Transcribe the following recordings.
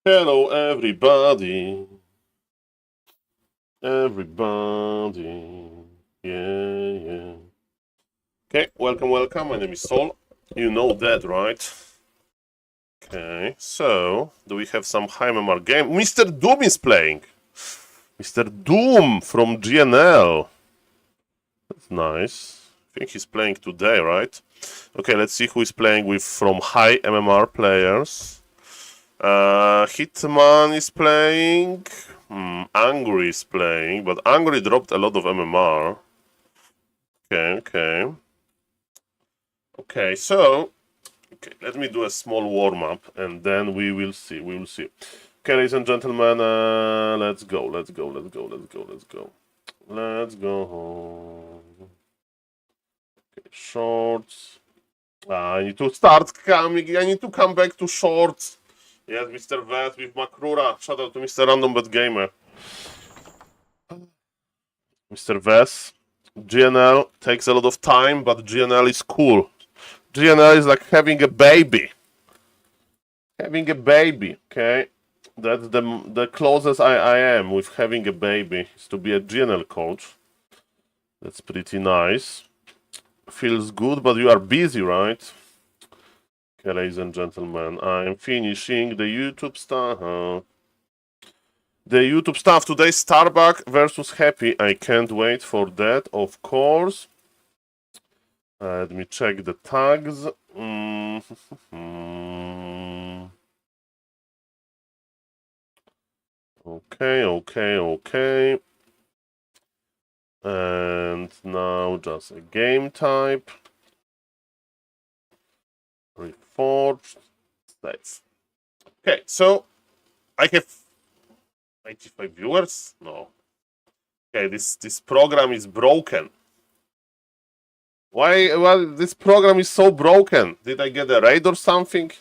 Hello, everybody. Everybody. Yeah. Okay, welcome. My name is Saul. You know that, right? Okay, so do we have some high MMR game? Mr. Doom is playing. Mr. Doom from GNL. That's nice. I think he's playing today, right? Okay, let's see who is playing with from high MMR players. Hitman is playing. Angry is playing, but Angry dropped a lot of MMR. Okay, so let me do a small warm-up and then we will see. Okay, ladies and gentlemen, let's go. Okay, shorts. I need to start coming. I need to come back to shorts. Yes, Mr. Vet with Makrura. Shout out to Mr. Random Bad Gamer. Mr. Ves. GNL takes a lot of time, but GNL is cool. GNL is like having a baby. Okay? That's the closest I am with having a baby, is to be a GNL coach. That's pretty nice. Feels good, but you are busy, right? Okay, ladies and gentlemen, I'm finishing the YouTube stuff. Today, Starbuck versus Happy. I can't wait for that, of course. Let me check the tags. Okay. And now just a game type. Reforged. Save. Okay, so I have 85 viewers? No. Okay, this program is broken. Why? Well, this program is so broken. Did I get a raid or something?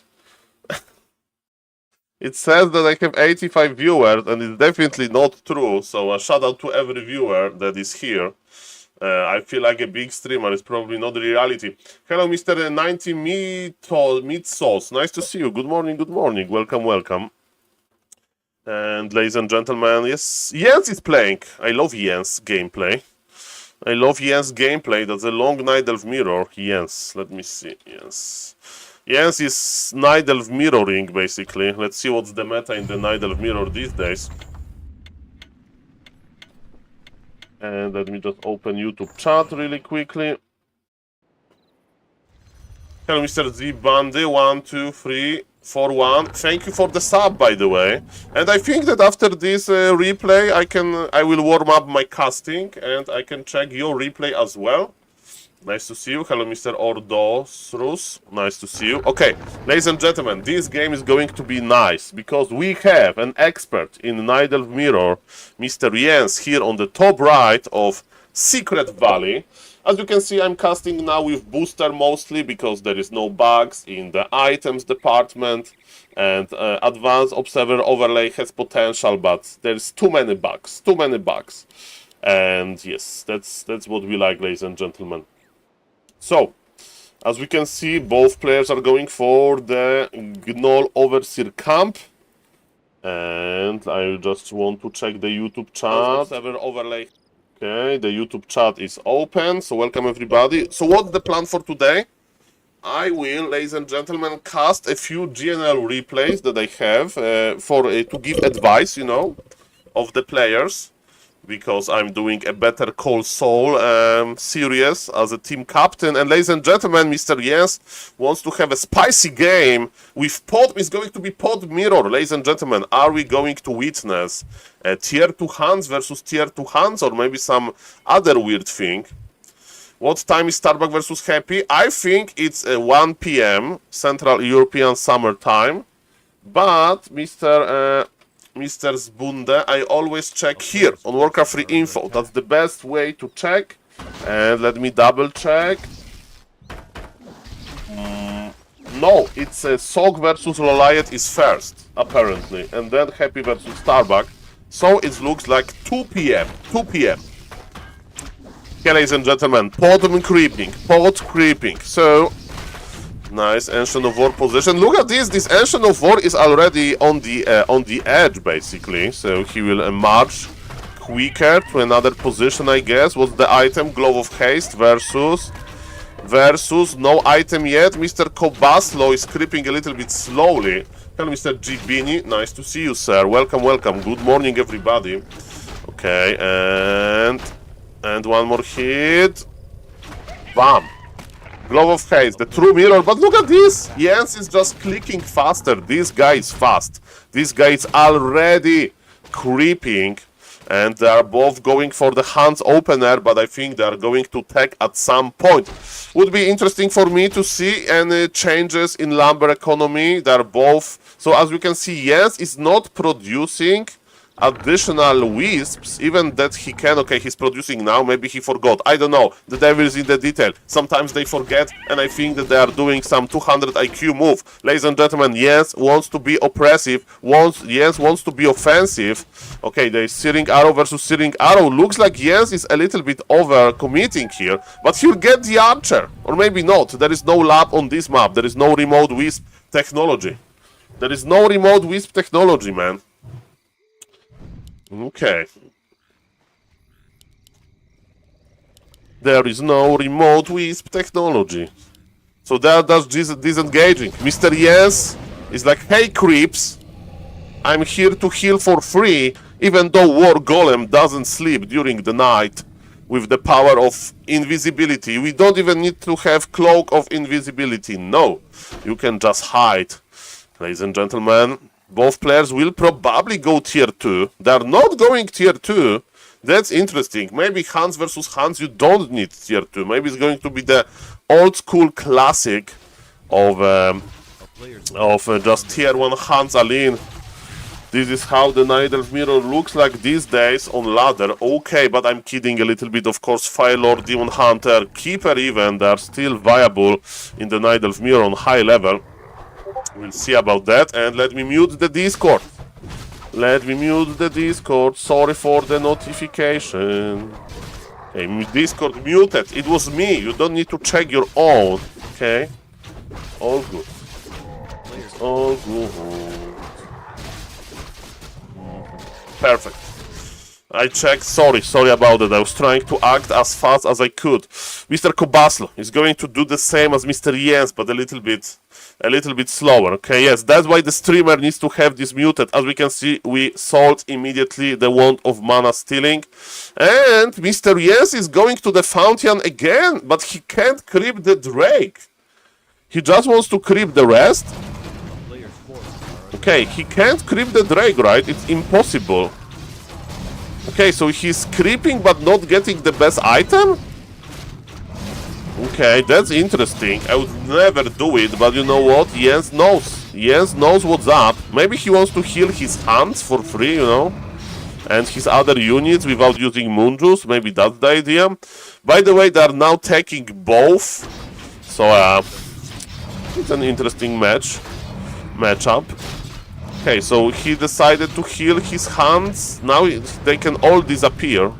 It says that I have 85 viewers, and it's definitely not true. So a shout out to every viewer that is here. I feel like a big streamer. It's probably not the reality. Hello, Mr. 90 Meat Sauce. Nice to see you. Good morning. Welcome. And ladies and gentlemen, yes, Jens is playing. I love Jens' gameplay. That's a long Night Elf mirror. Jens, let me see. Jens is Night Elf mirroring, basically. Let's see what's the meta in the Night Elf mirror these days. And let me just open YouTube chat really quickly. Hello, Mr. Z Bandy, 1, 2, 3, 4, 1. Thank you for the sub, by the way. And I think that after this replay, I will warm up my casting and I can check your replay as well. Nice to see you. Hello, Mr. Ordosrus. Nice to see you. Okay, ladies and gentlemen, this game is going to be nice because we have an expert in Night Elf Mirror, Mr. Jens, here on the top right of Secret Valley. As you can see, I'm casting now with booster mostly because there is no bugs in the items department, and Advanced Observer Overlay has potential, but there's too many bugs. And yes, that's what we like, ladies and gentlemen. So, as we can see, both players are going for the Gnoll Overseer camp. And I just want to check the YouTube chat. Overlay. Okay, the YouTube chat is open, so welcome everybody. So what's the plan for today? I will, ladies and gentlemen, cast a few GNL replays that I have to give advice, of the players. Because I'm doing a Better Call Saul series as a team captain. And ladies and gentlemen, Mr. Jens wants to have a spicy game with pod. It's going to be pod mirror. Ladies and gentlemen, are we going to witness tier 2 hands versus tier 2 hands, or maybe some other weird thing? What time is Starbuck versus Happy? I think it's 1 p.m. Central European Summer Time. But Mr. Zbunde, I always check here on Warcraft 3 info. That's the best way to check. And let me double check. No, it's Sog versus Loliet is first, apparently. And then Happy versus Starbuck. So it looks like 2 p.m. Okay, ladies and gentlemen, pod creeping. So Nice Ancient of War position. Look at this. This Ancient of War is already on the edge, basically. So he will march quicker to another position, I guess. What's the item? Glove of Haste versus no item yet. Mr. Kobaslo is creeping a little bit slowly. Hello, Mr. Gibini. Nice to see you, sir. Welcome, welcome. Good morning, everybody. Okay, and one more hit. Bam. Glove of Haste, the true mirror, but look at this! Jens is just clicking faster. This guy is fast. This guy is already creeping, and they are both going for the hands opener, but I think they are going to tag at some point. Would be interesting for me to see any changes in lumber economy. They are both... So as you can see, Jens is not producing additional wisps, even that he can. Okay, he's producing now, maybe he forgot, I don't know, the devil is in the detail. Sometimes they forget, and I think that they are doing some 200 IQ move. Ladies and gentlemen, Jens wants to be oppressive, Jens wants to be offensive. Okay, there is Searing Arrow versus Searing Arrow. Looks like Jens is a little bit over committing here, but he'll get the archer, or maybe not. There is no lab on this map, there is no remote wisp technology. There is no remote wisp technology, man. Okay. There is no remote wisp technology. So that's disengaging. Mr. Yes is like, hey creeps, I'm here to heal for free, even though War Golem doesn't sleep during the night with the power of invisibility. We don't even need to have Cloak of Invisibility. No, you can just hide. Ladies and gentlemen, both players will probably go tier 2. They're not going tier 2. That's interesting. Maybe Hans versus Hans, you don't need tier 2. Maybe it's going to be the old school classic of just tier 1 Hans Aline. This is how the Night Elf Mirror looks like these days on ladder. Okay, but I'm kidding a little bit. Of course, Fire Lord, Demon Hunter, Keeper even, they are still viable in the Night Elf Mirror on high level. We'll see about that, and let me mute the Discord. Let me mute the Discord. Sorry for the notification. Okay, Discord muted. It was me. You don't need to check your own. Okay? All good. It's all good. Perfect. I checked. Sorry about that. I was trying to act as fast as I could. Mr. Kobaslo is going to do the same as Mr. Jens, but a little bit slower. Okay, yes, that's why the streamer needs to have this muted. As we can see, we solved immediately the want of mana stealing. And Mr. Jens is going to the Fountain again, but he can't creep the Drake. He just wants to creep the rest. Okay, he can't creep the Drake, right? It's impossible. Okay, so he's creeping but not getting the best item? Okay, that's interesting. I would never do it, but you know what? Jens knows. Jens knows what's up. Maybe he wants to heal his hands for free, you know? And his other units without using Moon Juice. Maybe that's the idea. By the way, they are now taking both. So, it's an interesting matchup. Okay, so he decided to heal his hands. Now they can all disappear.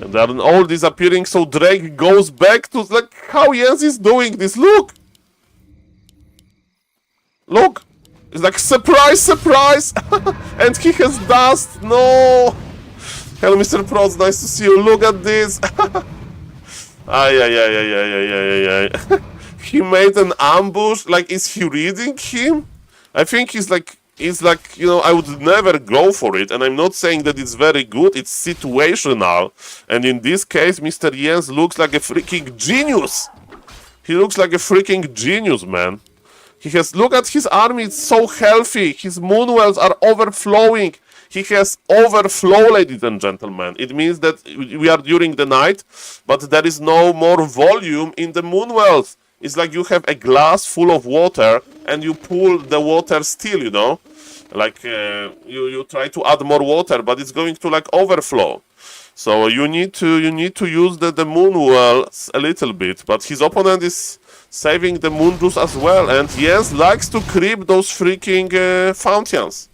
And they're all disappearing, so Drake goes back to... Like, how Jens is doing this? Look! Look! It's like, surprise, surprise! And he has dust! No! Hello, Mr. Prods, nice to see you. Look at this! Ay. He made an ambush. Like, is he reading him? I think he's like, you know, I would never go for it, and I'm not saying that it's very good, it's situational, and in this case, Mr. Jens looks like a freaking genius! He looks like a freaking genius, man. He has, look at his army, it's so healthy, his moonwells are overflowing, he has overflow, ladies and gentlemen. It means that we are during the night, but there is no more volume in the moonwells. It's like you have a glass full of water and you pull the water still, you know? Like you try to add more water, but it's going to like overflow. So you need to use the moon wells a little bit. But his opponent is saving the moon juice as well, and yes, likes to creep those freaking fountains.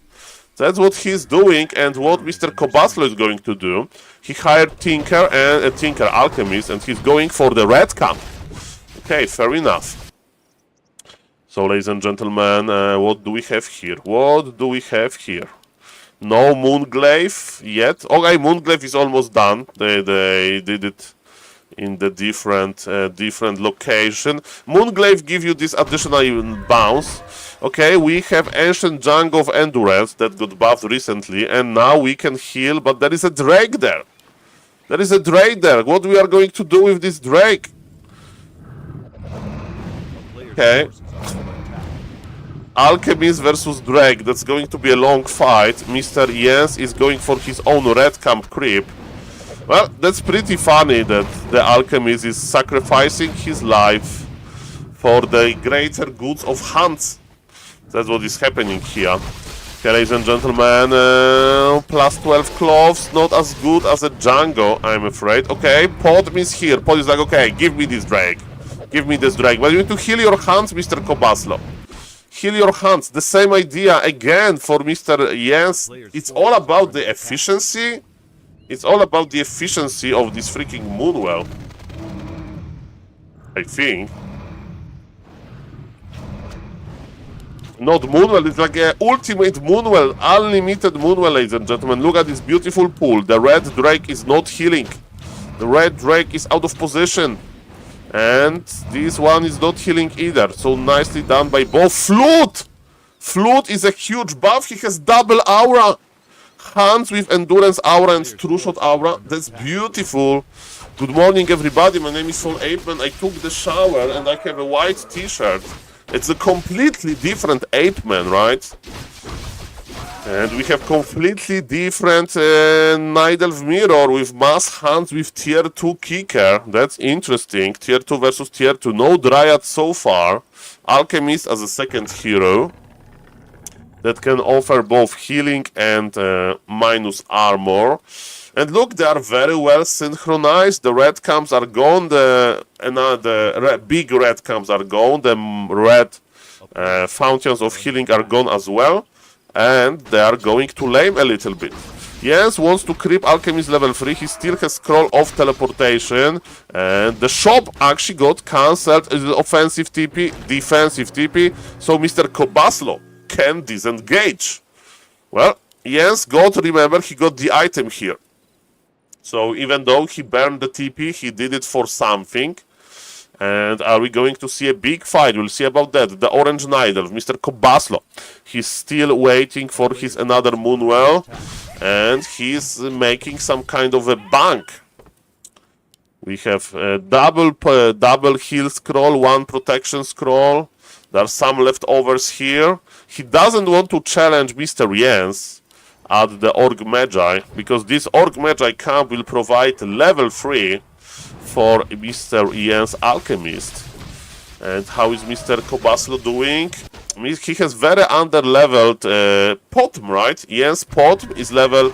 That's what he's doing, and what Mr. Kobaslo is going to do. He hired Tinker and a Tinker Alchemist, and he's going for the red camp. Okay, fair enough. So, ladies and gentlemen, what do we have here? What do we have here? No Moonglaive yet. Okay, Moonglaive is almost done. They did it in the different location. Moonglaive give you this additional bounce. Okay, we have Ancient Jungle of Endurance that got buffed recently, and now we can heal, but there is a Drake there. There is a Drake there. What we are going to do with this Drake? Okay. Alchemist versus Drake. That's going to be a long fight. Mr. Jens is going for his own red camp creep. Well, that's pretty funny that the Alchemist is sacrificing his life for the greater goods of Hans. That's what is happening here. Okay, ladies and gentlemen, plus 12 cloves, not as good as a Django, I'm afraid. Okay, Pod is here. Pod is like, okay, give me this Drake. Give me this Drake. But you need to heal your hands, Mr. Kobaslo. Heal your hands. The same idea again for Mr. Jens. It's all about the efficiency. It's all about the efficiency of this freaking Moonwell. I think. Not Moonwell, it's like an ultimate Moonwell, unlimited Moonwell, ladies and gentlemen. Look at this beautiful pool. The red Drake is not healing. The red Drake is out of position. And this one is not healing either. So nicely done by both. Flute! Flute is a huge buff. He has double aura. Hands with endurance aura and true shot aura. That's beautiful. Good morning, everybody. My name is SaulApeMan. I took the shower and I have a white t-shirt. It's a completely different Ape-Man, right? And we have completely different Nidelf Mirror with mass hands with tier 2 kicker. That's interesting. Tier 2 versus tier 2. No Dryad so far. Alchemist as a second hero that can offer both healing and minus armor. And look, they are very well synchronized. The red camps are gone. The big red camps are gone. The red fountains of healing are gone as well. And they are going to lame a little bit. Jens wants to creep Alchemist level 3. He still has scroll of teleportation. And the shop actually got cancelled. Offensive TP, defensive TP. So Mr. Kobaslo can disengage. Well, Jens got, remember, he got the item here. So even though he burned the TP, he did it for something. And are we going to see a big fight? We'll see about that. The Orange Nidal, Mr. Kobaslo. He's still waiting for his another Moonwell. And he's making some kind of a bank. We have a double heal scroll, one protection scroll. There are some leftovers here. He doesn't want to challenge Mr. Jens at the Org Magi, because this Org Magi camp will provide level 3 for Mr. Jens Alchemist. And how is Mr. Kobaslo doing? He has very under-leveled Potm, right? Jens Potm is level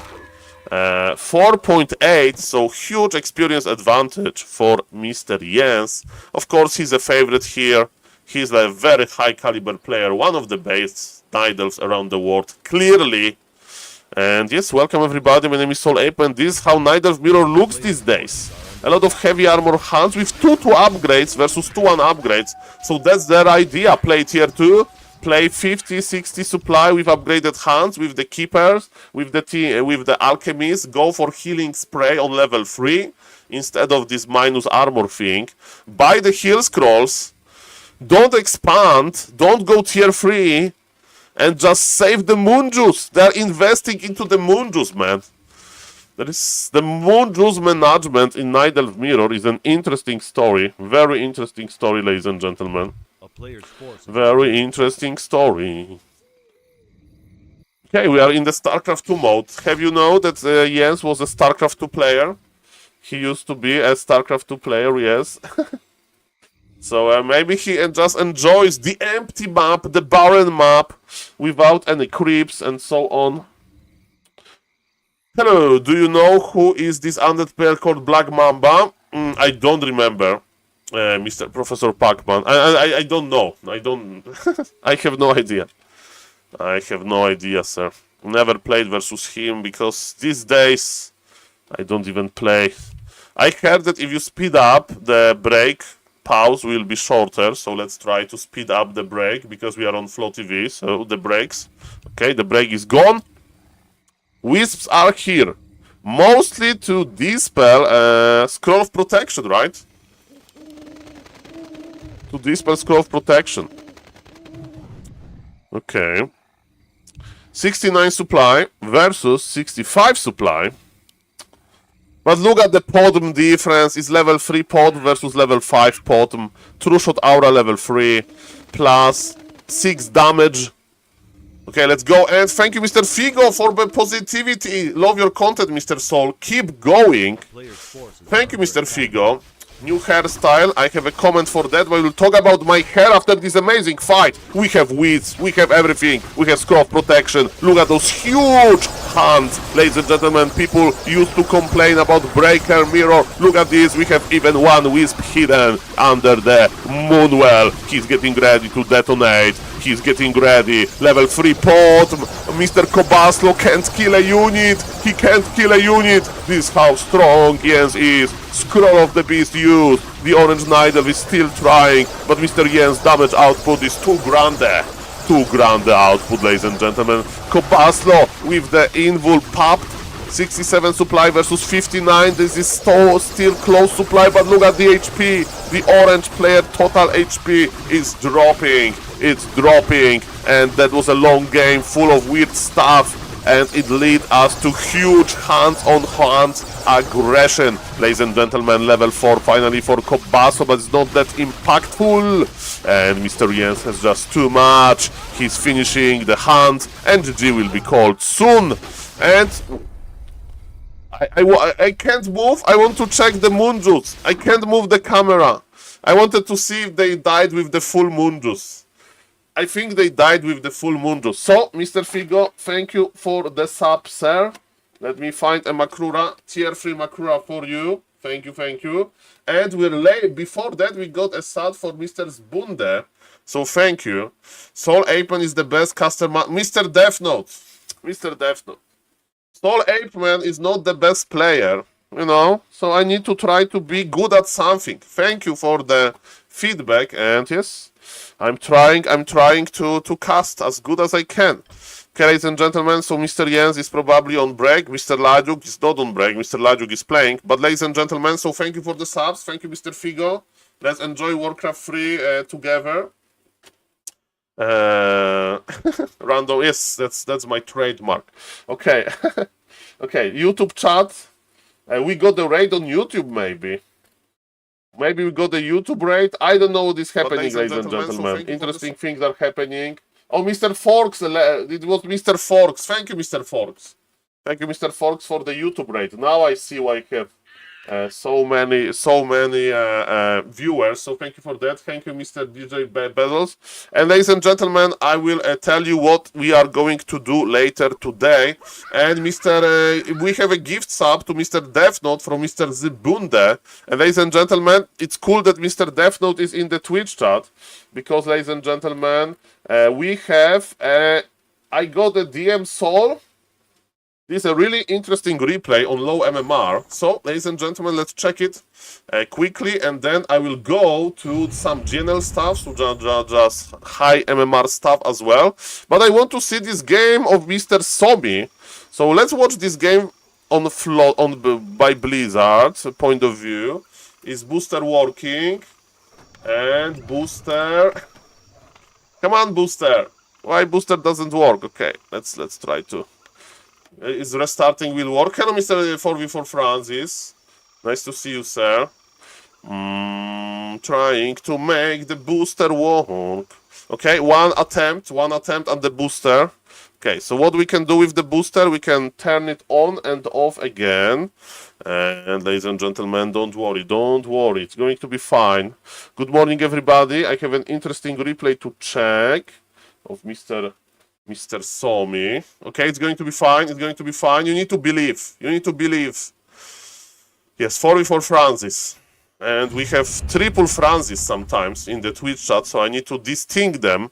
4.8, so huge experience advantage for Mr. Jens. Of course, he's a favorite here. He's a very high caliber player, one of the best Nidals around the world, clearly. And yes, welcome everybody, my name is SaulApeMan. This is how Nidal's Mirror looks these days. A lot of heavy armor hands with 2-2 upgrades versus 2-1 upgrades. So that's their idea. Play tier 2, play 50-60 supply with upgraded hands, with the keepers, with the alchemists. Go for healing spray on level 3 instead of this minus armor thing. Buy the heal scrolls. Don't expand. Don't go tier 3. And just save the moon juice. They're investing into the moon juice, man. There is the moon juice management in Nidelf Mirror is an interesting story. Very interesting story, ladies and gentlemen. Very interesting story. Okay, we are in the StarCraft 2 mode. Have you know that Jens was a StarCraft 2 player? He used to be a StarCraft 2 player, yes. So maybe he just enjoys the empty map, the barren map, without any creeps and so on. Hello, do you know who is this undead player called Black Mamba? I don't remember, Mr. Professor Pacman. I don't know. I don't. I have no idea. I have no idea, sir. Never played versus him because these days I don't even play. I heard that if you speed up the break pause will be shorter, so let's try to speed up the break because we are on Flow TV. So the breaks, okay, the break is gone. Wisps are here, mostly to dispel Scroll of Protection, right? To dispel Scroll of Protection. Okay. 69 supply versus 65 supply. But look at the Podm difference. It's level 3 Podm versus level 5 Podm. True Shot Aura level 3. Plus 6 damage. Okay, let's go. And thank you, Mr. Figo, for the positivity. Love your content, Mr. Saul. Keep going. Thank you, Mr. Figo. New hairstyle. I have a comment for that. We will talk about my hair after this amazing fight. We have weeds. We have everything. We have scroll protection. Look at those huge hands. Ladies and gentlemen, people used to complain about breaker mirror. Look at this. We have even one wisp hidden under the moonwell. He's getting ready to detonate. He's getting ready. Level 3 pot. Mr. Kobaslo can't kill a unit. He can't kill a unit. This is how strong Jens is. Scroll of the Beast used. The Orange Nidal is still trying. But Mr. Jens' damage output is 2 grand. 2 grand output, ladies and gentlemen. Kobaslo with the invul popped. 67 supply versus 59. This is still close supply, but look at the HP. The orange player total HP is dropping. It's dropping, and that was a long game full of weird stuff, and it led us to huge hands-on-hands aggression. Ladies and gentlemen, level 4 finally for Kobaso, but it's not that impactful. And Mr. Jens has just too much. He's finishing the hunt, and GG will be called soon. And I can't move. I want to check the Moonjus. I can't move the camera. I wanted to see if they died with the full Moonjus. I think they died with the full Moonjus. So, Mr. Figo, thank you for the sub, sir. Let me find a Makrura, tier 3 Makrura for you. Thank you, thank you. And we're late. Before that, we got a sub for Mr. Zbunde. So, thank you. SaulApeMan is the best customer. Mr. Death Note. Mr. Death Note. SaulApeMan is not the best player, you know, so I need to try to be good at something. Thank you for the feedback, and yes, I'm trying to cast as good as I can. Okay, ladies and gentlemen, so Mr. Jens is probably on break. Mr. Lajuk is not on break. Mr. Lajuk is playing. But ladies and gentlemen, so thank you for the subs. Thank you, Mr. Figo. Let's enjoy Warcraft 3 together. Random, yes, that's my trademark. Okay. Okay, YouTube chat. We got the raid on YouTube, maybe we got the YouTube raid. I don't know what is happening, ladies and gentlemen. So interesting things are happening. Oh, Mr. Forks, it was Mr. Forks. Thank you, Mr. Forks. Thank you, Mr. Forks, for the YouTube raid. Now I see why I have so many viewers, so thank you for that. Thank you, Mr. DJ Bezos. And ladies and gentlemen, I will tell you what we are going to do later today. And we have a gift sub to Mr. Death Note from Mr. Zibunde. And ladies and gentlemen, it's cool that Mr. Death Note is in the Twitch chat, because ladies and gentlemen, we have I got a DM Saul. This is a really interesting replay on low MMR. So, ladies and gentlemen, let's check it quickly, and then I will go to some GNL stuff, so just high MMR stuff as well. But I want to see this game of Mr. Somi. So let's watch this game by Blizzard's point of view. Is Booster working? And Booster... Come on, Booster! Why Booster doesn't work? Okay, let's try to... Is restarting will work? Hello, Mr. 4v4 Francis. Nice to see you, sir. Trying to make the booster work. Okay, one attempt on the booster. Okay, so what we can do with the booster, we can turn it on and off again. And ladies and gentlemen, don't worry, it's going to be fine. Good morning, everybody. I have an interesting replay to check of Mr. Somi. Okay, it's going to be fine. You need to believe. Yes, 4v4 Francis. And we have triple Francis sometimes in the Twitch chat, so I need to distinct them.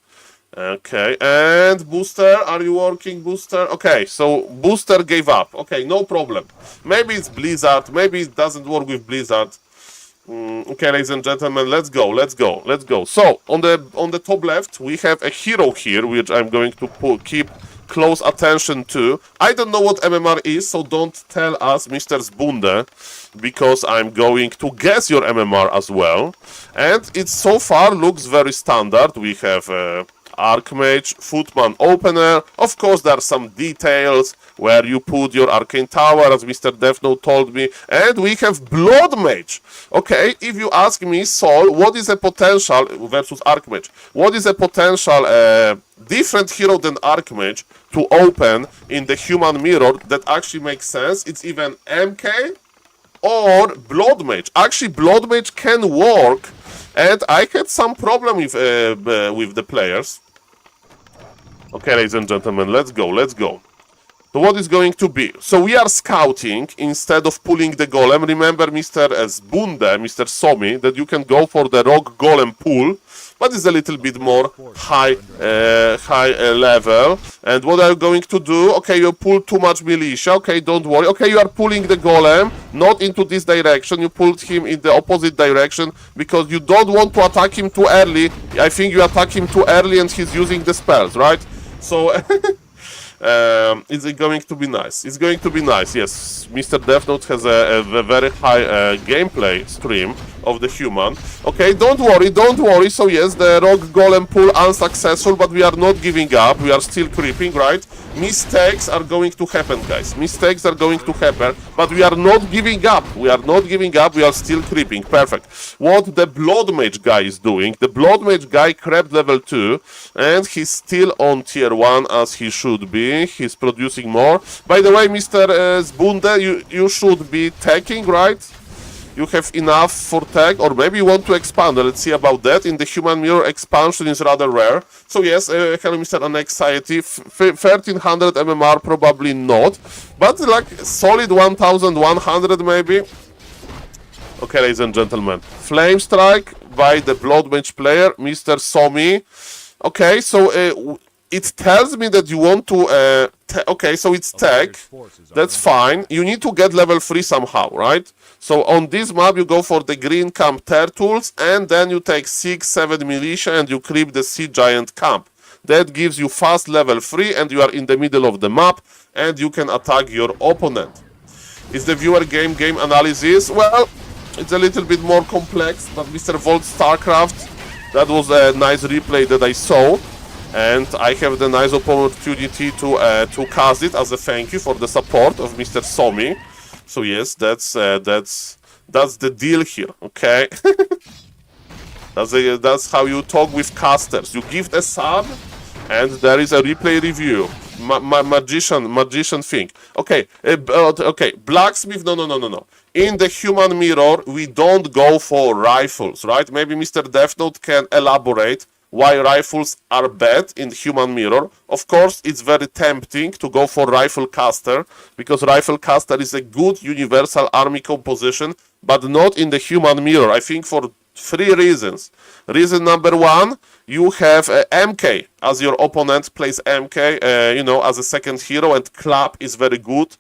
Okay, and Booster, are you working, Booster? Okay, so Booster gave up. Okay, no problem. Maybe it's Blizzard, maybe it doesn't work with Blizzard. Okay, ladies and gentlemen, let's go, let's go, let's go. So on the top left, we have a hero here, which I'm going to keep close attention to. I don't know what MMR is, so don't tell us, Mr. Zbunde, because I'm going to guess your MMR as well. And it so far looks very standard. We have Archmage, Footman Opener. Of course, there are some details where you put your Arcane Tower, as Mr. Deathnote told me. And we have Blood Mage. Okay, if you ask me, Saul, what is a potential versus Archmage? What is a potential different hero than Archmage to open in the human mirror that actually makes sense? It's even MK or Blood Mage. Actually, Blood Mage can work, and I had some problem with the players. Okay, ladies and gentlemen, let's go, let's go. So what is going to be? So we are scouting instead of pulling the golem. Remember, Mr. Zbunde, Mr. Somi, that you can go for the rock golem pull, but it's a little bit more high level. And what are you going to do? Okay, you pull too much militia. Okay, don't worry. Okay, you are pulling the golem not into this direction. You pulled him in the opposite direction because you don't want to attack him too early. I think you attack him too early and he's using the spells, right? So it's going to be nice. It's going to be nice. Yes, Mr. Deathnote has a very high gameplay stream of the human. Okay, don't worry, don't worry. So yes, the rock golem pull unsuccessful, but we are not giving up. We are still creeping, right? Mistakes are going to happen, guys. Mistakes are going to happen, but we are not giving up. We are not giving up. We are still creeping. Perfect. What the Blood Mage guy is doing, the Blood Mage guy crept level 2, and he's still on tier 1 as he should be. He's producing more. By the way, Mr. Zbunde, you should be taking, right? You have enough for tag, or maybe you want to expand. Let's see about that. In the human mirror, expansion is rather rare. So yes, hello Mr. Anxiety, 1300 MMR probably not, but like solid 1100 maybe. Okay, ladies and gentlemen, Flame Strike by the Blood Mage player, Mr. Somi. Okay, so it tells me that you want to, okay, so it's tech, that's fine. You need to get level 3 somehow, right? So on this map you go for the green camp turtles, and then you take 6-7 militia and you creep the sea giant camp. That gives you fast level 3 and you are in the middle of the map and you can attack your opponent. Is the viewer game analysis? Well, it's a little bit more complex, but Mr. Volt StarCraft, that was a nice replay that I saw. And I have the nice opportunity to cast it as a thank you for the support of Mr. Somi. So yes, that's the deal here, okay? That's how you talk with casters. You give a sub, and there is a replay review. Magician thing. Okay, okay. Blacksmith. No. In the human mirror, we don't go for rifles, right? Maybe Mr. Deathnote can elaborate why rifles are bad in human mirror. Of course, it's very tempting to go for rifle caster, because rifle caster is a good universal army composition, but not in the human mirror. I think for 3 reasons. Reason number 1, you have MK, as your opponent plays MK, you know, as a second hero, and Clap is very good,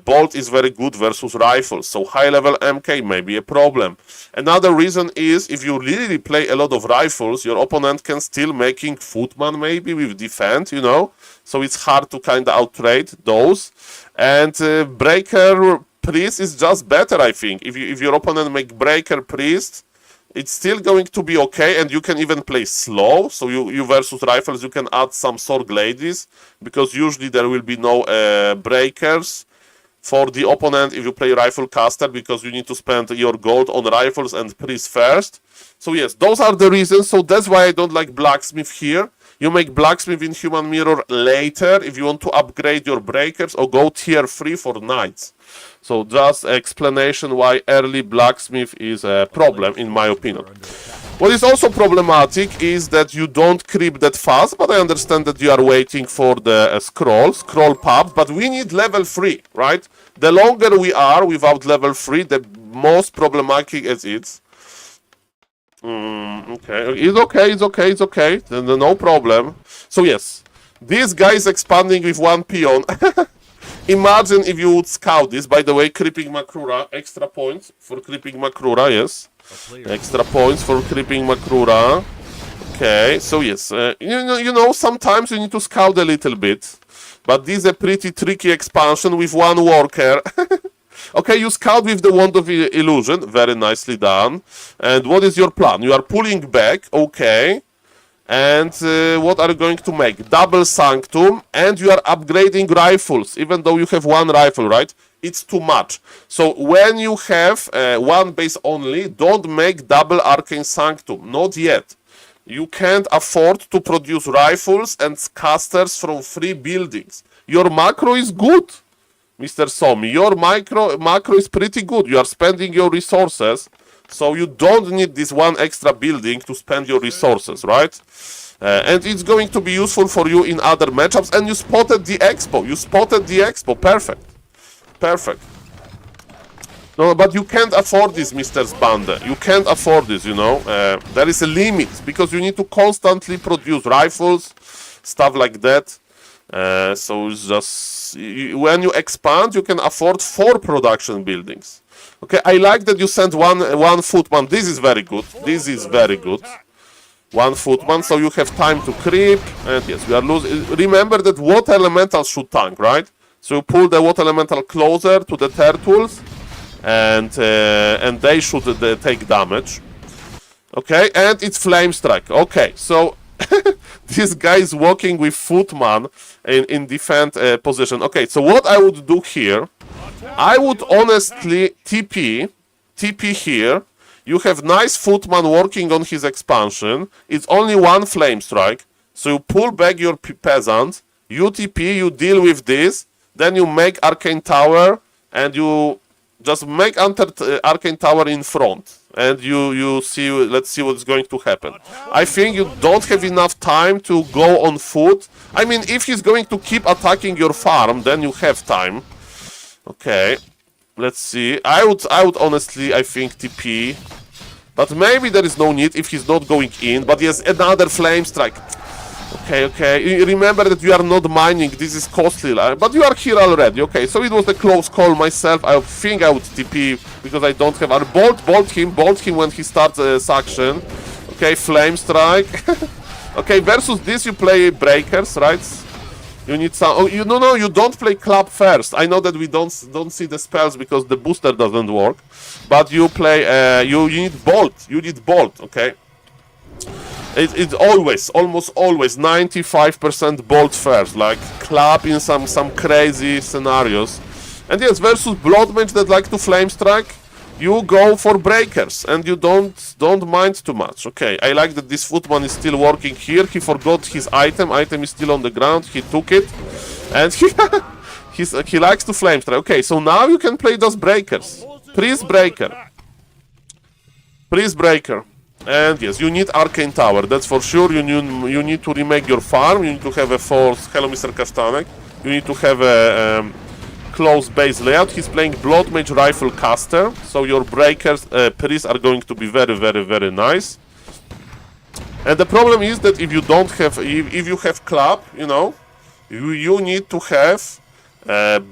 Bolt is very good versus rifles, so high level MK may be a problem. Another reason is, if you really play a lot of rifles, your opponent can still making Footman maybe with defend, you know, so it's hard to kind of outtrade those. And Breaker Priest is just better, I think. If your opponent make Breaker Priest, it's still going to be okay, and you can even play slow. So you versus rifles, you can add some sword ladies, because usually there will be no breakers for the opponent if you play rifle caster, because you need to spend your gold on rifles and priest first. So yes, those are the reasons. So that's why I don't like blacksmith here. You make blacksmith in human mirror later if you want to upgrade your breakers, or go tier 3 for knights. So just explanation why early blacksmith is a problem, in my opinion. What is also problematic is that you don't creep that fast, but I understand that you are waiting for the scroll pub, but we need level 3, right? The longer we are without level 3, the most problematic it is. Okay, it's okay, no problem. So yes, this guy is expanding with 1 peon. Imagine if you would scout this. By the way, creeping Makrura, extra points for creeping Makrura, yes. Extra points for creeping Makrura. Okay, so yes, you know, sometimes you need to scout a little bit. But this is a pretty tricky expansion with one worker. Okay, you scout with the Wand of Illusion. Very nicely done. And what is your plan? You are pulling back. Okay. And what are you going to make? Double Sanctum. And you are upgrading rifles. Even though you have one rifle, right? It's too much. So when you have one base only, don't make double Arcane Sanctum. Not yet. You can't afford to produce rifles and casters from 3 buildings. Your macro is good, Mr. Somi. Your macro is pretty good. You are spending your resources, so you don't need this one extra building to spend your resources, right? And it's going to be useful for you in other matchups. And you spotted the expo. You spotted the expo. Perfect. Perfect. No, but you can't afford this, Mr. Spande. You can't afford this, you know. There is a limit, because you need to constantly produce rifles, stuff like that. So it's just... when you expand, you can afford 4 production buildings. Okay, I like that you sent one footman. This is very good. This is very good. One footman, so you have time to creep. And yes, we are losing... Remember that water elementals should tank, right? So you pull the water elemental closer to the turtles. And they should take damage. Okay, and it's Flame Strike. Okay, so this guy is walking with Footman in defend position. Okay, so what I would do here, I would honestly TP here. You have nice Footman working on his expansion. It's only one Flame Strike. So you pull back your peasant, you TP, you deal with this, then you make Arcane Tower, and you... just make Arcane Tower in front, and you see. Let's see what's going to happen. I think you don't have enough time to go on foot. I mean, if he's going to keep attacking your farm, then you have time. Okay, let's see. I would honestly, I think TP, but maybe there is no need if he's not going in. But yes, another Flame Strike. Okay. Remember that you are not mining. This is costly, but you are here already. Okay, so it was a close call myself. I think I would TP because I don't have... Bolt him when he starts suction. Okay, Flame Strike. Okay, versus this you play Breakers, right? You need some... Oh, no, you don't play Club first. I know that we don't see the spells because the booster doesn't work. But you play... you need Bolt. You need Bolt, okay? It's always, almost always, 95% Bolt first, like Club in some crazy scenarios. And yes, versus Blood Mage that like to Flame Strike, you go for Breakers, and you don't mind too much. Okay, I like that this Footman is still working here. He forgot his item. Item is still on the ground. He took it, and he likes to Flame Strike. Okay, so now you can play those Breakers. Priest Breaker. Priest Breaker. And yes, you need Arcane Tower, that's for sure. You need to remake your farm, you need to have a force. Hello, Mr. Kasztanek. You need to have a close base layout. He's playing Blood Mage Rifle Caster, so your Breakers, priests are going to be very, very, very nice. And the problem is that if you don't have, if you have Club, you know, you need to have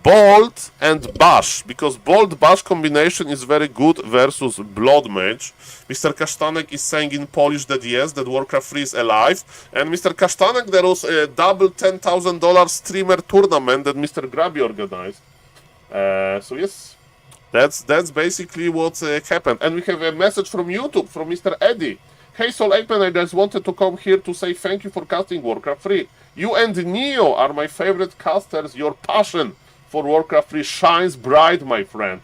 Bolt and Bash, because Bolt Bash combination is very good versus Blood Mage. Mr. Kasztanek is saying in Polish that yes, that Warcraft 3 is alive. And Mr. Kasztanek, there was a double $10,000 streamer tournament that Mr. Grabby organized. So yes, that's basically what happened. And we have a message from YouTube from Mr. Eddie. Hey SaulApeMan, I just wanted to come here to say thank you for casting Warcraft 3. You and Neo are my favorite casters. Your passion for Warcraft 3 shines bright, my friend.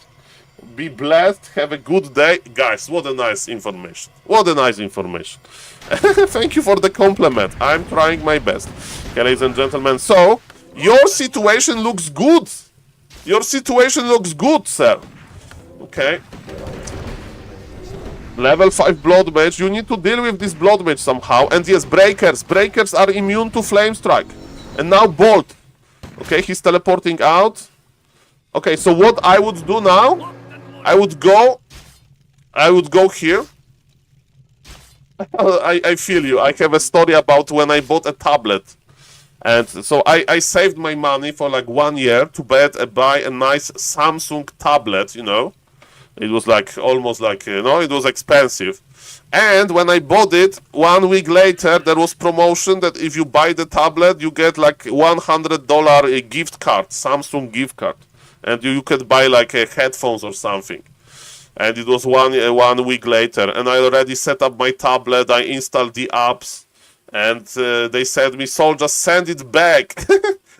Be blessed. Have a good day. Guys, what a nice information. What a nice information. Thank you for the compliment. I'm trying my best. Okay, ladies and gentlemen. So, your situation looks good. Your situation looks good, sir. Okay. Level 5 Blood Mage, you need to deal with this Blood Mage somehow. And yes, Breakers. Breakers are immune to Flame Strike. And now Bolt. Okay, he's teleporting out. Okay, so what I would do now, I would go here. I feel you. I have a story about when I bought a tablet. And so I saved my money for like 1 year to buy a nice Samsung tablet, you know. It was like almost like, you know, it was expensive. And when I bought it, 1 week later, there was promotion that if you buy the tablet, you get like $100 gift card, Samsung gift card. And you could buy like headphones or something. And it was one week later. And I already set up my tablet, I installed the apps. And they said me, Saul, just send it back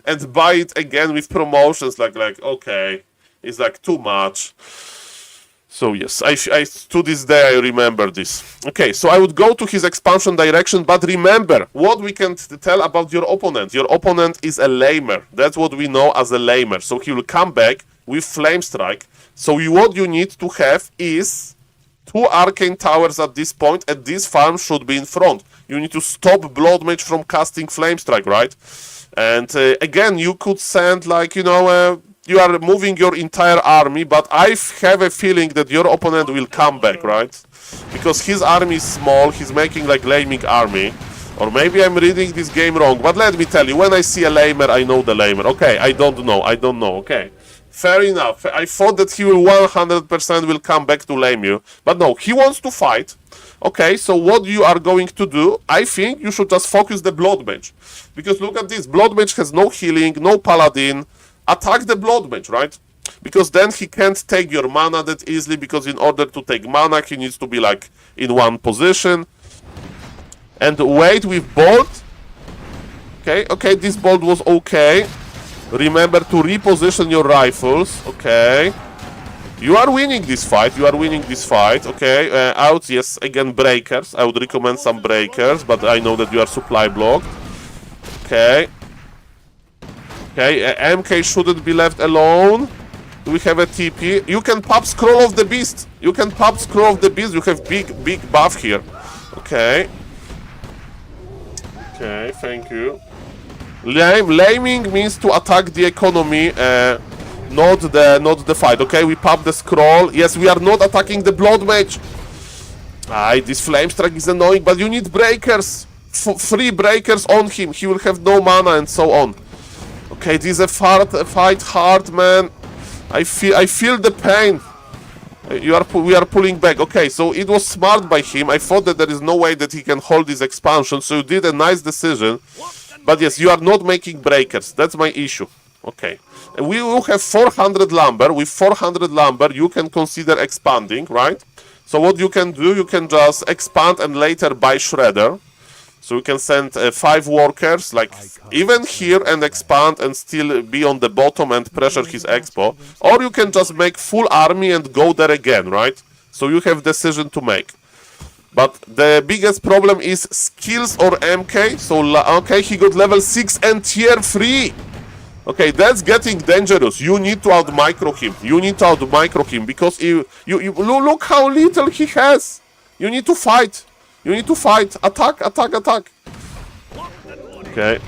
and buy it again with promotions. Like okay, it's like too much. So yes, I to this day I remember this. Okay, so I would go to his expansion direction, but remember what we can tell about your opponent. Your opponent is a lamer. That's what we know as a lamer. So he will come back with Flame Strike. So what you need to have is 2 arcane towers at this point, and this farm should be in front. You need to stop Blood Mage from casting Flame Strike, right? And again, you could send like, you know, you are moving your entire army, but I have a feeling that your opponent will come back, right? Because his army is small, he's making like laming army. Or maybe I'm reading this game wrong, but let me tell you, when I see a lamer, I know the lamer. Okay, I don't know, okay. Fair enough, I thought that he will 100% will come back to lame you, but no, he wants to fight. Okay, so what you are going to do, I think you should just focus the Blood Mage. Because look at this, Blood Mage has no healing, no paladin. Attack the Blood Mage, right? Because then he can't take your mana that easily, because in order to take mana, he needs to be like in one position. And wait with Bolt. Okay, this Bolt was okay. Remember to reposition your rifles, okay. You are winning this fight, okay. Out, yes, again, breakers. I would recommend some breakers, but I know that you are supply blocked. Okay. Okay, MK shouldn't be left alone. Do we have a TP? You can pop Scroll of the Beast. You have big buff here. Okay. Okay, thank you. Laming means to attack the economy, not the fight. Okay, we pop the scroll. Yes, we are not attacking the Blood Mage. This Flame Strike is annoying, but you need breakers. 3 breakers on him. He will have no mana and so on. Okay, this is a fight hard, man. I feel the pain. We are pulling back. Okay, so it was smart by him. I thought that there is no way that he can hold this expansion, so you did a nice decision. But yes, you are not making breakers. That's my issue. Okay. And we will have 400 lumber. With 400 lumber, you can consider expanding, right? So what you can do, you can just expand and later buy Shredder. So you can send 5 workers, like even here, and expand and still be on the bottom and pressure his expo. Or you can just make full army and go there again, right? So you have decision to make. But the biggest problem is skills or MK. So, okay, he got level 6 and tier 3. Okay, that's getting dangerous. You need to out-micro him. Because you look how little he has. You need to fight. Attack. Okay.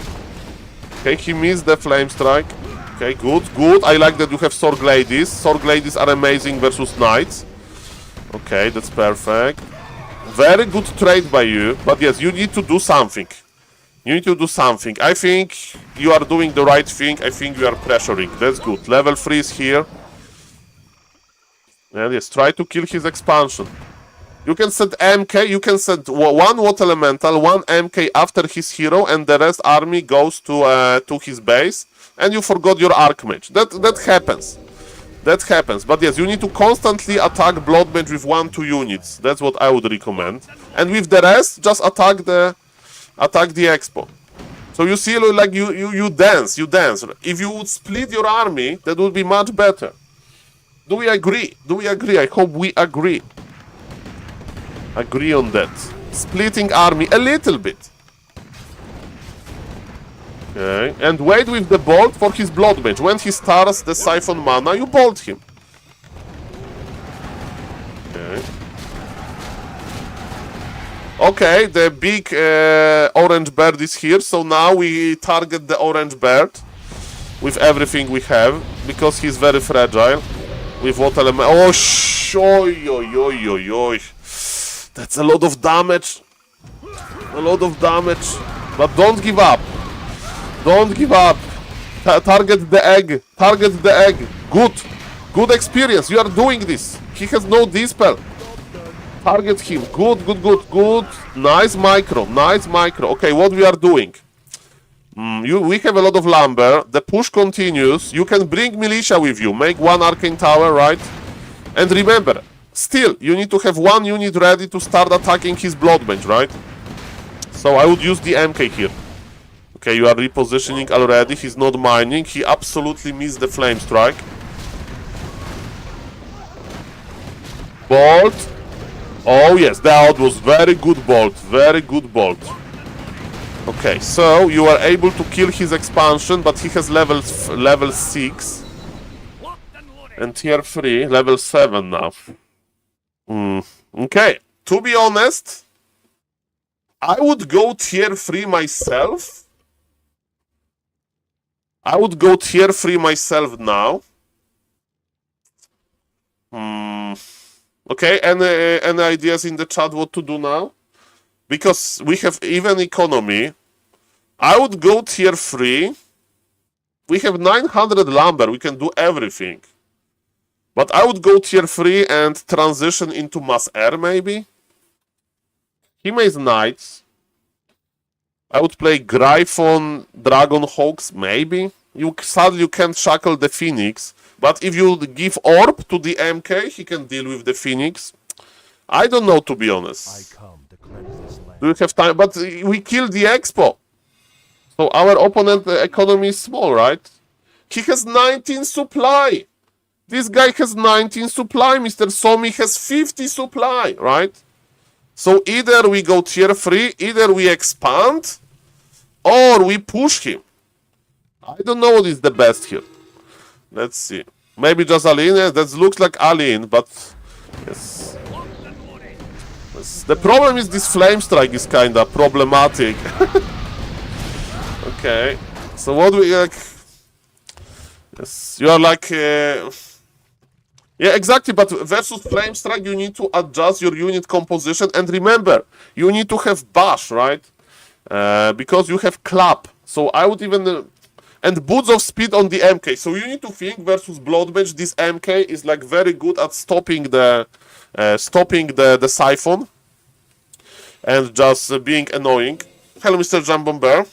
Okay, he missed the Flame Strike. Okay, good. I like that you have Sword Ladies. Sword Ladies are amazing versus Knights. Okay, that's perfect. Very good trade by you, but yes, you need to do something. I think you are doing the right thing. I think you are pressuring. That's good. Level 3 is here. And yes, try to kill his expansion. You can send MK, you can send 1 Water Elemental, 1 MK after his hero, and the rest army goes to his base. And you forgot your Archmage. That happens. But yes, you need to constantly attack Blood Mage with 1-2 units. That's what I would recommend. And with the rest, just attack the expo. So you see, like you dance. If you would split your army, that would be much better. Do we agree? I hope we agree. Agree on that. Splitting army a little bit. Okay, and wait with the bolt for his Blood Mage. When he starts the Siphon mana, you bolt him. Okay, the big orange bird is here, so now we target the orange bird with everything we have, because he's very fragile. With what element? Oh, oi. That's a lot of damage. But don't give up. Target the egg. Good. Good experience. You are doing this. He has no dispel. Target him. Good, good, good, good. Nice micro. Nice micro. Okay, what we are doing? We have a lot of lumber. The push continues. You can bring militia with you. Make one arcane tower, right? And remember, still, you need to have one unit ready to start attacking his blood mage, right? So I would use the MK here. Okay, you are repositioning already. He's not mining. He absolutely missed the flame strike. Bolt. Oh yes, that was very good bolt. Very good bolt. Okay, so you are able to kill his expansion, but he has level 6. And tier 3, level 7 now. Okay, to be honest, I would go tier 3 myself. I would go tier 3 myself now. Okay, any ideas in the chat what to do now? Because we have even economy. I would go tier 3. We have 900 lumber. We can do everything. But I would go tier 3 and transition into mass air maybe. He makes knights. I would play Gryphon, Dragon Hawks maybe. Sadly you can't shackle the Phoenix. But if you give Orb to the MK, he can deal with the Phoenix. I don't know, to be honest. Do you have time? But we killed the Expo. So our opponent economy is small, right? He has 19 supply. This guy has 19 supply. Mr. Somi has 50 supply, right? So either we go tier 3, either we expand, or we push him. I don't know what is the best here. Let's see. Maybe just Aline. That looks like Aline, but yes. The problem is this flame strike is kinda problematic. Okay. So what we like? Yes, you are like. Yeah, exactly. But versus flame strike, you need to adjust your unit composition, and remember, you need to have bash, right? Because you have clap. So I would even. And boots of speed on the MK. So you need to think versus blood mage. This MK is like very good at stopping the siphon and just being annoying. Hello, Mr. Jambon Bear.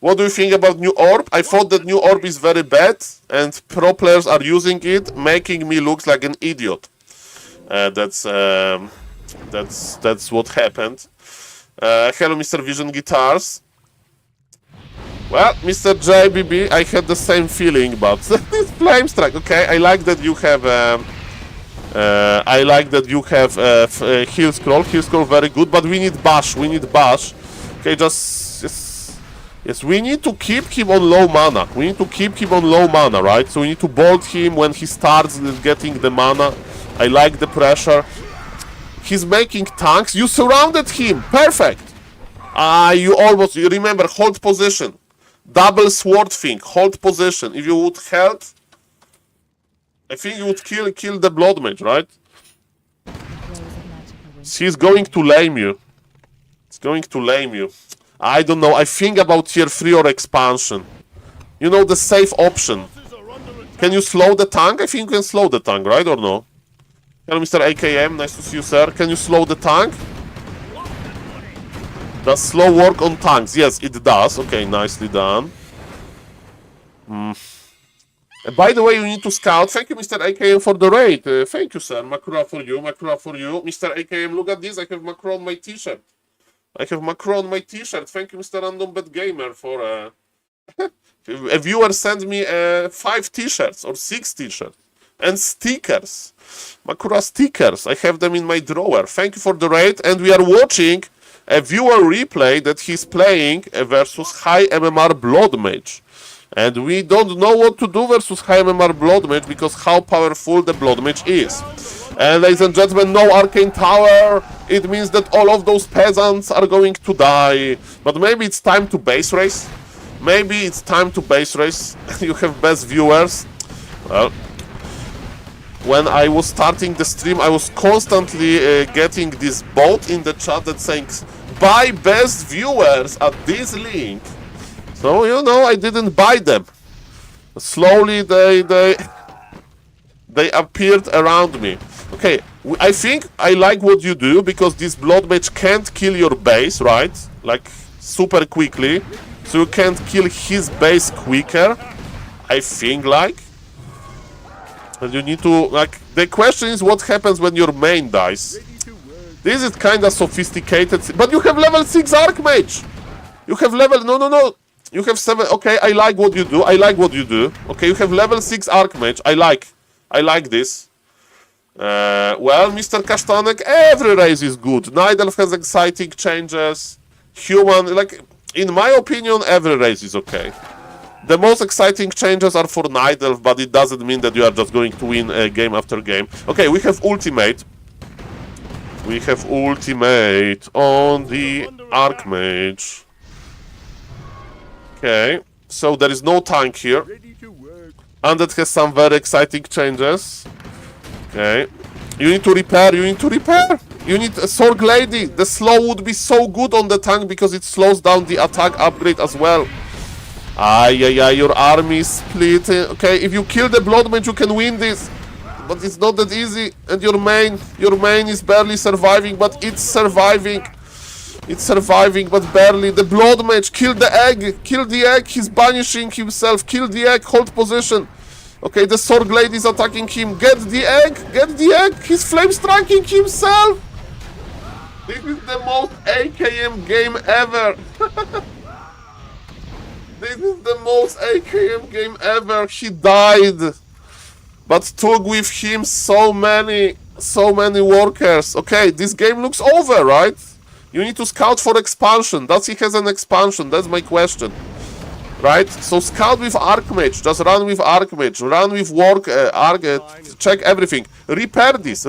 What do you think about new orb? I thought that new orb is very bad, and pro players are using it, making me look like an idiot. That's what happened. Hello, Mr. Vision Guitars. Well, Mr. JBB, I had the same feeling, but this flame strike. Okay, I like that you have. Heal scroll. Heal scroll, very good. But we need bash. We need bash. Okay, yes. We need to keep him on low mana. We need to keep him on low mana, right? So we need to bolt him when he starts getting the mana. I like the pressure. He's making tanks. You surrounded him. Perfect. You remember, hold position. Double sword thing, hold position. If you would help, I think you would kill the blood mage, right? He's going to lame you. It's going to lame you. I don't know. I think about tier 3 or expansion. You know, the safe option. Can you slow the tank? I think you can slow the tank, right or no? Hello, Mr. AKM. Nice to see you, sir. Can you slow the tank? Does slow work on tanks? Yes, it does. Okay, nicely done. By the way, you need to scout. Thank you, Mr. AKM, for the raid. Thank you, sir. Makura for you. Makura for you. Mr. AKM, look at this. I have Macron on my t-shirt. Thank you, Mr. Random Bad Gamer, for a viewer sent me 5 t-shirts or 6 t-shirts. And stickers. Makura stickers. I have them in my drawer. Thank you for the raid. And we are watching a viewer replay that he's playing versus high MMR blood mage. And we don't know what to do versus high MMR blood mage because how powerful the blood mage is. And ladies and gentlemen, no arcane tower. It means that all of those peasants are going to die. But maybe it's time to base race. Maybe it's time to base race. You have best viewers. Well, when I was starting the stream, I was constantly getting this bot in the chat that saying, buy best viewers at this link. So, you know, I didn't buy them. Slowly they They appeared around me. Okay, I think I like what you do, because this blood mage can't kill your base, right? Like, super quickly. So you can't kill his base quicker. I think, like. And you need to, like, the question is what happens when your main dies. This is kinda sophisticated, but you have level 6 Archmage! You have level, no. You have 7, okay, I like what you do, Okay, you have level 6 Archmage, I like this. Well, Mr. Kasztanek, every race is good. Night Elf has exciting changes. Human, like, in my opinion, every race is okay. The most exciting changes are for Night Elf, but it doesn't mean that you are just going to win game after game. Okay, we have ultimate. We have ultimate on the Archmage. Okay, so there is no tank here. Undead has some very exciting changes. Okay. You need to repair, You need a Sorg Lady. The slow would be so good on the tank because it slows down the attack upgrade as well. Your army is split. Okay, if you kill the Blood Mage, you can win this. But it's not that easy. And your main is barely surviving, but it's surviving. It's surviving, but barely. The Blood Mage, kill the egg. He's banishing himself. Kill the egg, hold position. Okay, the Sorg Lady is attacking him. Get the egg. He's flame striking himself. This is the most AKM game ever. This is the most AKM game ever. He died, but took with him so many workers. Okay, this game looks over, right? You need to scout for expansion. Does he has an expansion? That's my question. Right? So scout with Archmage. Just run with Archmage. Run with check everything. Repair this.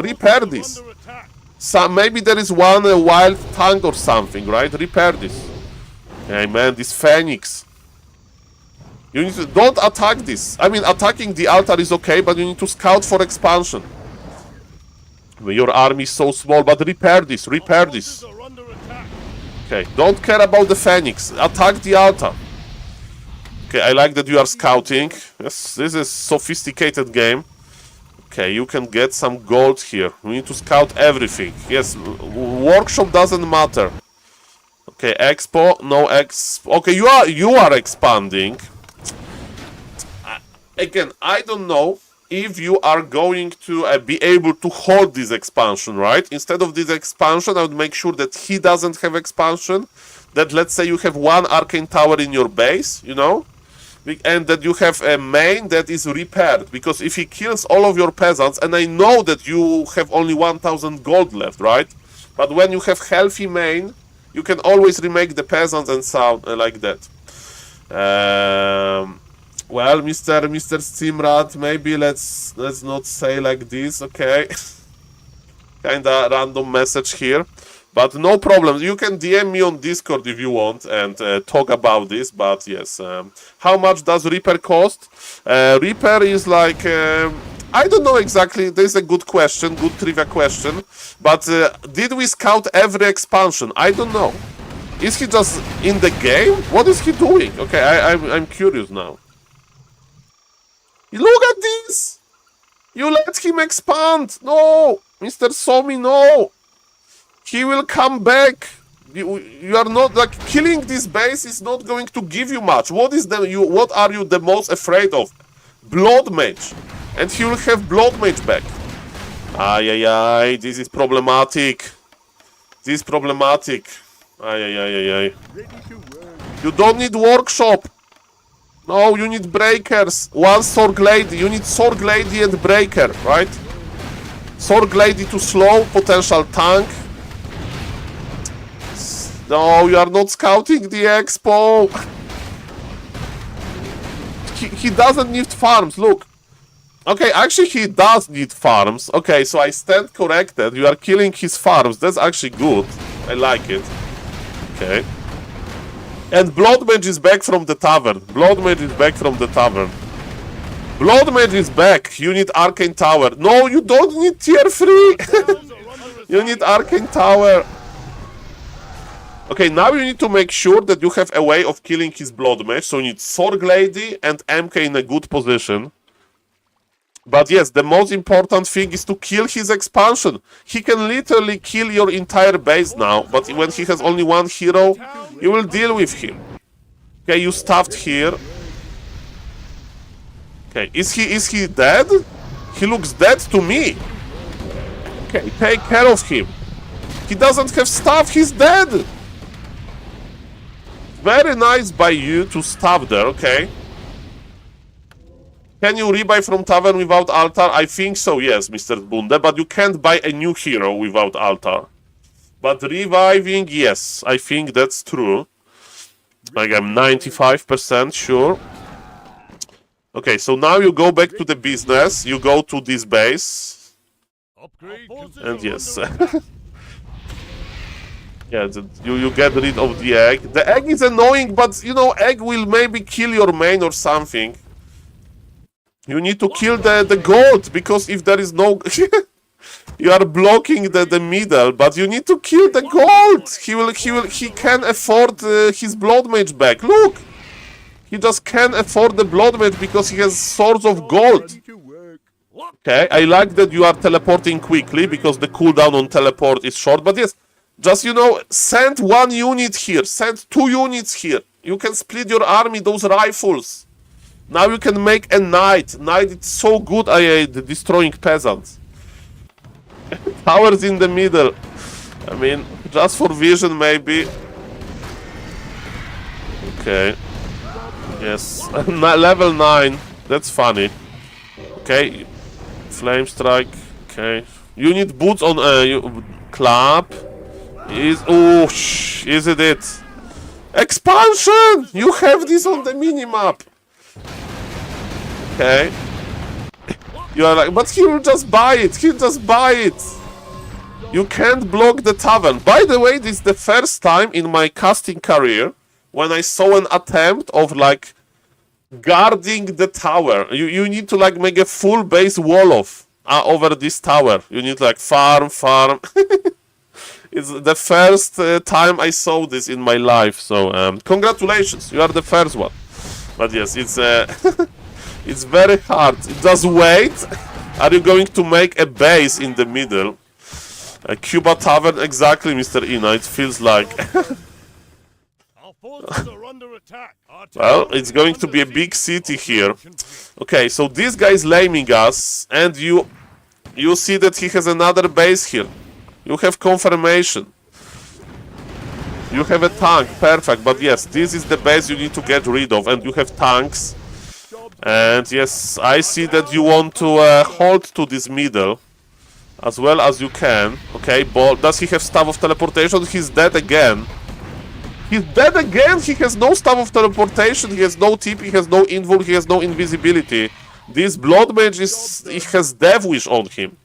Maybe there is one wild tank or something, right? Repair this. Hey man, this Phoenix. You need to, don't attack this. I mean, attacking the altar is okay, but you need to scout for expansion. Your army is so small, but repair this. Okay, don't care about the Phoenix. Attack the altar. Okay, I like that you are scouting. Yes, this is sophisticated game. Okay, you can get some gold here. We need to scout everything. Yes, workshop doesn't matter. Okay, expo, no expo. Okay, you are expanding. Again, I don't know if you are going to be able to hold this expansion, right? Instead of this expansion, I would make sure that he doesn't have expansion. That, let's say, you have one arcane tower in your base, you know? And that you have a main that is repaired. Because if he kills all of your peasants, and I know that you have only 1000 gold left, right? But when you have healthy main, you can always remake the peasants and sound like that. Well, Mr. Simrad, maybe let's not say like this, okay? Kinda random message here. But no problem, you can DM me on Discord if you want and talk about this, but yes. How much does Reaper cost? Reaper is like, I don't know exactly, there's a good question, good trivia question. But did we scout every expansion? I don't know. Is he just in the game? What is he doing? Okay, I'm curious now. Look at this! You let him expand! No! Mr. Somi, no! He will come back. You are not, like, killing this base is not going to give you much. What are you the most afraid of? Blood Mage. And he will have Blood Mage back. This is problematic. This is problematic. You don't need workshop. No, you need breakers. One Sorg Lady. You need Sorg Lady and breaker, right? Sorg Lady to slow, potential tank. No, you are not scouting the expo. He doesn't need farms, look. Okay, actually he does need farms. Okay, so I stand corrected. You are killing his farms. That's actually good. I like it. Okay. And Blood Mage is back from the tavern. Blood Mage is back. You need Arcane Tower. No, you don't need tier 3. You need Arcane Tower. Okay, now you need to make sure that you have a way of killing his Blood Mage. So you need Sorg Lady and MK in a good position. But yes, the most important thing is to kill his expansion. He can literally kill your entire base now, but when he has only one hero, you will deal with him. Okay, you stuffed here. Okay, is he dead? He looks dead to me. Okay, take care of him. He doesn't have stuff, he's dead. Very nice by you to stop there, okay. Can you rebuy from tavern without altar? I think so, yes, Mr. Bunde, but you can't buy a new hero without altar. But reviving, yes, I think that's true. Like, I'm 95% sure. Okay, so now you go back to the business, you go to this base. And yes. Yeah, you get rid of the egg. The egg is annoying, but, you know, egg will maybe kill your main or something. You need to kill the gold, because if there is no... you are blocking the middle, but you need to kill the gold! He can afford his blood mage back. Look! He just can't afford the blood mage because he has swords of gold. Okay, I like that you are teleporting quickly, because the cooldown on teleport is short, but yes, just, you know, send 1 unit here, send 2 units here. You can split your army, those rifles. Now you can make a knight. Knight, it's so good at destroying peasants. Towers in the middle. I mean, just for vision, maybe. Okay. Yes. Level 9. That's funny. Okay. Flame strike. Okay. You need boots on clap. Is it? Expansion! You have this on the minimap. Okay. You are like, but he will just buy it. He'll just buy it. You can't block the tavern. By the way, this is the first time in my casting career when I saw an attempt of like guarding the tower. You need to like make a full base wall of over this tower. You need like farm. It's the first time I saw this in my life. So congratulations, you are the first one. But yes, it's it's very hard. Just wait. Are you going to make a base in the middle? A Cuba Tavern, exactly, Mr. Ina. It feels like. Well, it's going to be a big city here. Okay, so this guy is laming us, and you see that he has another base here. You have confirmation. You have a tank, perfect. But yes, this is the base you need to get rid of, and you have tanks. And yes, I see that you want to hold to this middle as well as you can. Okay, but does he have Staff of Teleportation? He's dead again. He's dead again! He has no Staff of Teleportation, he has no TP, he has no invul, he has no invisibility. This Blood Mage he has Death Wish on him.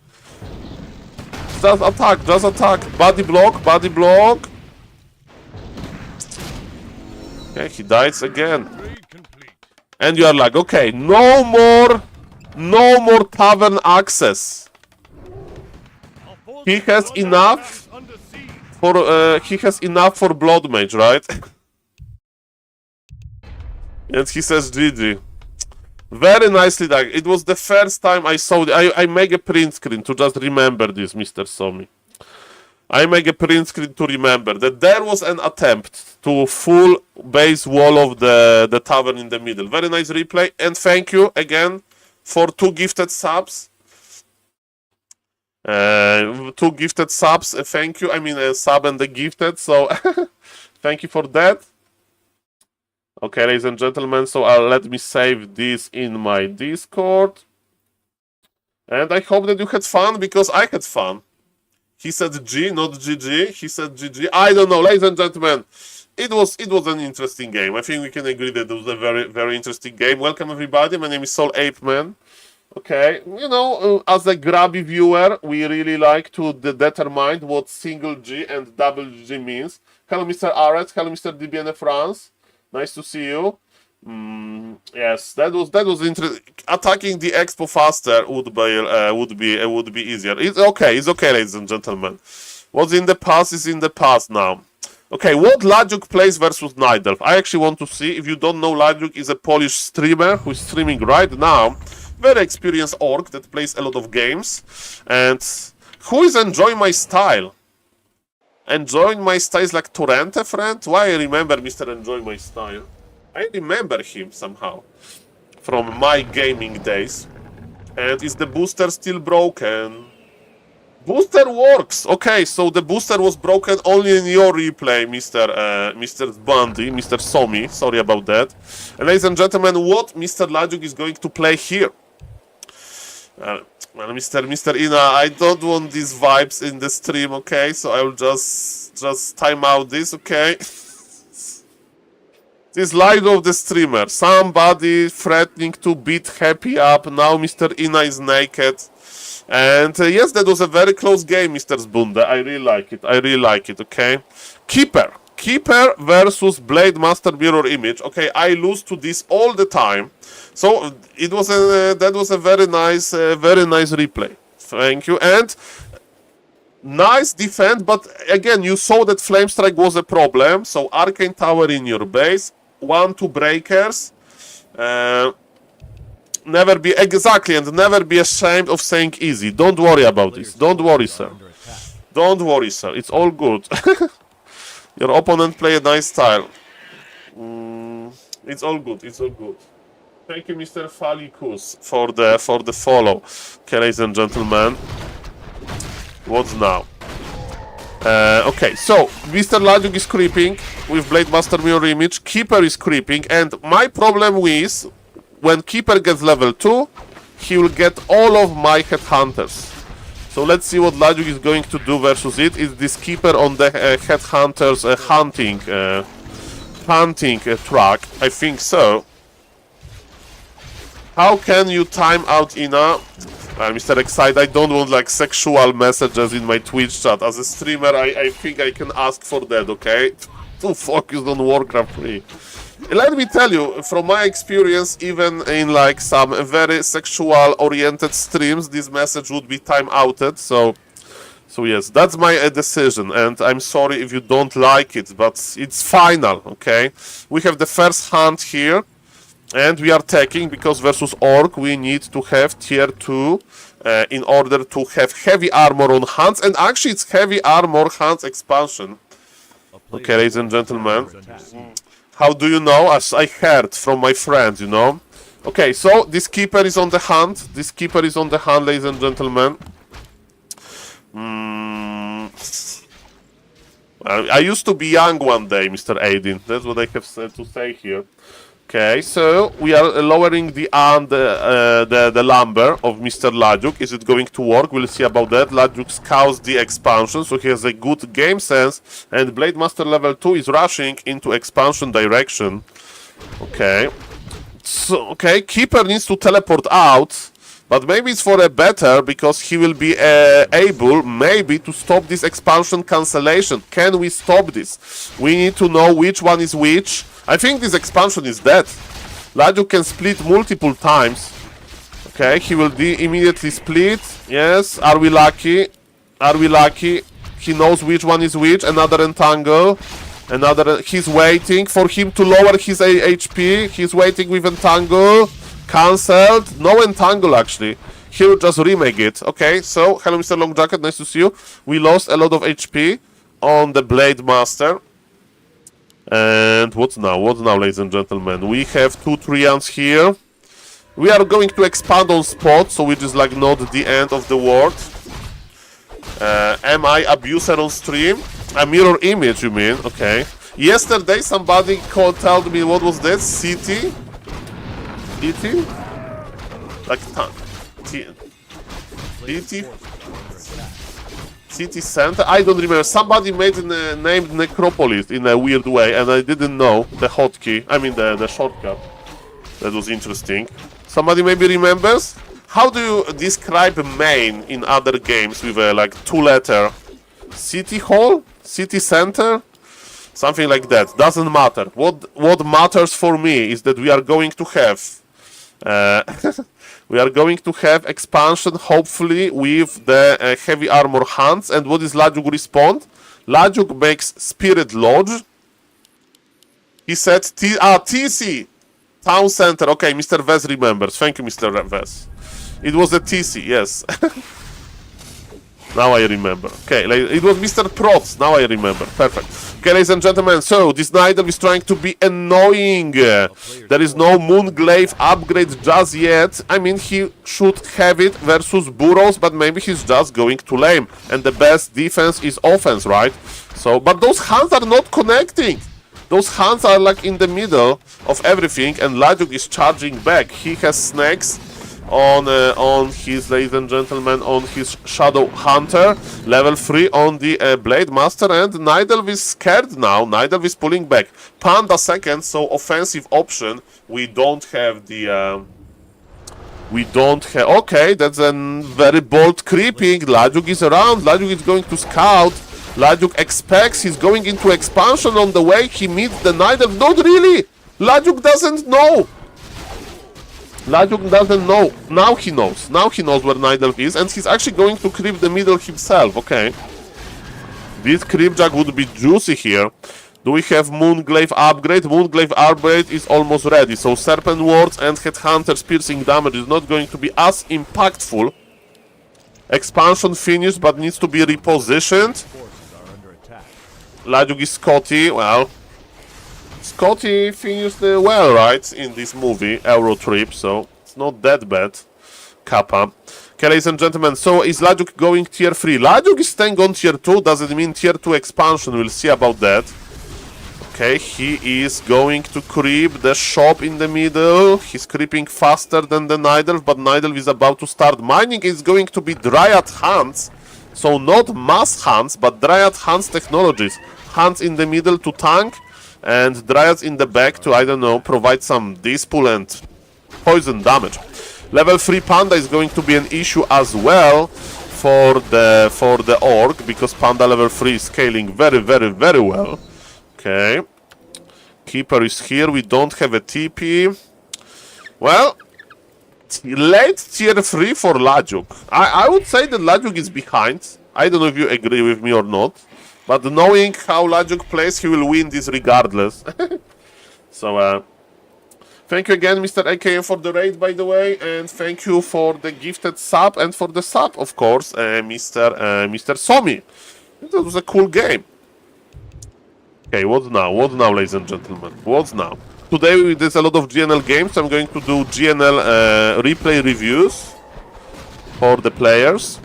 Just attack. Body block. Okay, he dies again. And you are like, okay, no more tavern access. He has enough for Blood Mage, right? And he says GG. Very nicely done. It was the first time I saw it. I make a print screen to just remember this, Mr. Somi. I make a print screen to remember that there was an attempt to full base wall of the tavern in the middle. Very nice replay. And thank you again for 2 gifted subs. 2 gifted subs. Thank you. I mean, a sub and the gifted. So thank you for that. Okay, ladies and gentlemen, so let me save this in my Discord. And I hope that you had fun, because I had fun. He said G, not GG. He said GG. I don't know, ladies and gentlemen. It was an interesting game. I think we can agree that it was a very, very interesting game. Welcome, everybody. My name is SaulApeMan. Okay, you know, as a grabby viewer, we really like to determine what single G and double G means. Hello, Mr. Aret. Hello, Mr. DBN France. Nice to see you. Yes, that was interesting. Attacking the expo faster would be easier. It's okay, ladies and gentlemen. What's in the past is in the past now. Okay, what Ladjuk plays versus Nidelf? I actually want to see. If you don't know, Ladjuk is a Polish streamer who is streaming right now. very experienced orc that plays a lot of games. And who is enjoying my style? Enjoying my style is like Torrente, friend? Why I remember Mr. Enjoy My Style? I remember him somehow from my gaming days. And is the booster still broken? Booster works! Okay, so the booster was broken only in your replay, Mr. Bundy, Mr. Somi. Sorry about that. And ladies and gentlemen, what Mr. Lajuk is going to play here? Well, Mr. Ina, I don't want these vibes in the stream, okay? So I will just time out this, okay? This live of the streamer. Somebody threatening to beat Happy up. Now Mr. Ina is naked. And yes, that was a very close game, Mr. Zbunda. I really like it. I really like it, okay? Keeper. Keeper versus Blade Master Mirror Image. Okay, I lose to this all the time. So it was that was a very nice replay. Thank you. And nice defense, but again, you saw that Flame Strike was a problem. So Arcane Tower in your base. 1-2 breakers. Never be exactly, and never be ashamed of saying easy. Don't worry about this. Don't worry, sir. Don't worry, sir. It's all good. Your opponent play a nice style. It's all good. It's all good. Thank you, Mr. Falikus, for the follow. Okay, ladies and gentlemen. What's now? Okay, so Mr. Lajuk is creeping with Blade Master Mirror Image. Keeper is creeping, and my problem is when Keeper gets level 2, he will get all of my Headhunters. So let's see what Lajuk is going to do versus it. Is this Keeper on the Headhunters hunting track? I think so. How can you time out Ina? Mr. Excite, I don't want like sexual messages in my Twitch chat. As a streamer, I think I can ask for that, okay? Too focused on Warcraft 3. Let me tell you, from my experience, even in like some very sexual-oriented streams, this message would be time-outed. So yes, that's my decision, and I'm sorry if you don't like it, but it's final, okay? We have the first hunt here, and we are taking, because versus Orc, we need to have tier 2 in order to have heavy armor on hunts, and actually it's heavy armor hunts expansion. Okay, ladies and gentlemen. How do you know? As I heard from my friends, you know. Okay, so this Keeper is on the hunt. This Keeper is on the hunt, ladies and gentlemen. I used to be young one day, Mr. Aidin. That's what I have to say here. Okay, so we are lowering the lumber of Mr. Lajuk. Is it going to work? We'll see about that. Lajuk scouts the expansion, so he has a good game sense. And Blade Master level 2 is rushing into expansion direction. Okay. So, okay, Keeper needs to teleport out. But maybe it's for a better, because he will be able, maybe, to stop this expansion cancellation. Can we stop this? We need to know which one is which. I think this expansion is dead. Lajuk can split multiple times. Okay, he will immediately split. Yes, are we lucky? Are we lucky? He knows which one is which. Another entangle. Another. He's waiting for him to lower his HP. He's waiting with entangle. Cancelled. No entangle, actually. He will just remake it. Okay, so, hello, Mr. Long Jacket. Nice to see you. We lost a lot of HP on the Blade Master. And what now? What now, ladies and gentlemen? We have 2 Treants here. We are going to expand on spot, so which is like not the end of the world. Am I abuser on stream? A mirror image, you mean? Okay. Yesterday, somebody told me, what was that? City? City? Like, City? City Center? I don't remember. Somebody made named Necropolis in a weird way, and I didn't know the hotkey. I mean the shortcut. That was interesting. Somebody maybe remembers? How do you describe main in other games with a like 2-letter? City Hall? City Center? Something like that. Doesn't matter. What matters for me is that we are going to have we are going to have expansion, hopefully, with the heavy armor hunts. And what is Lajuk respond? Lajuk makes Spirit Lodge. He said TC. Town center. Okay, Mr. Vez remembers. Thank you, Mr. Vez. It was a TC, yes. Now I remember. Okay, it was Mr. Prots. Now I remember. Perfect. Okay, ladies and gentlemen, so this Nidal is trying to be annoying. There is no Moonglaive upgrade just yet. I mean, he should have it versus Burrows, but maybe he's just going too lame. And the best defense is offense, right? So, but those hands are not connecting. Those hands are like in the middle of everything, and Laduk is charging back. He has snakes on his, ladies and gentlemen, on his Shadow Hunter, level 3 on the Blade Master, and Nidal is scared now. Nidal is pulling back. Panda second, so offensive option. We don't have the... Okay, that's a very bold creeping. Laduk is around. Laduk is going to scout. Laduk expects. He's going into expansion on the way. He meets the Nidal. Not really! Laduk doesn't know. Laduk doesn't know. Now he knows. Now he knows where Nidal is, and he's actually going to creep the middle himself. Okay. This creepjack would be juicy here. Do we have Moonglaive upgrade? Moonglaive upgrade is almost ready, so Serpent Wards and Headhunter's piercing damage is not going to be as impactful. Expansion finished, but needs to be repositioned. Laduk is Scotty. Well, Scotty finished well, right, in this movie, Eurotrip, so it's not that bad. Kappa. Okay, ladies and gentlemen, so is Laduk going tier 3? Laduk is staying on tier 2, does it mean tier 2 expansion? We'll see about that. Okay, he is going to creep the shop in the middle. He's creeping faster than the Nidal, but Nidal is about to start mining. It's going to be Dryad Hands. So not mass hands, but Dryad Hands technologies. Hands in the middle to tank, and Dryads in the back to, I don't know, provide some Dispel and poison damage. Level 3 Panda is going to be an issue as well for the Orc, because Panda level 3 is scaling very, very, very well. Okay. Keeper is here. We don't have a TP. Well, late tier 3 for Laduk. I would say that Laduk is behind. I don't know if you agree with me or not. But knowing how Laduk plays, he will win this regardless. So, thank you again, Mr. AKM, for the raid, by the way. And thank you for the gifted sub. And for the sub, of course, Mr. Somi. That was a cool game. Okay, what now? What now, ladies and gentlemen? What now? Today there's a lot of GNL games. I'm going to do GNL replay reviews for the players.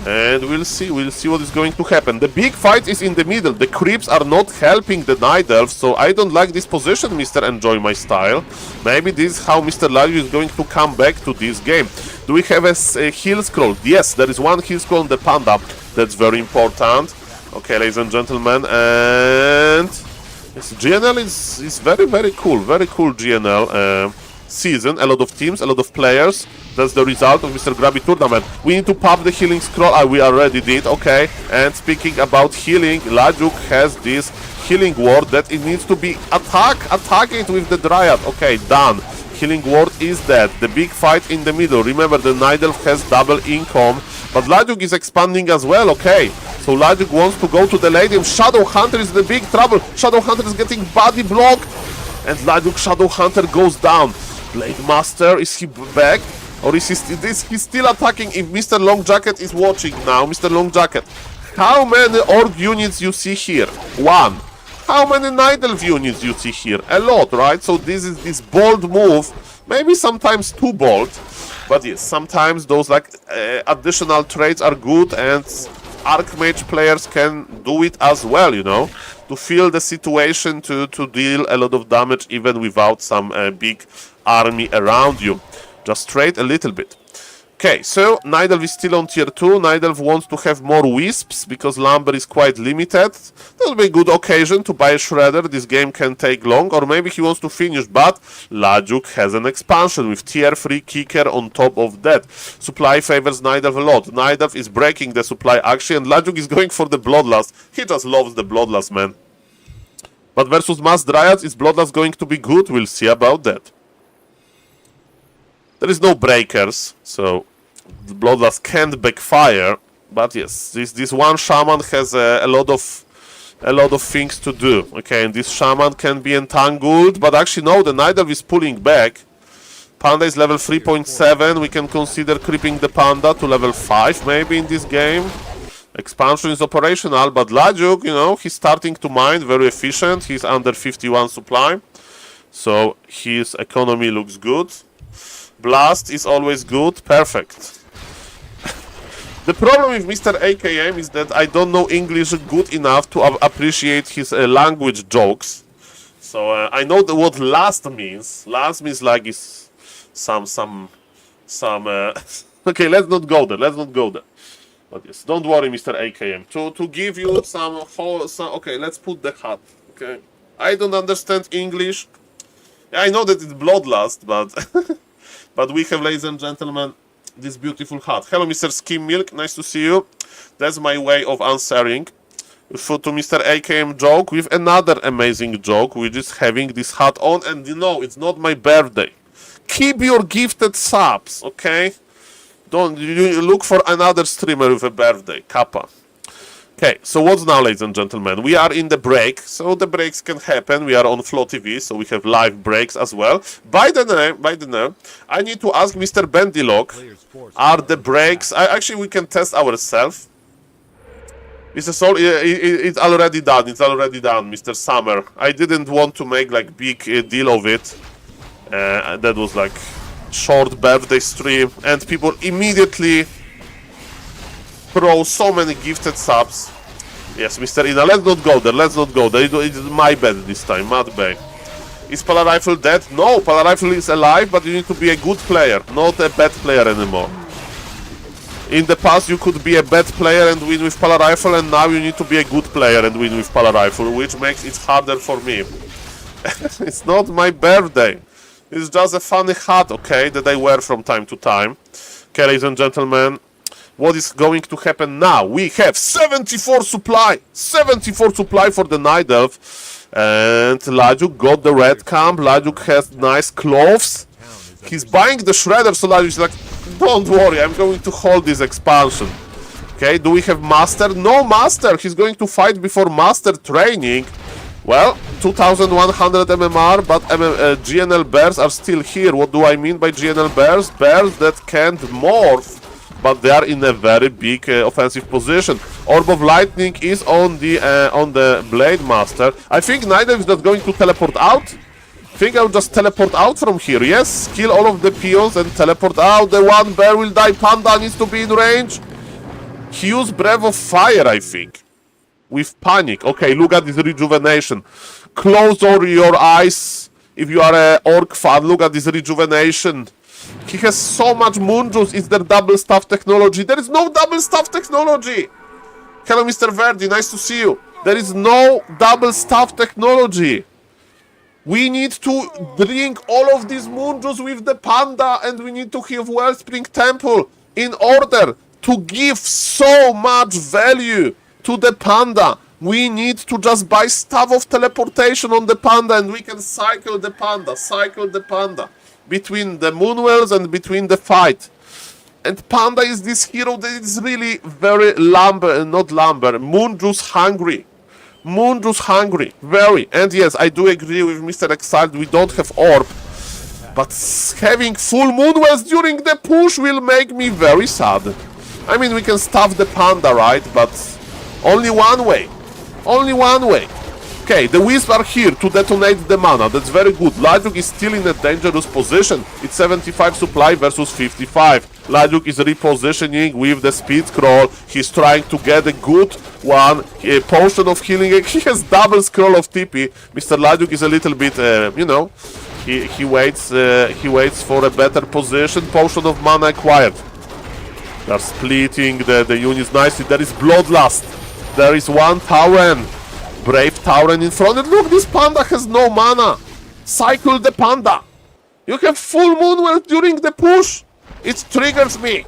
And we'll see what is going to happen. The big fight is in the middle. The creeps are not helping the Night Elves, so I don't like this position, Mr. Enjoy My Style. Maybe this is how Mr. Laduk is going to come back to this game. Do we have a heal scroll? Yes, there is one heal scroll on the Panda. That's very important. Okay, ladies and gentlemen, and this GNL is very, very cool GNL season. A lot of teams, a lot of players. That's the result of Mr. Grabby Tournament. We need to pop the healing scroll. We already did, okay. And speaking about healing, Laduk has this healing ward that it needs to be attack it with the Dryad. Okay, done. Healing ward is dead. The big fight in the middle. Remember, the Night Elf has double income, but Laduk is expanding as well, okay. So Laduk wants to go to the Ladium. Shadow Hunter is the big trouble. Shadow Hunter is getting body blocked, and Laduk Shadow Hunter goes down. Blade Master, is he back? Or is he's still attacking? If Mr. Long Jacket is watching now, Mr. Long Jacket, how many Orc units you see here? 1. How many Night Elf units you see here? A lot, right? So this is this bold move, maybe sometimes too bold, but yes, sometimes those like additional traits are good, and Archmage players can do it as well, you know, to feel the situation, to deal a lot of damage even without some big army around you. Just trade a little bit. Okay, so Night Elf is still on tier 2. Night Elf wants to have more wisps because lumber is quite limited. That will be a good occasion to buy a shredder. This game can take long, or maybe he wants to finish, but Laduk has an expansion with tier 3 kicker on top of that. Supply favors Night Elf a lot. Night Elf is breaking the supply actually, and Laduk is going for the Bloodlust. He just loves the Bloodlust, man. But versus Mass Dryads, is Bloodlust going to be good? We'll see about that. There is no breakers, so the Bloodlust can't backfire. But yes, this one shaman has a lot of a lot of things to do. Okay, and this shaman can be entangled, but actually no, the Night Elf is pulling back. Panda is level 3.7. We can consider creeping the Panda to level 5 maybe in this game. Expansion is operational, but Lajuk, you know, he's starting to mine, very efficient. He's under 51 supply, so his economy looks good. Blast is always good, perfect. The problem with Mr. AKM is that I don't know English good enough to appreciate his language jokes. So I know what last means. Last means like is some okay, let's not go there. Let's not go there. But yes, don't worry, Mr. AKM. To give you some okay, let's put the hat. Okay, I don't understand English. I know that it's bloodlust, but but we have, ladies and gentlemen, this beautiful hat. Hello, Mr. Skim Milk. Nice to see you. That's my way of answering to Mr. AKM joke with another amazing joke, which is having this hat on. And you know, it's not my birthday. Keep your gifted subs, okay? Don't you look for another streamer with a birthday, Kappa. Okay, so what's now, ladies and gentlemen? We are in the break, so the breaks can happen. We are on Flow TV, so we have live breaks as well. By the name, I need to ask Mr. Bendylock, are the breaks... actually, we can test ourselves. Mr. Soul, it's already done. It's already done, Mr. Summer. I didn't want to make like big deal of it. That was like short birthday stream, and people immediately throw so many gifted subs. Yes, Mr. Ina, let's not go there. Let's not go there. It's my bad this time. Mad Bay. Is Pala Rifle dead? No, Pala Rifle is alive, but you need to be a good player, not a bad player anymore. In the past, you could be a bad player and win with Pala Rifle, and now you need to be a good player and win with Pala Rifle, which makes it harder for me. It's not my birthday. It's just a funny hat, okay, that I wear from time to time. Okay, ladies and gentlemen, what is going to happen now? We have 74 supply! 74 supply for the Night Elf. And Lajuk got the red camp. Lajuk has nice clothes. He's buying the shredder, so Lajuk is like, don't worry, I'm going to hold this expansion. Okay, do we have Master? No Master! He's going to fight before Master training. Well, 2100 MMR, but GNL bears are still here. What do I mean by GNL bears? Bears that can't morph, but they are in a very big offensive position. Orb of Lightning is on the Blade Master. I think Night Elf is not going to teleport out. I think I'll just teleport out from here. Yes, kill all of the peons and teleport out. The one bear will die. Panda needs to be in range. He used Breath of Fire, I think. With panic. Okay, look at this rejuvenation. Close your eyes. If you are an orc fan, look at this rejuvenation. He has so much moon juice. Is there double staff technology? There is no double staff technology. Hello, Mr. Verdi. Nice to see you. There is no double staff technology. We need to drink all of this moon juice with the panda, and we need to have Wellspring Temple in order to give so much value to the panda. We need to just buy Staff of Teleportation on the panda, and we can cycle the panda between the Moonwells and between the fight. And Panda is this hero that is really very moon juice hungry. Moon juice hungry, very. And yes, I do agree with Mr. Exiled, we don't have Orb, but having full Moonwells during the push will make me very sad. I mean, we can stuff the panda, right? But only one way. Only one way. Okay, the Wisps are here to detonate the mana. That's very good. Lajuk is still in a dangerous position. It's 75 supply versus 55. Lajuk is repositioning with the speed scroll. He's trying to get a good one. A potion of healing. He has double scroll of TP. Mr. Lajuk is a little bit, you know, he waits for a better position. Potion of mana acquired. They're splitting the units nicely. There is Bloodlust. There is one Tauren. Brave Tauren in front. And look, this panda has no mana. Cycle the panda. You have full Moonwell during the push. It triggers me.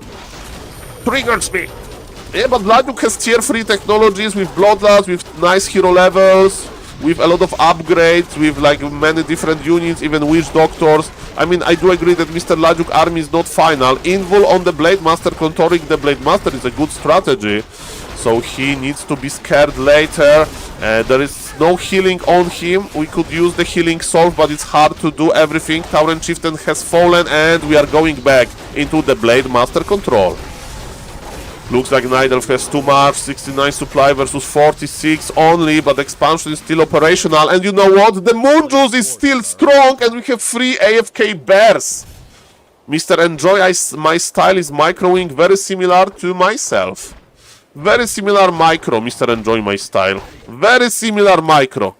Yeah, but Lajuk has tier 3 technologies with Bloodlust, with nice hero levels, with a lot of upgrades, with like many different units, even Witch Doctors. I mean, I do agree that Mr. Lajuk army is not final. Invul on the Blade Master, contouring the Blade Master is a good strategy. so he needs to be scared later. There is no healing on him. We could use the healing solve, but it's hard to do everything. Tauren Chieftain has fallen, and we are going back into the Blade Master control. Looks like Night Elf has too much. 69 supply versus 46 only, but expansion is still operational. And you know what? The Moon Juice is still strong, and we have 3 AFK bears. Mr. Enjoy, my style is microing, very similar to myself. Very similar micro, Mr. Enjoy, my style. Very similar micro.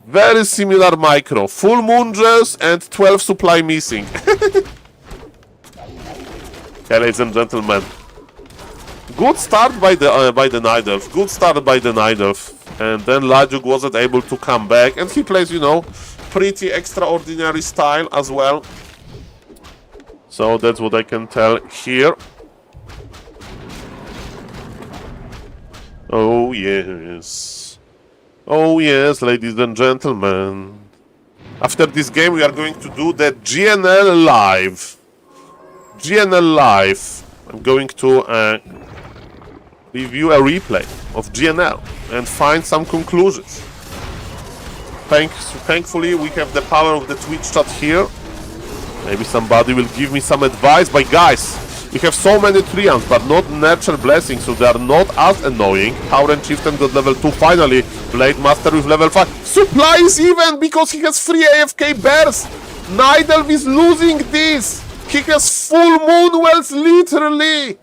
Very similar micro. Full Moon Juice and 12 supply missing. Okay, ladies and gentlemen. Good start by the Night Elf. Good start by the Night Elf. And then Lajuk wasn't able to come back. And he plays, you know, pretty extraordinary style as well. So that's what I can tell here. Oh yes. Oh yes, ladies and gentlemen. After this game we are going to do the GNL live. GNL live. I'm going to review a replay of GNL and find some conclusions. Thankfully we have the power of the Twitch chat here. Maybe somebody will give me some advice, but guys, we have so many Treants, but not Nurture Blessings, so they are not as annoying. Tauren Chieftain got level 2 finally. Blade Master with level 5. Supply is even because he has 3 AFK bears. Night Elf is losing this. He has full Moon Wells, literally.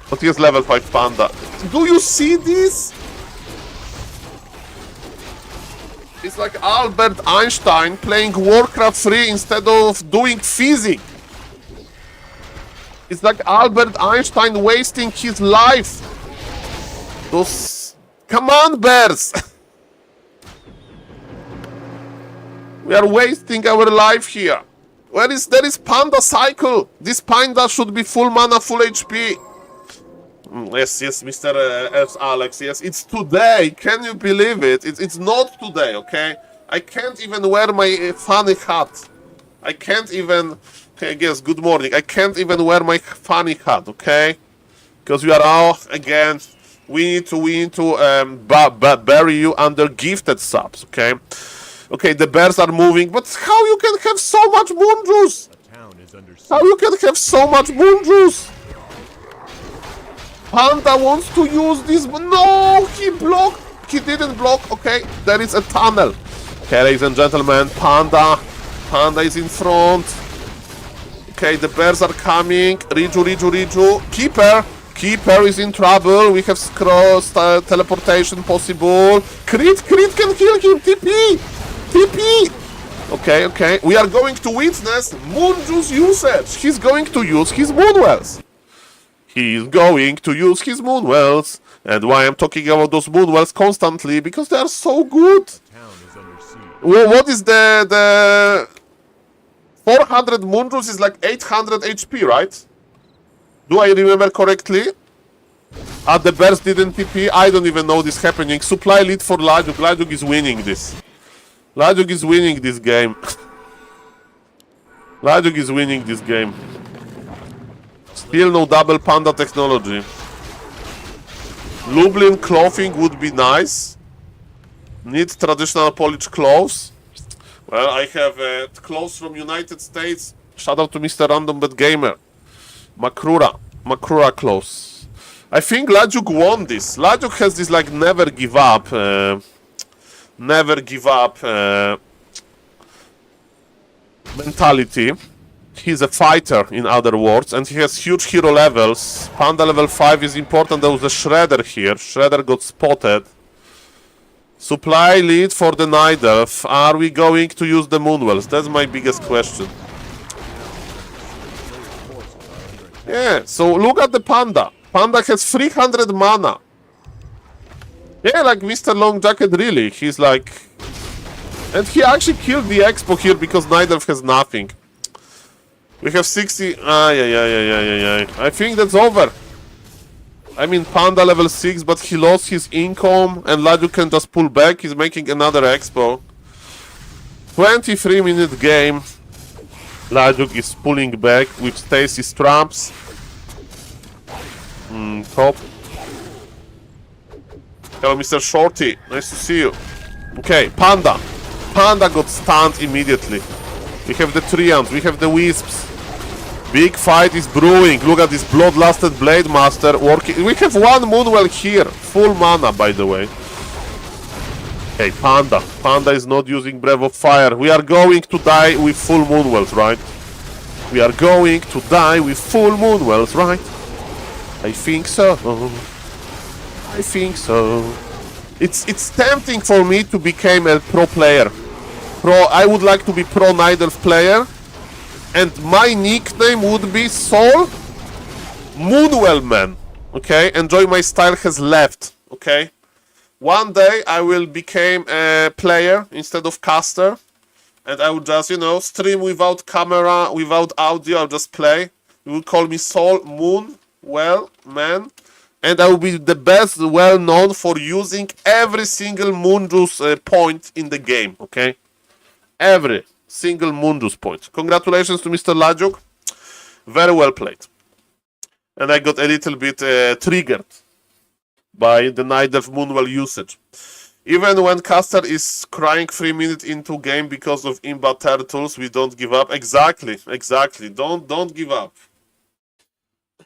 But he has level 5 Panda. Do you see this? It's like Albert Einstein playing Warcraft 3 instead of doing physics. It's like Albert Einstein wasting his life. Those... Come on, bears! We are wasting our life here. There is Panda cycle. This Panda should be full mana, full HP. Yes, Mr. Alex, yes, it's today. Can you believe it? It's not today, okay? I can't even wear my funny hat. I can't even... Okay, yes, good morning. I can't even wear my funny hat, okay? Because we are out again. We need to bury you under gifted subs, okay? Okay, the bears are moving, but how you can have so much Moon Juice? How you can have so much Moon Juice? Panda wants to use this, but no, he blocked. He didn't block. Okay, there is a tunnel. Okay, ladies and gentlemen, Panda is in front. Okay, the bears are coming. Riju. Keeper is in trouble. We have cross teleportation possible. Crit can kill him. TP. Okay. We are going to witness Moon Juice usage. He's going to use his Moon Wells. He's going to use his Moon Wells. And why I'm talking about those Moon Wells constantly? Because they are so good. Well, what is the 400 Moon Juice is like 800 HP, right? Do I remember correctly? The bears didn't TP. I don't even know this happening. Supply lead for Lajuk. Lajuk is winning this. Lajuk is winning this game. Lajuk is winning this game. Still no double Panda technology. Lublin clothing would be nice. Need traditional Polish clothes. Well, I have clothes from United States. Shout out to Mr. Random Bet Gamer. Makrura clothes. I think Lajuk won this. Lajuk has this like never give up mentality. He's a fighter, in other words, and he has huge hero levels. Panda level 5 is important. There was a Shredder here. Shredder got spotted. Supply lead for the Night Elf. Are we going to use the Moonwells? That's my biggest question. Yeah, so look at the Panda. Panda has 300 mana. Yeah, like Mr. Long Jacket, really. He's like... And he actually killed the Expo here because Night Elf has nothing. We have 60... yeah. I think that's over. I mean, Panda level 6, but he lost his income and Lajuk can just pull back. He's making another Expo. 23-minute game. Lajuk is pulling back with Stacy's traps. Top. Hello, Mr. Shorty. Nice to see you. Okay, Panda. Panda got stunned immediately. We have the Treants, we have the Wisps. Big fight is brewing. Look at this Bloodlusted Blade Master working. We have one Moonwell here. Full mana, by the way. Okay, Panda. Panda is not using Breath of Fire. We are going to die with full Moonwells, right? We are going to die with full Moonwells, right? I think so. I think so. It's tempting for me to become a pro player. I would like to be pro Nidalf player. And my nickname would be SaulMoonwellMan. Okay? Enjoy My Style has left. Okay? One day I will become a player instead of caster. And I will just, you know, stream without camera, without audio. I'll just play. You will call me SaulMoonwellMan. And I will be the best well known for using every single moon juice point in the game. Okay? Every single Mundus point. Congratulations to Mr. Lajuk. Very well played. And I got a little bit triggered by the Nidalf Moonwell usage. Even when caster is crying 3 minutes into game because of Imba Turtles, we don't give up. Exactly, exactly. Don't give up.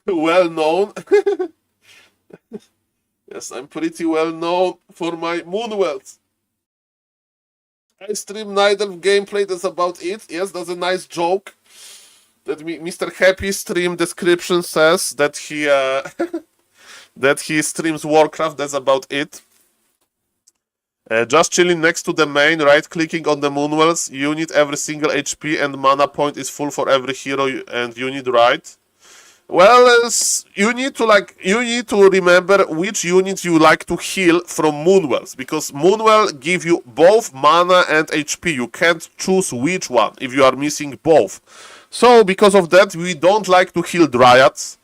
Well known. Yes, I'm pretty well known for my Moonwells. I stream Nidalf gameplay, that's about it. Yes, that's a nice joke. That Mr. Happy stream description says that he that he streams Warcraft, that's about it. Just chilling next to the main, right clicking on the Moonwells unit, every single HP and mana point is full for every hero and unit, right? Well, you need to remember which units you like to heal from Moonwells, because Moonwell give you both mana and HP. You can't choose which one if you are missing both. So because of that, we don't like to heal Dryads,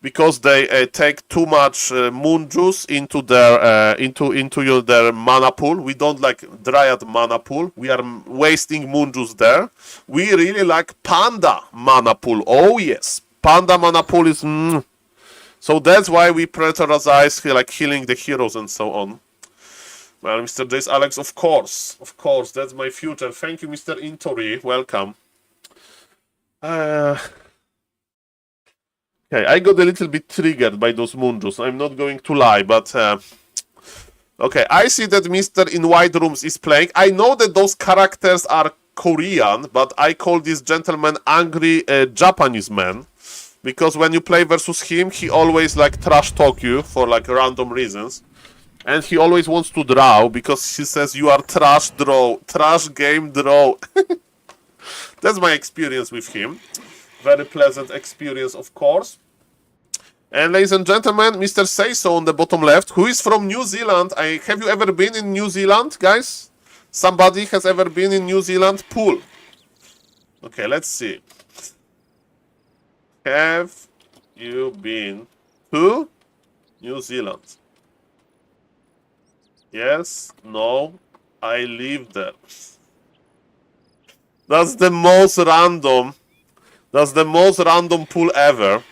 because they take too much moon juice into their their mana pool. We don't like Dryad mana pool. We are wasting moon juice there. We really like Panda mana pool. Oh yes. Panda mana pool is so that's why we prioritize like healing the heroes and so on. Well, Mr. Jace Alex, of course, that's my future. Thank you, Mr. Intori, welcome. Okay, I got a little bit triggered by those moonjuice. I'm not going to lie, but okay, I see that Mr. in White Rooms is playing. I know that those characters are Korean, but I call this gentleman angry Japanese man. Because when you play versus him, he always like trash talk you for like random reasons. And he always wants to draw because he says you are trash draw, trash game draw. That's my experience with him. Very pleasant experience, of course. And ladies and gentlemen, Mr. Say So on the bottom left, who is from New Zealand. Have you ever been in New Zealand, guys? Somebody has ever been in New Zealand? Pool. Okay, let's see. Have you been to New Zealand? Yes, no, I live there. That's the most random pool ever.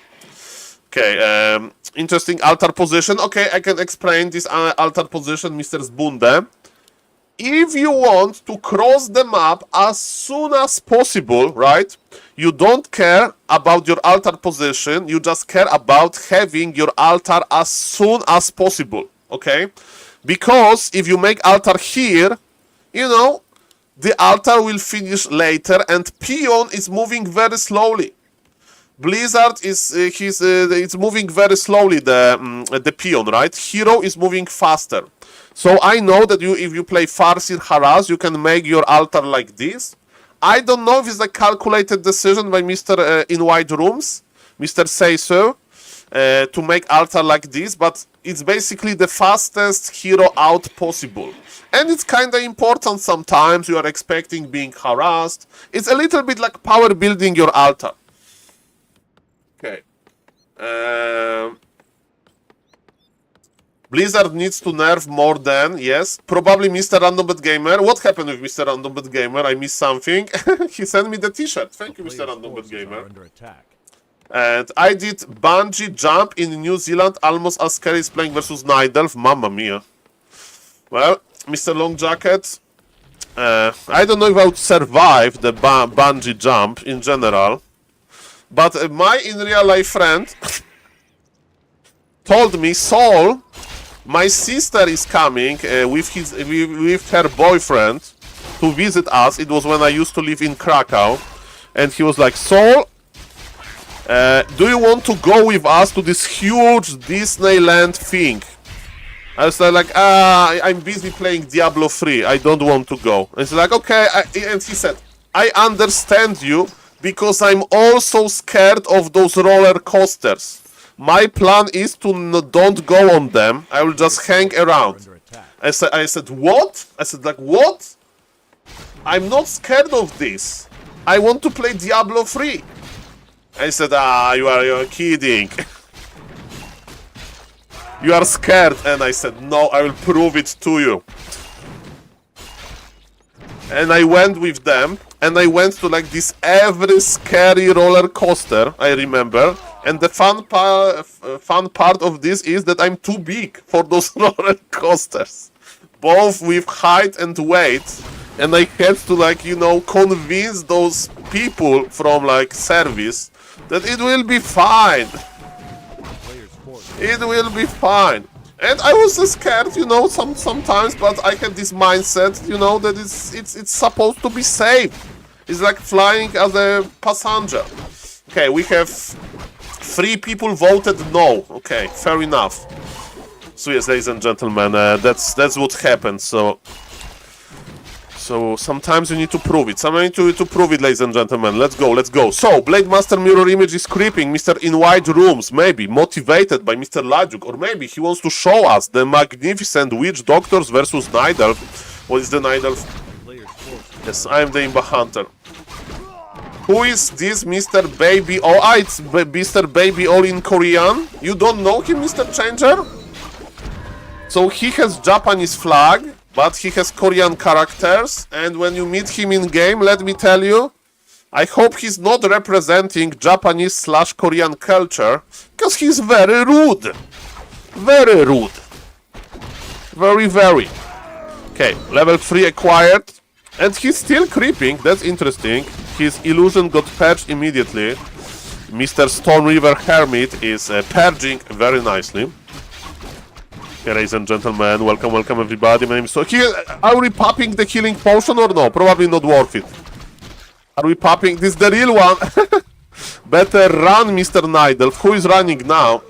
Okay, interesting altar position. Okay, I can explain this altar position, Mr. Zbunde. If you want to cross the map as soon as possible, right? You don't care about your altar position, you just care about having your altar as soon as possible, okay? Because if you make altar here, you know, the altar will finish later and Peon is moving very slowly. Blizzard is it's moving very slowly, the Peon, right? Hero is moving faster. So I know that if you play Farseer Harass, you can make your altar like this. I don't know if it's a calculated decision by Mr. in White Rooms, Mr. Say So, to make altar like this, but it's basically the fastest hero out possible. And it's kind of important sometimes. You are expecting being harassed. It's a little bit like power building your altar. Okay. Blizzard needs to nerf more than, yes, probably Mr. Randombet Gamer. What happened with Mr. Randombet Gamer? I missed something. He sent me the t-shirt. Thank you, Mr. Randombet Gamer. And I did bungee jump in New Zealand, almost as scary as playing versus Nidelf. Mamma mia. Well, Mr. Long Jacket, I don't know if I would survive the bungee jump in general, but my in real life friend told me, Saul, my sister is coming with her boyfriend to visit us. It was when I used to live in Krakow, and he was like, Saul, do you want to go with us to this huge Disneyland thing? I was like, I'm busy playing Diablo 3. I don't want to go. And he's like, okay. And he said, I understand you because I'm also scared of those roller coasters. My plan is to don't go on them. I will just hang around. I said, what? I said, like, what? I'm not scared of this. I want to play Diablo 3. I said, you're kidding. You are scared. And I said, no, I will prove it to you. And I went with them. And I went to like this every scary roller coaster, I remember. And the fun part of this is that I'm too big for those roller coasters. Both with height and weight. And I had to, like, you know, convince those people from, like, service that it will be fine. It will be fine. And I was scared, you know, sometimes, but I had this mindset, you know, that it's supposed to be safe. It's like flying as a passenger. Okay, we have 3 people voted no. Okay, fair enough. So yes, ladies and gentlemen, that's what happened. So sometimes you need to prove it. Sometimes you need to prove it, ladies and gentlemen. Let's go, let's go. So, Blade Master mirror image is creeping. Mr. In White Rooms, maybe motivated by Mr. Lajuk, or maybe he wants to show us the magnificent witch doctors versus Nidelf. What is the Nidelf? Yes, I am the Imba Hunter. Who is this Mr. Baby O? Ah, it's Mr. Baby O in Korean. You don't know him, Mr. Changer? So he has Japanese flag, but he has Korean characters, and when you meet him in game, let me tell you, I hope he's not representing Japanese/Korean culture, because he's very rude. Very rude. Very, very. Okay, level 3 acquired, and he's still creeping, that's interesting. His illusion got purged immediately. Mr. Stone River Hermit is purging very nicely. Okay, ladies and gentlemen, welcome everybody. My name is So here, are we popping the healing potion or no? Probably not worth it. Are we popping? This is the real one. Better run, Mr. Nidelf. Who is running now?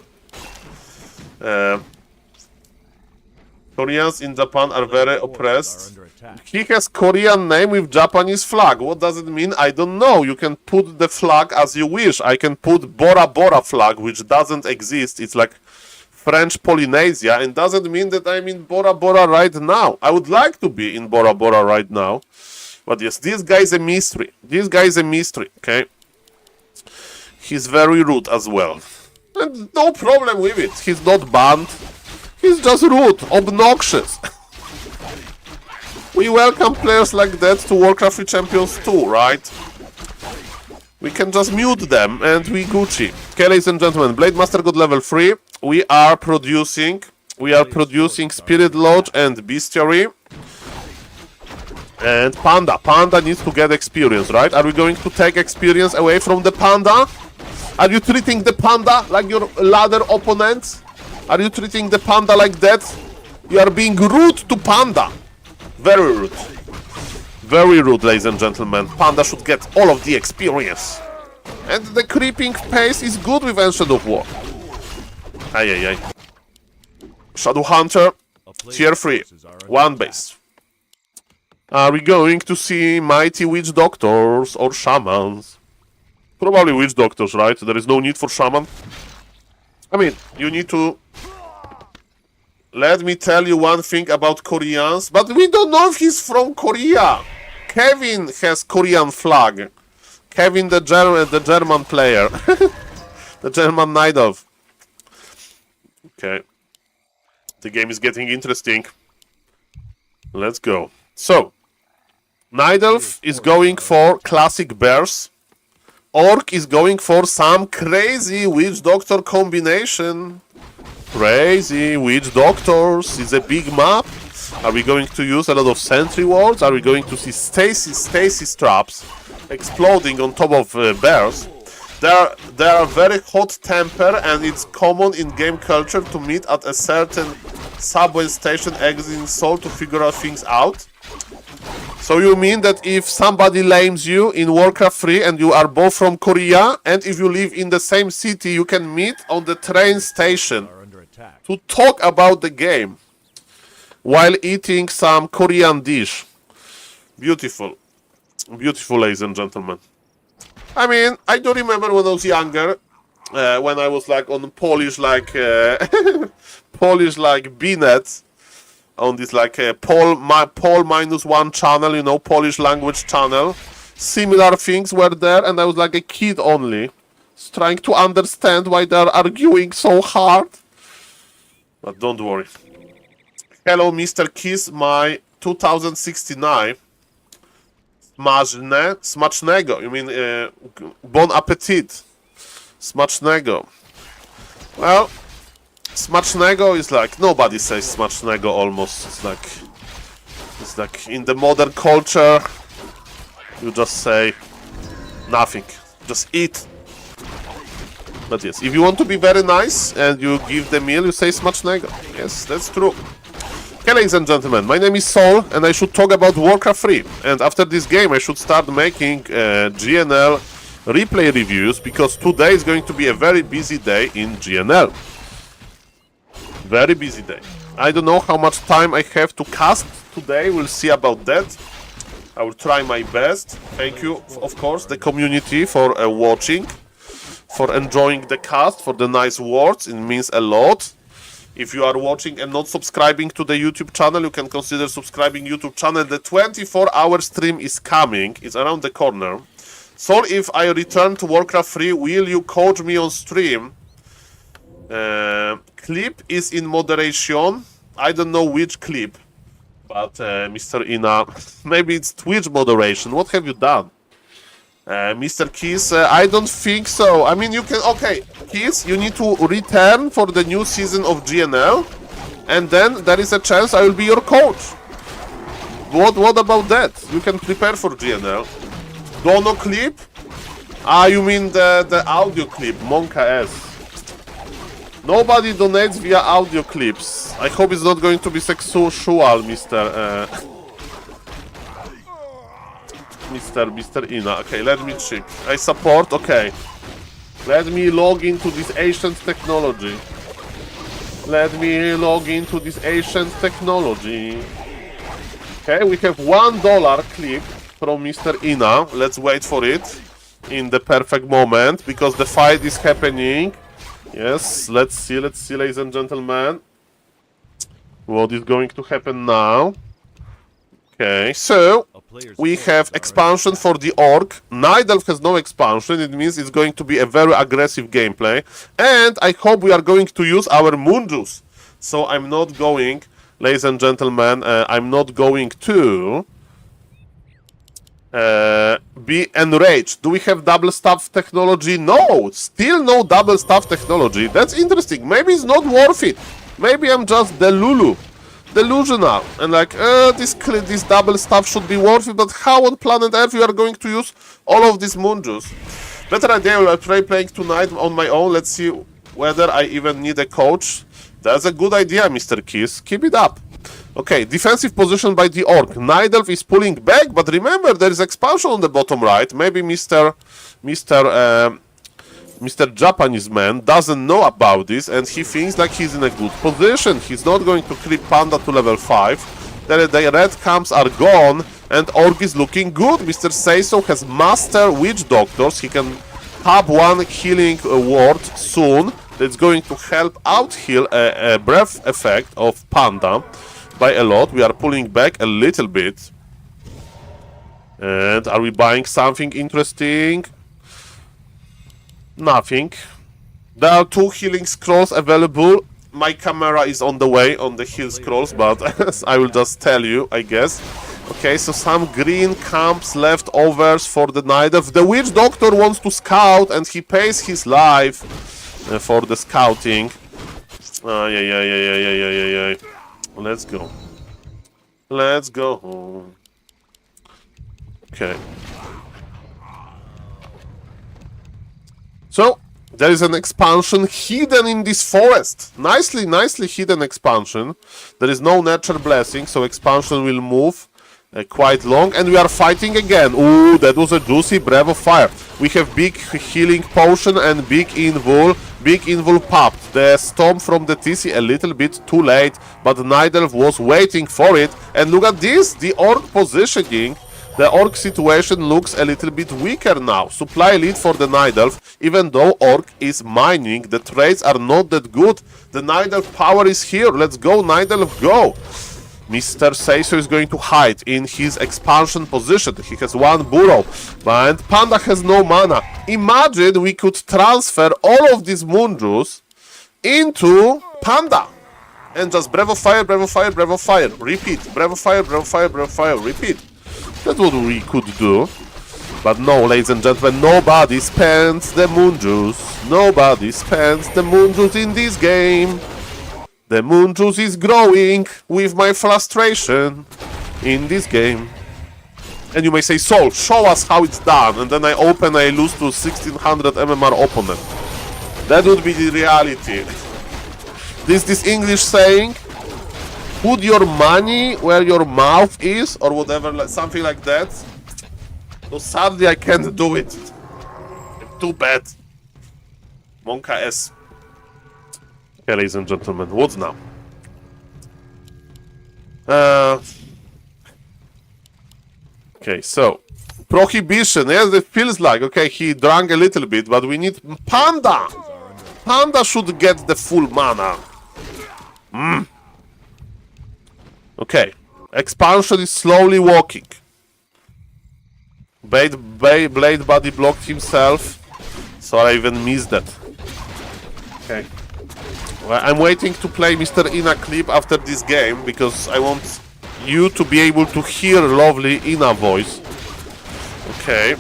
Koreans in Japan are very oppressed. He has Korean name with Japanese flag. What does it mean? I don't know. You can put the flag as you wish. I can put Bora Bora flag, which doesn't exist. It's like French Polynesia, and doesn't mean that I'm in Bora Bora right now. I would like to be in Bora Bora right now. But yes, this guy is a mystery. This guy is a mystery, okay? He's very rude as well. And no problem with it. He's not banned. He's just rude, obnoxious. We welcome players like that to Warcraft 3 Champions 2, right? We can just mute them and we Gucci. Okay, ladies and gentlemen, Blade Master got level 3. We are producing Spirit Lodge and Bestiary. And Panda. Panda needs to get experience, right? Are we going to take experience away from the Panda? Are you treating the Panda like your ladder opponents? Are you treating the Panda like that? You are being rude to Panda. Very rude. Very rude, ladies and gentlemen. Panda should get all of the experience. And the creeping pace is good with Ancient of War. Ay. Shadow Hunter, tier 3. 1 base. Are we going to see mighty witch doctors or shamans? Probably witch doctors, right? There is no need for shaman. I mean, you need to... Let me tell you one thing about Koreans, but we don't know if he's from Korea. Kevin has Korean flag. Kevin, the German player. The German Nidelf. Okay. The game is getting interesting. Let's go. So, Nidelf is going for classic bears. Orc is going for some crazy Witch Doctor combination. Crazy Witch Doctors. It's a big map. Are we going to use a lot of sentry wards? Are we going to see stasis traps exploding on top of bears? They are very hot temper, and it's common in game culture to meet at a certain subway station exit in Seoul to figure out things out. So you mean that if somebody lames you in Warcraft 3 and you are both from Korea, and if you live in the same city, you can meet on the train station to talk about the game while eating some Korean dish. Beautiful. Beautiful, ladies and gentlemen. I mean, I do remember when I was younger, when I was like on Polish like Polish like BNet, on this like Pol -1 channel, you know, Polish language channel. Similar things were there, and I was like a kid only, trying to understand why they are arguing so hard. But don't worry. Hello, Mr. Kiss, my 2069. Smacznego. You mean bon appetit. Smacznego. Well, Smacznego is like, nobody says Smacznego almost. It's like in the modern culture, you just say nothing. Just eat. But yes, if you want to be very nice and you give the meal, you say Smacznego. Yes, that's true. Okay, ladies and gentlemen, my name is Saul, and I should talk about Warcraft 3. And after this game, I should start making GNL replay reviews, because today is going to be a very busy day in GNL. Very busy day. I don't know how much time I have to cast today. We'll see about that. I will try my best. Thank you, of course, the community for watching, for enjoying the cast, for the nice words. It means a lot. If you are watching and not subscribing to the YouTube channel, you can consider subscribing YouTube channel. The 24-hour stream is coming. It's around the corner. So if I return to Warcraft 3, will you coach me on stream? Clip is in moderation. I don't know which clip. But Mr. Ina, maybe it's Twitch moderation. What have you done? Mr. Kiss, I don't think so. I mean, you can... Okay, Kiss, you need to return for the new season of GNL, and then there is a chance I will be your coach. What about that? You can prepare for GNL. Dono clip? Ah, you mean the audio clip, Monka S. Nobody donates via audio clips. I hope it's not going to be sexual, Mr. Mr. Ina. Okay, let me check. I support, okay. Let me log into this ancient technology. Let me log into this ancient technology. Okay, we have $1 clip from Mr. Ina. Let's wait for it in the perfect moment, because the fight is happening. Yes, let's see, ladies and gentlemen. What is going to happen now? Okay, so we have expansion for the Orc. Nidalf has no expansion. It means it's going to be a very aggressive gameplay. And I hope we are going to use our Moon Juice. So I'm not going, ladies and gentlemen, I'm not going to be enraged. Do we have double staff technology? No, still no double staff technology. That's interesting. Maybe it's not worth it. Maybe I'm just delusional, and like this double staff should be worth it. But how on planet Earth you are going to use all of this Moon Juice? Better idea. I'll try playing tonight on my own. Let's see whether I even need a coach. That's a good idea, Mr. Kiss. Keep it up. Okay, defensive position by the Orc. Nidalf is pulling back, but remember there is expansion on the bottom right. Maybe Mr. Japanese man doesn't know about this, and he thinks like he's in a good position. He's not going to creep Panda to level 5. The red camps are gone, and Orc is looking good. Mr. Seiso has Master Witch Doctors. He can have one healing ward soon. That's going to help out heal a breath effect of Panda by a lot. We are pulling back a little bit. And are we buying something interesting? Nothing. There are 2 healing scrolls available. My camera is on the way on the heal scrolls, but I will just tell you, I guess. Okay, so some green camps leftovers for the night elf. The witch doctor wants to scout and he pays his life for the scouting. Yeah. Let's go. Let's go home. Okay. So, there is an expansion hidden in this forest. Nicely hidden expansion. There is no nature blessing, so expansion will move quite long. And we are fighting again. Ooh, that was a juicy breath of fire. We have big healing potion and big invul. Big invul popped. The storm from the TC a little bit too late, but the Night Elf was waiting for it. And look at this, the orc positioning. The orc situation looks a little bit weaker now. Supply lead for the Night Elf, even though orc is mining. The trades are not that good. The Night Elf power is here. Let's go, Night Elf, go! Mr. Seiso is going to hide in his expansion position. He has one burrow, and Panda has no mana. Imagine we could transfer all of these moon juice into Panda. And just Breath of Fire, Breath of Fire, Breath of Fire. Repeat. Breath of Fire, Breath of Fire, Breath of Fire. Repeat. That's what we could do. But no, ladies and gentlemen, nobody spends the moon juice. Nobody spends the moon juice in this game. The moon juice is growing with my frustration in this game. And you may say, Saul, show us how it's done. And then I open, I lose to 1600 MMR opponent. That would be the reality. This English saying, put your money where your mouth is, or whatever, something like that. So sadly, I can't do it. Too bad. Monka S. Okay, ladies and gentlemen, what's now? Okay, so prohibition. Yes, it feels like okay. He drank a little bit, but we need Panda. Panda should get the full mana. Okay, expansion is slowly walking. Blade Buddy blocked himself, so I even missed that. Okay. Well, I'm waiting to play Mr. Ina clip after this game, because I want you to be able to hear lovely Ina voice. Okay.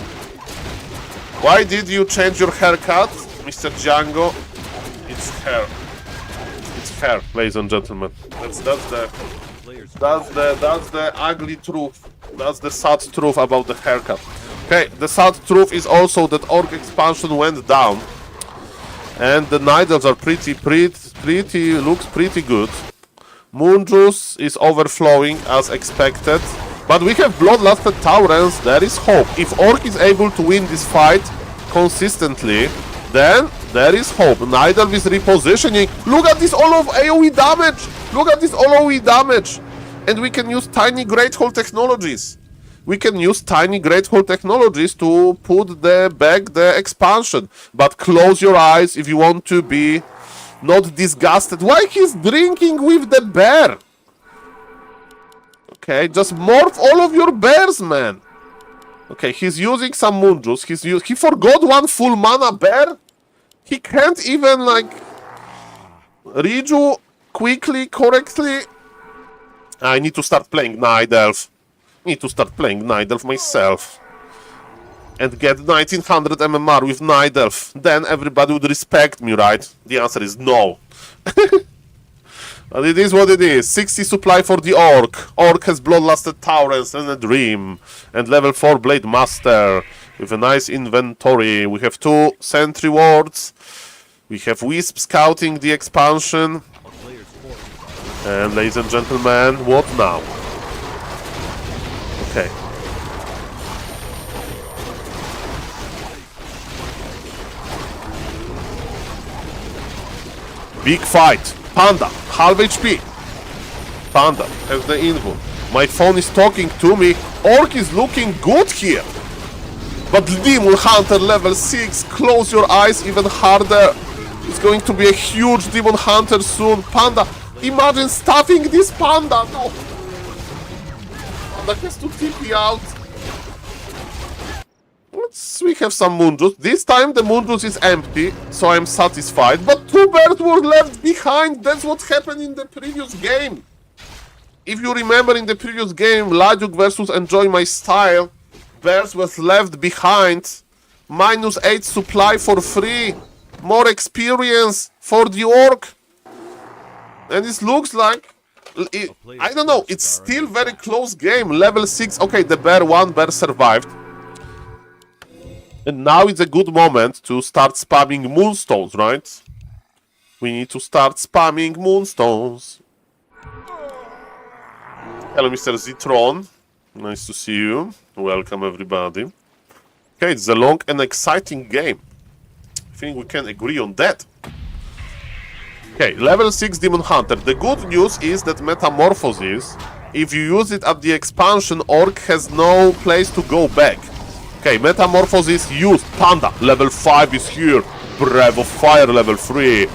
Why did you change your haircut, Mr. Django? It's hair. It's hair, ladies and gentlemen. That's the ugly truth. That's the sad truth about the haircut. Okay, the sad truth is also that orc expansion went down. And the Night Elves are looks pretty good. Moon Juice is overflowing as expected. But we have Bloodlusted Taurens, there is hope. If Orc is able to win this fight consistently, then there is hope. Night Elf is repositioning. Look at this all of AoE damage! Look at this AoE damage! And we can use tiny Great Hole technologies. We can use tiny Great Hole technologies to put back the expansion. But close your eyes if you want to be not disgusted. Why he's drinking with the bear? Okay, just morph all of your bears, man. Okay, he's using some moon juice. He forgot one full mana bear. He can't even like redo quickly, correctly. I need to start playing Night Elf. Need to start playing Night Elf myself. And get 1900 MMR with Night Elf. Then everybody would respect me, right? The answer is no. But it is what it is. 60 supply for the Orc. Orc has Bloodlusted Taurens and a Dream. And level 4 Blade Master. With a nice inventory. We have 2 Sentry Wards. We have Wisp scouting the expansion. And ladies and gentlemen, what now? Okay. Big fight. Panda, half HP. Panda has the info. My phone is talking to me. Orc is looking good here. But Demon Hunter level 6. Close your eyes even harder. It's going to be a huge Demon Hunter soon. Panda, imagine stuffing this Panda. No. Panda has to TP out. We have some moon juice. This time the moon juice is empty, so I'm satisfied. But 2 birds were left behind. That's what happened in the previous game. if you remember in the previous game, Lajuk versus Enjoy My Style, Bears was left behind. -8 supply for free. More experience for the orc. And it looks like... I don't know, it's still very close game. Level 6. Okay, the one bear survived. And now it's a good moment to start spamming moonstones, right? We need to start spamming moonstones. Hello, Mr. Zitron. Nice to see you. Welcome, everybody. Okay, it's a long and exciting game. I think we can agree on that. Okay, level 6 Demon Hunter. The good news is that Metamorphosis, if you use it at the expansion, Orc has no place to go back. Okay, Metamorphosis used. Panda, level 5 is here. Breath of Fire, level 3.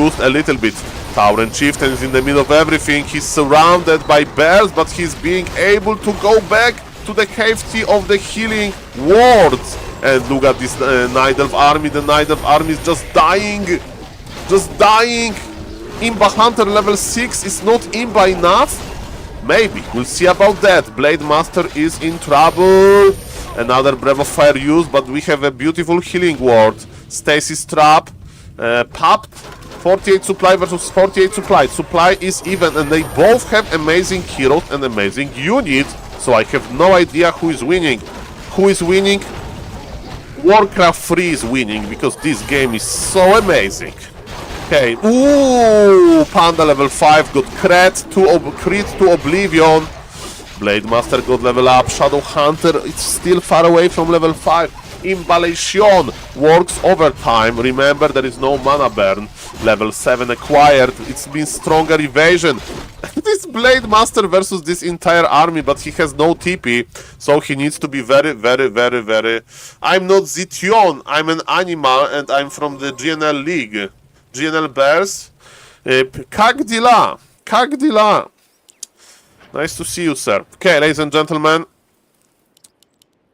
Used a little bit. Tauren Chieftain is in the middle of everything. He's surrounded by bears, but he's being able to go back to the cavity of the healing wards. And look at this Night Elf army. The Night Elf army is just dying. Just dying. Imba Hunter level 6 is not Imba enough? Maybe. We'll see about that. Blade Master is in trouble. Another Breath of Fire used, but we have a beautiful healing ward. Stasis Trap. Popped. 48 supply versus 48 supply. Supply is even, and they both have amazing heroes and amazing units. So I have no idea who is winning. Who is winning? Warcraft 3 is winning, because this game is so amazing. Okay. Ooh! Panda level 5 got crit to Oblivion. Blade Master got level up. Shadow Hunter, it's still far away from level 5. Imbalacion works overtime. Remember, there is no mana burn. Level 7 acquired. It's been stronger evasion. This Blade Master versus this entire army, but he has no TP, so he needs to be very... I'm not Zition, I'm an animal, and I'm from the GNL League. GNL Bears. Kagdila. Kagdila. Nice to see you, sir. Okay, ladies and gentlemen.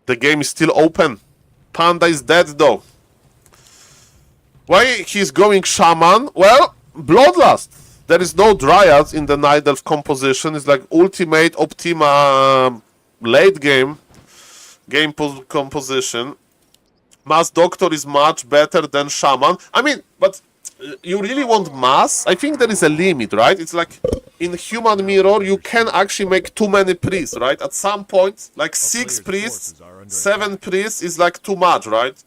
The game is still open. Panda is dead, though. Why he's going Shaman? Well, Bloodlust. There is no Dryads in the Night Elf composition. It's like ultimate Optima late game composition. Mass Doctor is much better than Shaman. I mean, but you really want Mass? I think there is a limit, right? It's like in Human Mirror, you can actually make too many priests, right? At some point, like 6 priests, 7 priests is like too much, right?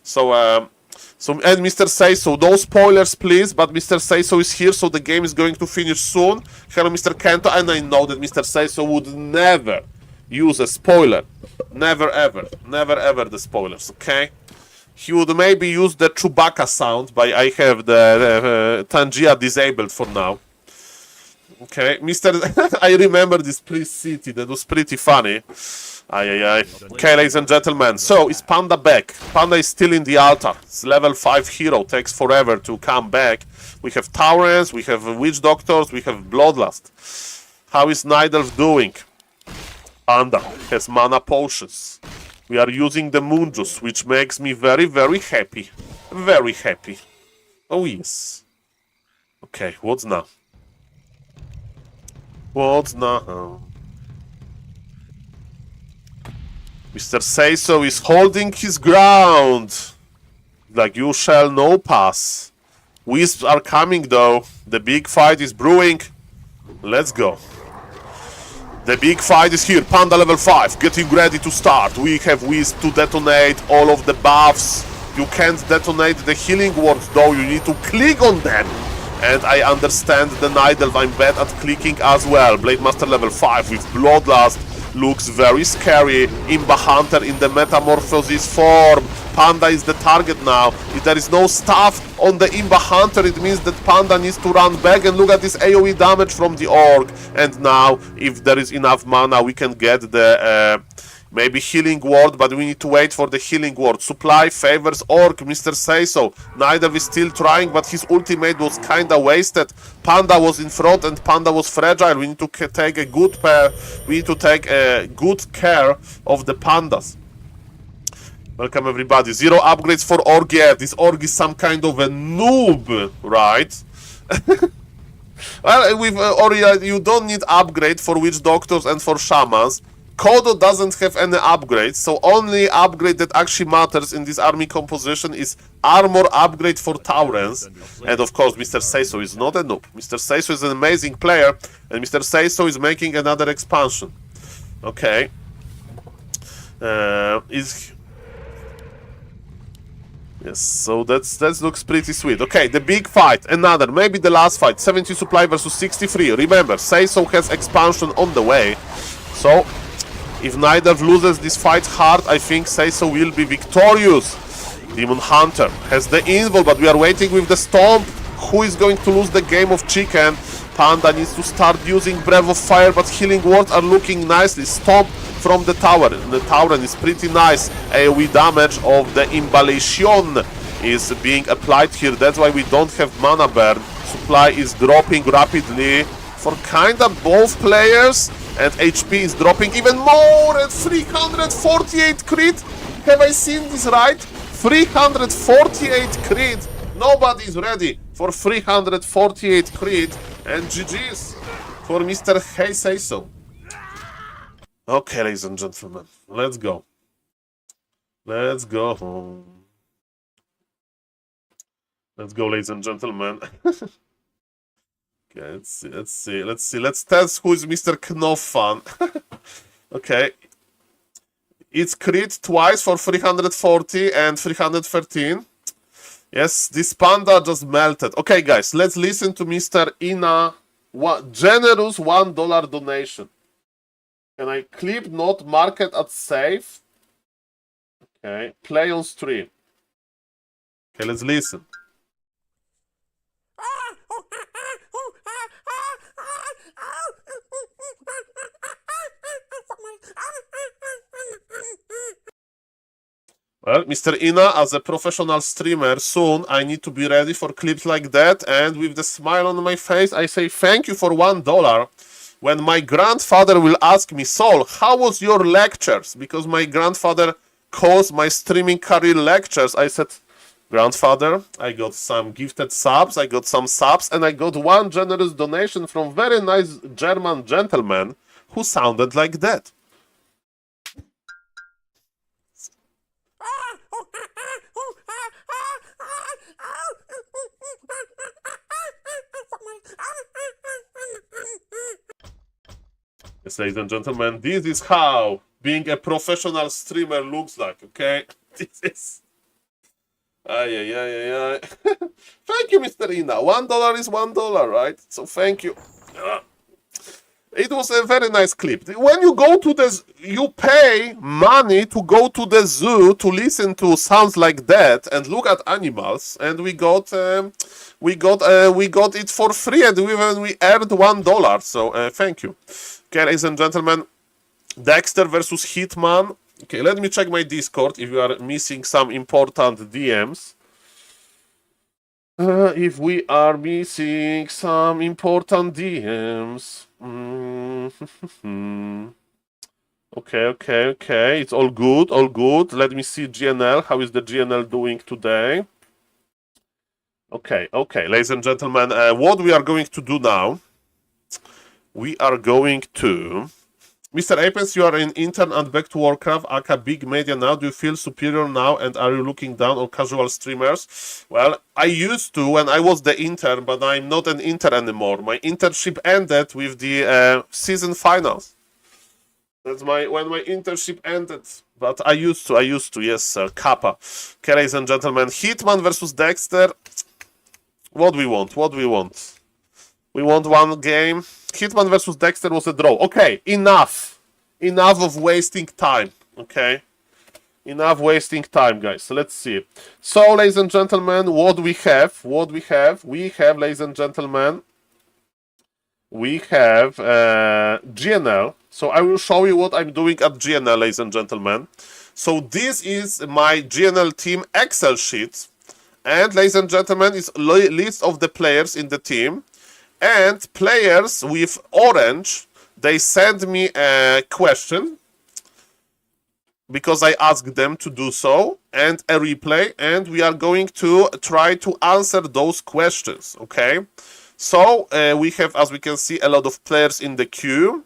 So, and Mr. Say-So, no spoilers, please, but Mr. Say-So is here, so the game is going to finish soon. Hello, Mr. Kento, and I know that Mr. Say-So would never use a spoiler. Never, ever. Never, ever the spoilers, okay? He would maybe use the Chewbacca sound, but I have the Tangia disabled for now. Okay, Mr. I remember this priest city, that was pretty funny. Okay, ladies and gentlemen, so is Panda back? Panda is still in the altar. It's level 5 hero, takes forever to come back. We have Taurens, we have Witch Doctors, we have Bloodlust. How is Night Elf doing? Panda has mana potions. We are using the Moon Juice, which makes me very happy. Very happy. Oh yes. Okay, what's now? What's now? Mr. Say-So is holding his ground. Like you shall no pass. Wisps are coming though. The big fight is brewing. Let's go. The big fight is here. Panda level 5. Getting ready to start. We have Wisp to detonate all of the buffs. You can't detonate the healing wards though. You need to click on them. And I understand the Night Elf. I'm bad at clicking as well. Blade Master level 5 with Bloodlust. Looks very scary. Imba Hunter in the Metamorphosis form. Panda is the target now. If there is no staff on the Imba Hunter, it means that Panda needs to run back. And look at this AoE damage from the Orc. And now, if there is enough mana, we can get the maybe healing ward, but we need to wait for the healing ward. Supply favors Orc, Mr. Say-So. Neither is still trying, but his ultimate was kinda wasted. Panda was in front and Panda was fragile. We need to take a good pair. We need to take good care of the pandas. Welcome everybody. 0 upgrades for Orc. Yeah, this Orc is some kind of a noob, right? Well, with Oriya, you don't need upgrade for witch doctors and for shamans. Kodo doesn't have any upgrades, so only upgrade that actually matters in this army composition is armor upgrade for Taurens. And of course, Mr. Seiso is not a noob. Mr. Seiso is an amazing player, and Mr. Seiso is making another expansion. Okay. Yes, so that looks pretty sweet. Okay, the big fight, another, maybe the last fight, 70 supply versus 63. Remember, Seiso has expansion on the way, so if neither loses this fight hard, I think Seiso will be victorious. Demon Hunter has the invul, but we are waiting with the Stomp. Who is going to lose the game of chicken? Panda needs to start using Breath of Fire, but healing words are looking nicely. Stomp from the tower. The tower is pretty nice. AoE damage of the Imbalacion is being applied here. That's why we don't have mana burn. Supply is dropping rapidly for kinda both players. And HP is dropping even more at 348 crit. Have I seen this right? 348 crit. Nobody's ready for 348 crit. And GG's for Mr. Hey Say So. Okay, ladies and gentlemen, let's go. Let's go home. Let's go, ladies and gentlemen. Okay, let's test who is Mr. Knopf fan. Okay. It's crit twice for 340 and 313. Yes, this panda just melted. Okay, guys, let's listen to Mr. Ina. Generous $1 donation. Can I clip not market at save? Okay, play on stream. Okay, let's listen. Well, Mr. Ina, as a professional streamer, soon I need to be ready for clips like that, and with the smile on my face, I say thank you for $1. When my grandfather will ask me, Saul, how was your lectures? Because my grandfather calls my streaming career lectures, I said, grandfather, I got some gifted subs, I got some subs, and I got one generous donation from very nice German gentleman who sounded like that. Yes, ladies and gentlemen, this is how being a professional streamer looks like, okay? This is... Ay. Thank you, Mr. Ina. $1 is $1, right? So thank you. It was a very nice clip. When you go to the... You pay money to go to the zoo to listen to sounds like that and look at animals, and we got it for free, and we earned $1. So thank you. Okay, ladies and gentlemen, Dexter versus Hitman. Okay, let me check my Discord if you are missing some important DMs. If we are missing some important DMs. Okay. It's all good. Let me see GNL. How is the GNL doing today? Okay. Ladies and gentlemen, what we are going to do now, we are going to... Mr. Apens, you are an intern and back to Warcraft, aka big media now. Do you feel superior now, and are you looking down on casual streamers? Well, I used to when I was the intern, but I'm not an intern anymore. My internship ended with the season finals. That's when my internship ended. But I used to, yes, sir. Kappa. Okay, ladies and gentlemen, Hitman versus Dexter. What do we want? We want one game. Hitman versus Dexter was a draw. Okay, enough of wasting time. Okay, enough wasting time, guys. So let's see. So, ladies and gentlemen, what we have, ladies and gentlemen, we have GNL. So I will show you what I'm doing at GNL, ladies and gentlemen. So this is my GNL team Excel sheet, and ladies and gentlemen, it's list of the players in the team. And players with orange, they send me a question because I asked them to do so, and a replay, and we are going to try to answer those questions, okay? So we have, as we can see, a lot of players in the queue.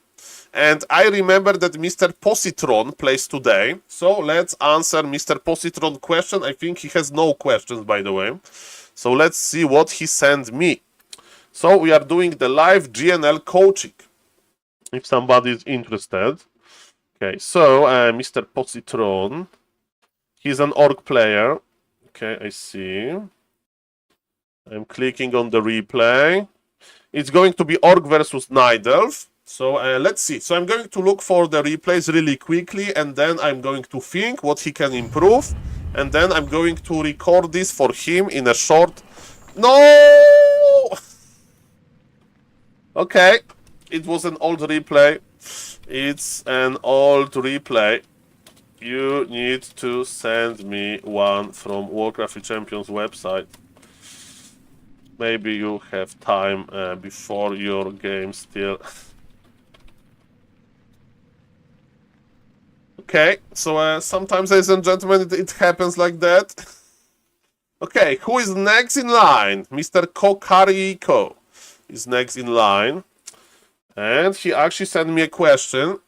And I remember that Mr. Positron plays today. So let's answer Mr. Positron question. I think he has no questions, by the way. So let's see what he sent me. So we are doing the live GNL coaching, if somebody is interested. Okay, so Mr. Positron, he's an orc player. Okay, I see. I'm clicking on the replay. It's going to be orc versus night elf. So let's see. So I'm going to look for the replays really quickly, and then I'm going to think what he can improve, and then I'm going to record this for him in a short... No! Okay, it was an old replay. It's an old replay. You need to send me one from Warcraft Champions website. Maybe you have time before your game still. Okay, so sometimes, ladies and gentlemen, it happens like that. Okay, who is next in line? Mr. Kokariko is next in line. And he actually sent me a question.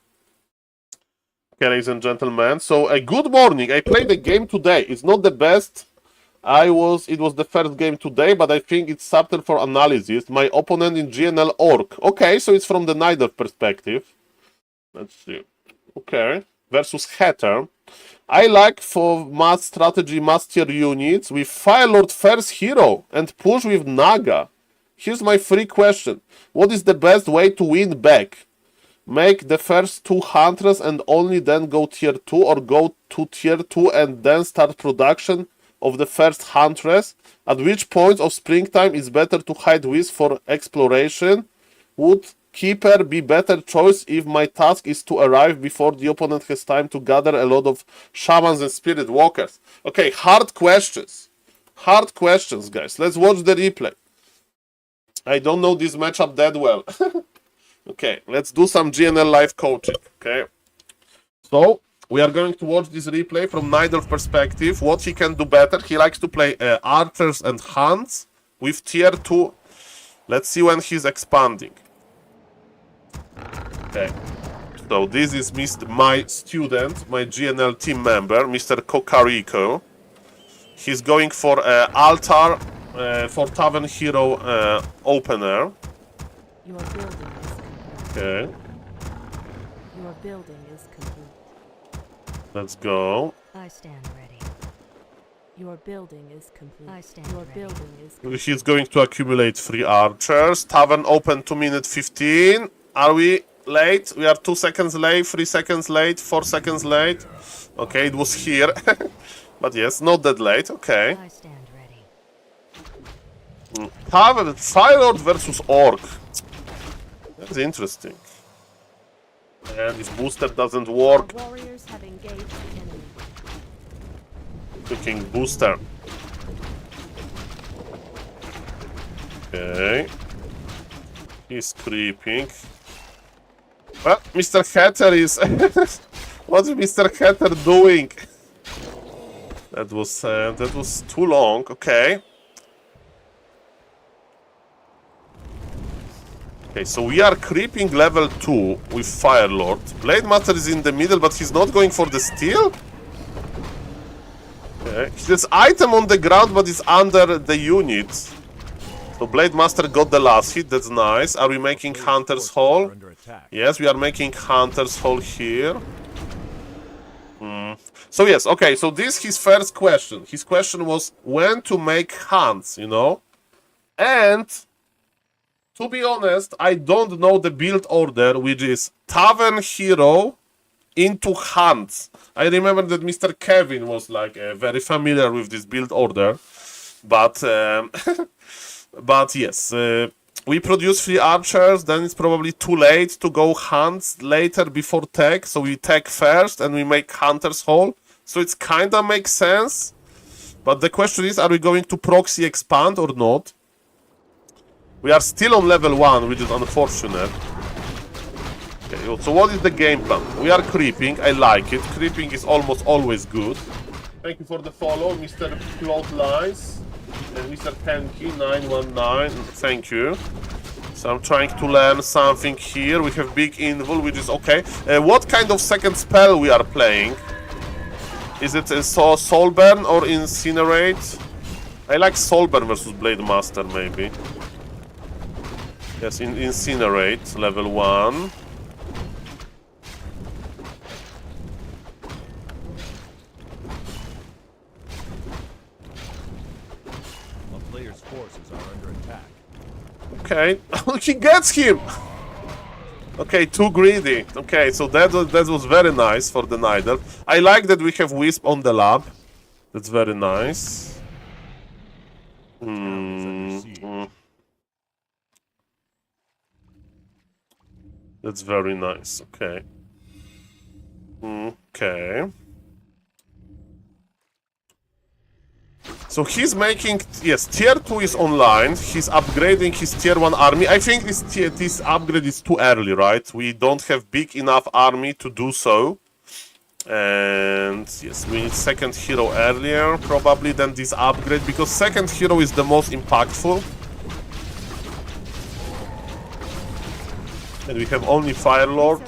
Okay, ladies and gentlemen. So, good morning. I played the game today. It's not the best. It was the first game today, but I think it's subtle for analysis. My opponent in GNL Orc. Okay, so it's from the Nider perspective. Let's see. Okay. Versus Hatter. I like for mass strategy, mass tier units with Firelord first hero and push with Naga. Here's my free question. What is the best way to win back? Make the first 2 hunters and only then go tier 2, or go to tier 2 and then start production of the first huntress? At which point of springtime is better to hide with for exploration? Would Keeper be better choice if my task is to arrive before the opponent has time to gather a lot of shamans and spirit walkers? Okay, hard questions. Hard questions, guys. Let's watch the replay. I don't know this matchup that well. Okay, let's do some GNL live coaching. Okay. So, we are going to watch this replay from Nidel's perspective. What he can do better. He likes to play archers and hunts with tier 2. Let's see when he's expanding. Okay, so this is my student, my GNL team member, Mr. Kokariko. He's going for altar for Tavern Hero opener. Your building is complete. Okay. Your building is complete. Let's go. I stand ready. Your building is complete. I stand Your ready. Building is complete. He's going to accumulate 3 archers. Tavern open 2 minutes 15. Are we late? We are 2 seconds late, 3 seconds late, 4 seconds late. Okay, it was here. But yes, not that late. Okay. I stand ready. Tavern, Firelord versus Orc. That's interesting. And this booster doesn't work. Our warriors have engaged the enemy. Clicking booster. Okay. He's creeping. Well, Mr. Hatter is... What's Mr. Hatter doing? That was too long. Okay. Okay, so we are creeping level 2 with Firelord. Blade Master is in the middle, but he's not going for the steal? Okay. There's item on the ground, but it's under the unit. So Blade Master got the last hit, that's nice. Are we making Hunter's Hall? Yes, we are making Hunter's Hall here. So yes, okay, so this is his first question. His question was when to make hunts, you know? And, to be honest, I don't know the build order, which is Tavern Hero into hunts. I remember that Mr. Kevin was like very familiar with this build order. But, but yes, we produce 3 archers, then it's probably too late to go hunts later before tech. So we tech first and we make Hunter's Hall. So it's kinda makes sense. But the question is, are we going to proxy expand or not? We are still on level 1, which is unfortunate. Okay, so what is the game plan? We are creeping, I like it. Creeping is almost always good. Thank you for the follow, Mr. Cloudlines. Mr. Kenki 919, thank you. So I'm trying to learn something here. We have big invul, which is okay. What kind of second spell we are playing? Is it Soulburn or Incinerate? I like Soulburn versus Blade Master, maybe. Yes, Incinerate, level 1. A player's forces are under attack. Okay, he gets him! Okay, too greedy. Okay, so that was very nice for the Nidal. I like that we have Wisp on the lab. That's very nice. That's very nice. Okay. Okay. So he's making, yes, tier 2 is online. He's upgrading his tier 1 army. I think this upgrade is too early, right? We don't have big enough army to do so. And yes, we need second hero earlier, probably, than this upgrade, because second hero is the most impactful. And we have only Fire Lord.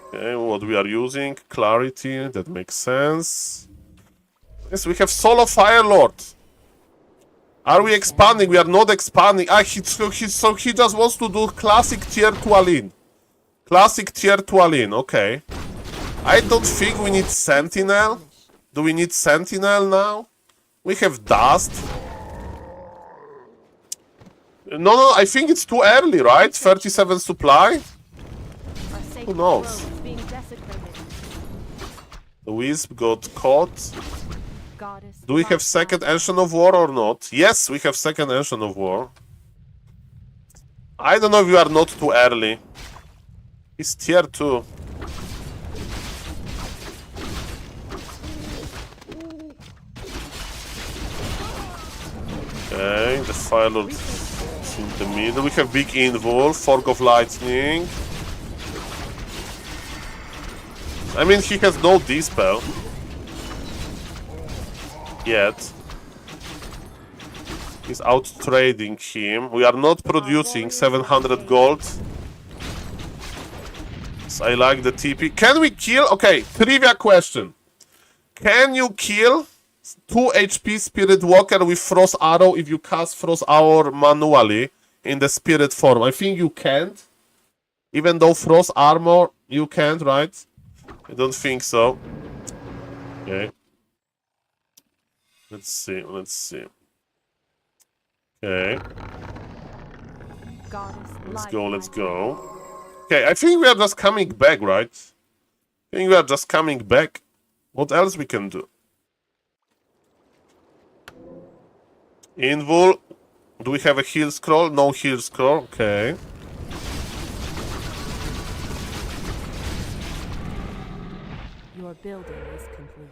Okay, what we are using, Clarity, that makes sense. Yes, we have solo Fire Lord. Are we expanding? We are not expanding. So he just wants to do classic tier 2 Aline. Classic tier 2 Aline, okay. I don't think we need Sentinel. Do we need Sentinel now? We have Dust. No, I think it's too early, right? 37 supply? Who knows? The Wisp got caught. Do we have second Ancient of War or not? Yes, we have second Ancient of War. I don't know if you are not too early. It's tier 2. Okay, the Fire Lord is in the middle. We have big invul, Fork of Lightning. I mean, he has no dispel. Yet. He's out trading him. We are not producing 700 gold. So I like the TP. Can we kill? Okay, trivia question. Can you kill 2 HP Spirit Walker with Frost Arrow if you cast Frost Arrow manually in the Spirit form? I think you can't. Even though Frost Armor, you can't, right? I don't think so. Okay. Let's see, let's see. Okay. Let's go, let's go. Okay, I think we are just coming back, right? I think we are just coming back. What else we can do? Invul. Do we have a heal scroll? No heal scroll. Okay. Your building is complete.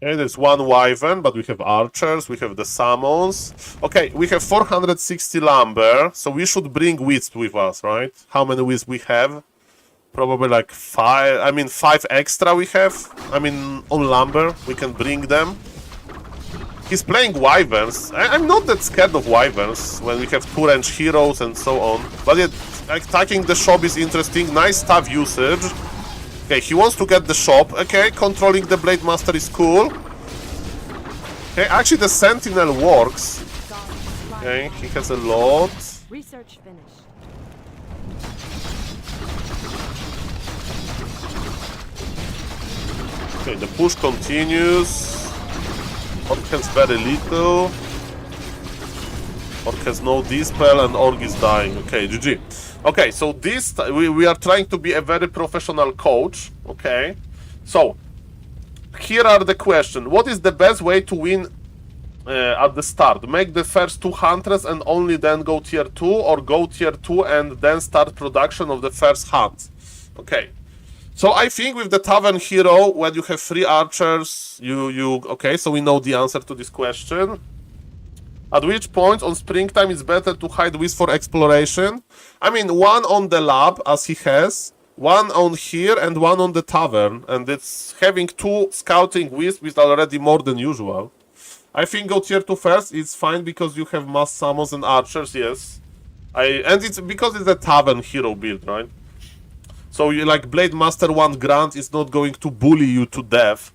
Okay, there's one Wyvern, but we have archers, we have the summons. Okay, we have 460 lumber, so we should bring wisp with us, right? How many wisp we have? Probably like 5, I mean 5 extra we have. I mean, on lumber, we can bring them. He's playing Wyverns. I'm not that scared of Wyverns when we have 2-range heroes and so on. But yeah, attacking the shop is interesting. Nice stuff usage. Okay, he wants to get the shop. Okay, controlling the Blade Master is cool. Okay, actually the Sentinel works. Okay, he has a lot. Research finished. Okay, the push continues. Orc has very little. Orc has no dispel and Orc is dying. Okay, GG. Okay, so this we are trying to be a very professional coach. Okay, so here are the questions. What is the best way to win at the start? Make the first 2 hunters and only then go tier 2, or go tier 2 and then start production of the first hunt? Okay, so I think with the Tavern Hero, when you have 3 archers, okay, so we know the answer to this question. At which point on springtime it's better to hide Wisp for exploration? I mean, 1 on the lab, as he has. one on here and one on the tavern, and it's having 2 scouting wisps is already more than usual. I think go tier 2 first, it's fine because you have mass summons and archers, yes. And it's because it's a tavern hero build, right? So you like Blade Master 1 Grant is not going to bully you to death.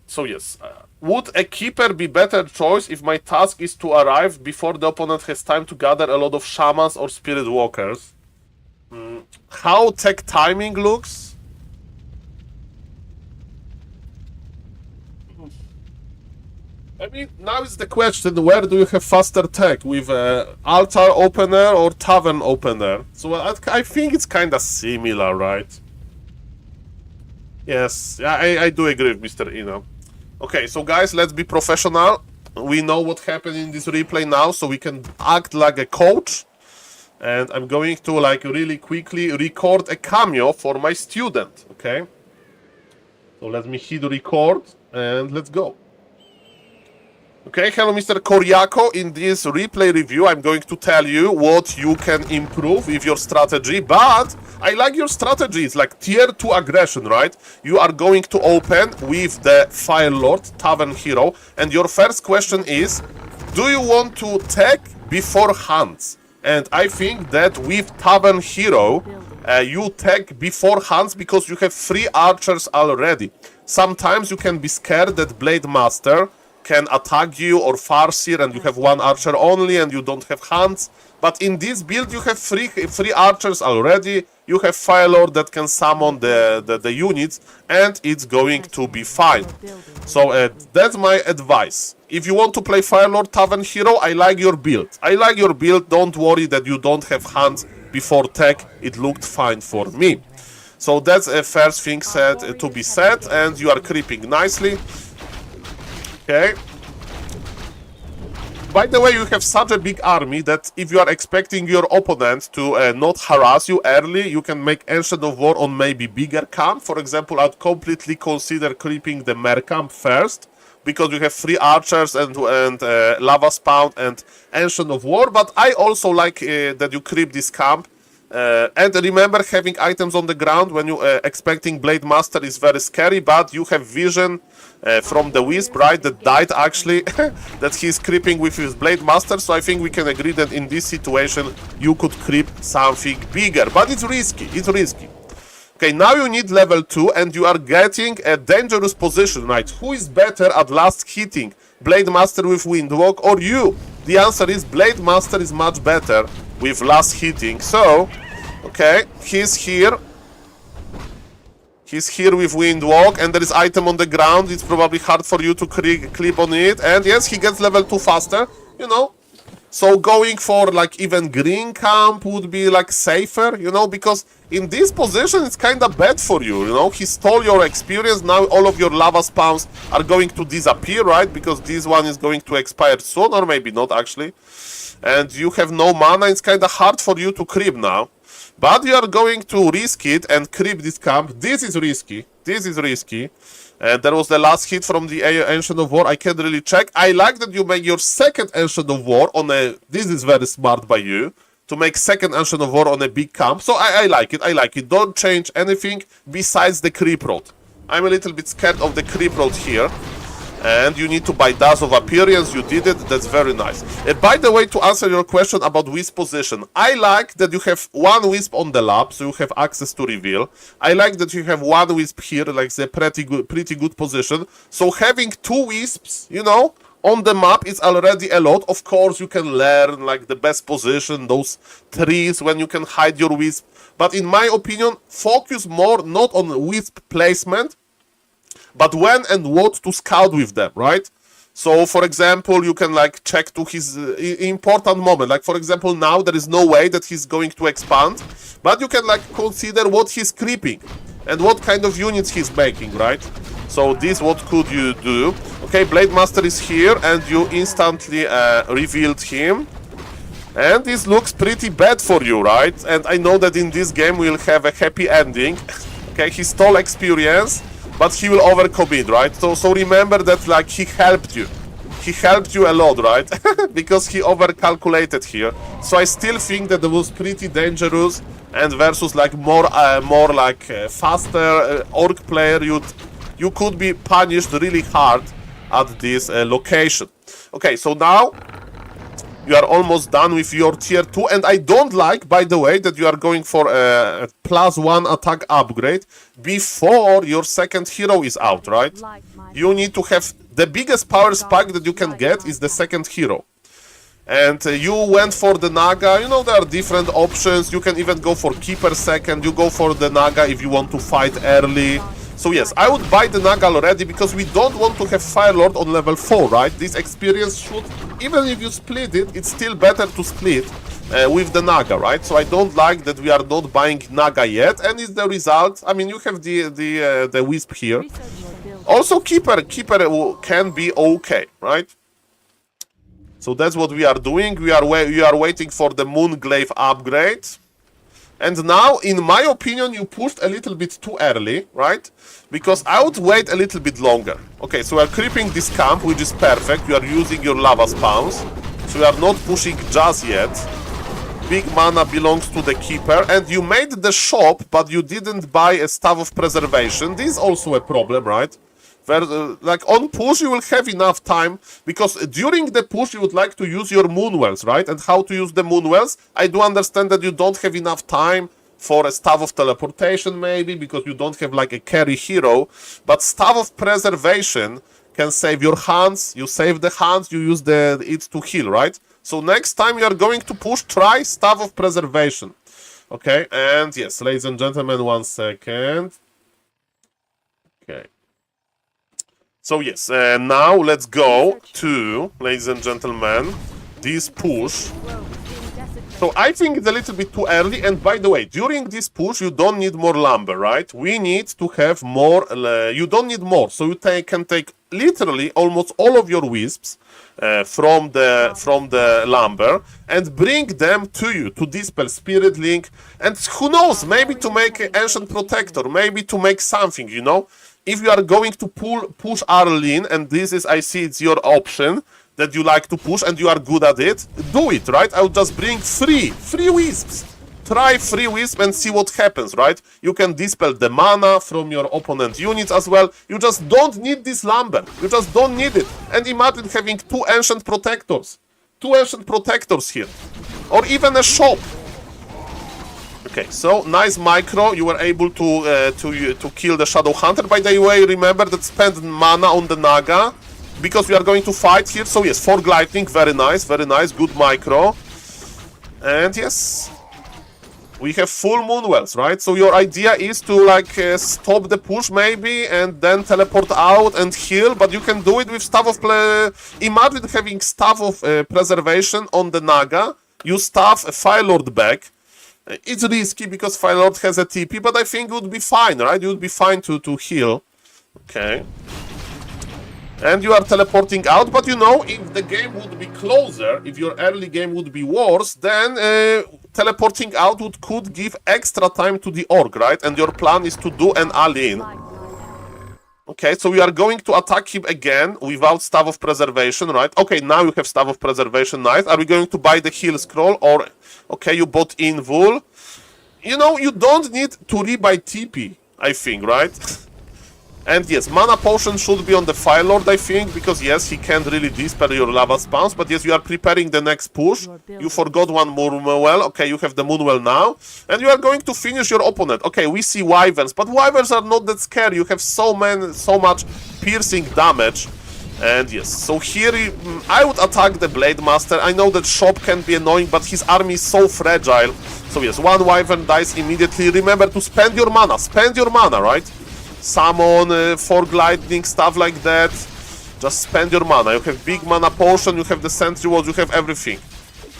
So yes, would a keeper be better choice if my task is to arrive before the opponent has time to gather a lot of shamans or spirit walkers? How tech timing looks? I mean, now is the question, where do you have faster tech? With altar opener or tavern opener? So I think it's kind of similar, right? Yes, I do agree with Mr. Ina. Okay, so guys, let's be professional. We know what happened in this replay now, so we can act like a coach. And I'm going to like really quickly record a cameo for my student, okay? So let me hit record and let's go. Okay, hello Mr. Koryako. In this replay review, I'm going to tell you what you can improve with your strategy, but I like your strategy. It's like tier 2 aggression, right? You are going to open with the Fire Lord, Tavern Hero, and your first question is, do you want to tech before hands? And I think that with Tavern Hero, you tech before hands because you have 3 archers already. Sometimes you can be scared that Blade Master can attack you or Farseer and you have 1 archer only and you don't have hands. But in this build you have three archers already, you have Fire Lord that can summon the units, and it's going to be fine. So that's my advice. If you want to play Fire Lord Tavern Hero, I like your build. I like your build, don't worry that you don't have hands before tech, it looked fine for me. So that's a first thing said to be said, and you are creeping nicely. Okay. By the way, you have such a big army that if you are expecting your opponent to not harass you early, you can make Ancient of War on maybe bigger camp. For example, I'd completely consider creeping the Mer camp first, because you have 3 archers and lava spawn and Ancient of War. But I also like that you creep this camp. And remember, having items on the ground when you expecting Blade Master is very scary, but you have vision from the Wisp, right, that died actually, that he's creeping with his Blade Master, so I think we can agree that in this situation you could creep something bigger, but it's risky, it's risky. Okay, now you need level 2 and you are getting a dangerous position, right? Who is better at last hitting? Blade Master with Windwalk or you? The answer is Blade Master is much better with last hitting. So, okay, he's here. He's here with Windwalk and there is item on the ground. It's probably hard for you to clip on it. And yes, he gets level 2 faster, you know. So going for like even green camp would be like safer, you know, because in this position it's kind of bad for you, you know. He stole your experience, now all of your lava spawns are going to disappear, right? Because this one is going to expire soon, or maybe not actually. And you have no mana, it's kind of hard for you to creep now. But you are going to risk it and creep this camp. This is risky, this is risky. There was the last hit from the Ancient of War. I can't really check. I like that you make your second Ancient of War on a... This is very smart by you. To make second Ancient of War on a big camp. So I like it. I like it. Don't change anything besides the creep road. I'm a little bit scared of the creep road here. And you need to buy Dash of Appearance. You did it. That's very nice. By the way, to answer your question about Wisp position, I like that you have 1 Wisp on the lap, so you have access to reveal. I like that you have 1 Wisp here, like the pretty good position. So having 2 Wisps, you know, on the map is already a lot. Of course, you can learn like the best position, those trees when you can hide your Wisp. But in my opinion, focus more not on Wisp placement, but when and what to scout with them, right? So, for example, you can like check to his important moment. Like, for example, now there is no way that he's going to expand, but you can like consider what he's creeping and what kind of units he's making, right? So this, what could you do? Okay, Blade Master is here and you instantly revealed him. And this looks pretty bad for you, right? And I know that in this game we'll have a happy ending. Okay, he stole experience, but he will overcommit, right? So remember that like he helped you. he helped you a lot, right? Because he overcalculated here. So I still think that it was pretty dangerous, and versus like more like faster orc player, you could be punished really hard at this location. Okay, so now you are almost done with your tier 2, and I don't like, by the way, that you are going for a +1 attack upgrade before your second hero is out, right? You need to have the biggest power spike that you can get is the second hero. And you went for the Naga. You know, there are different options. You can even go for Keeper second. You go for the Naga if you want to fight early. So yes, I would buy the Naga already, because we don't want to have Firelord on level 4, right? This experience should, even if you split it, it's still better to split with the Naga, right? So I don't like that we are not buying Naga yet, and it's the result. I mean, you have the Wisp here. Also, Keeper can be okay, right? So that's what we are doing. We are waiting for the Moonglaive upgrade. And now, in my opinion, you pushed a little bit too early, right? Because I would wait a little bit longer. Okay, so we are creeping this camp, which is perfect. You are using your lava spawns. So we are not pushing just yet. Big mana belongs to the Keeper. And you made the shop, but you didn't buy a Staff of Preservation. This is also a problem, right? Where, like on push you will have enough time, because during the push you would like to use your Moonwells, right? And how to use the Moonwells, I do understand that you don't have enough time for a Staff of Teleportation maybe, because you don't have like a carry hero, but Staff of Preservation can save your hands. You save the hands, you use it to heal, right? So next time you are going to push, try Staff of Preservation. Okay, and yes, ladies and gentlemen, 1 second. Okay. So yes, now let's go to, ladies and gentlemen, this push. So I think it's a little bit too early, and by the way, during this push you don't need more lumber, right? We need to have more, you don't need more, so you can take literally almost all of your wisps from the lumber and bring them to you to dispel Spirit Link, and who knows, maybe to make an Ancient Protector, maybe to make something, you know? If you are going to push Arlene, and this is, I see it's your option that you like to push and you are good at it, do it, right? I would just bring three wisps. Try 3 wisps and see what happens, right? You can dispel the mana from your opponent units as well. You just don't need this lumber. You just don't need it. And imagine having 2 Ancient Protectors. 2 Ancient Protectors here. Or even a shop. Okay, so nice micro. You were able to kill the Shadow Hunter. By the way, remember that spend mana on the Naga, because we are going to fight here. So yes, Fog Lightning, very nice, good micro. And yes, we have full Moonwells, right? So your idea is to like stop the push maybe, and then teleport out and heal, but you can do it with Staff of Imagine having Staff of Preservation on the Naga. You staff a Firelord back. It's risky because Firelord has a TP, but I think it would be fine, right? You would be fine to heal. Okay. And you are teleporting out, but you know, if the game would be closer, if your early game would be worse, then teleporting out could give extra time to the orc, right? And your plan is to do an all-in. Okay, so we are going to attack him again without Staff of Preservation, right? Okay, now you have Staff of Preservation, nice. Are we going to buy the heal scroll, or... Okay, you bought Invul. You know, you don't need to rebuy TP, I think, right? And yes, Mana Potion should be on the Firelord, I think, because yes, he can't really dispel your lava spawns, but yes, you are preparing the next push. You forgot one Moonwell. Okay, you have the Moonwell now. And you are going to finish your opponent. Okay, we see Wyverns, but Wyverns are not that scary. You have so much piercing damage. And yes, so here I would attack the Blade Master. I know that Shop can be annoying, but his army is so fragile. So yes, 1 Wyvern dies immediately. Remember to spend your mana, right? Summon, Fog Lightning, stuff like that. Just spend your mana. You have big mana potion, you have the sentry walls, you have everything.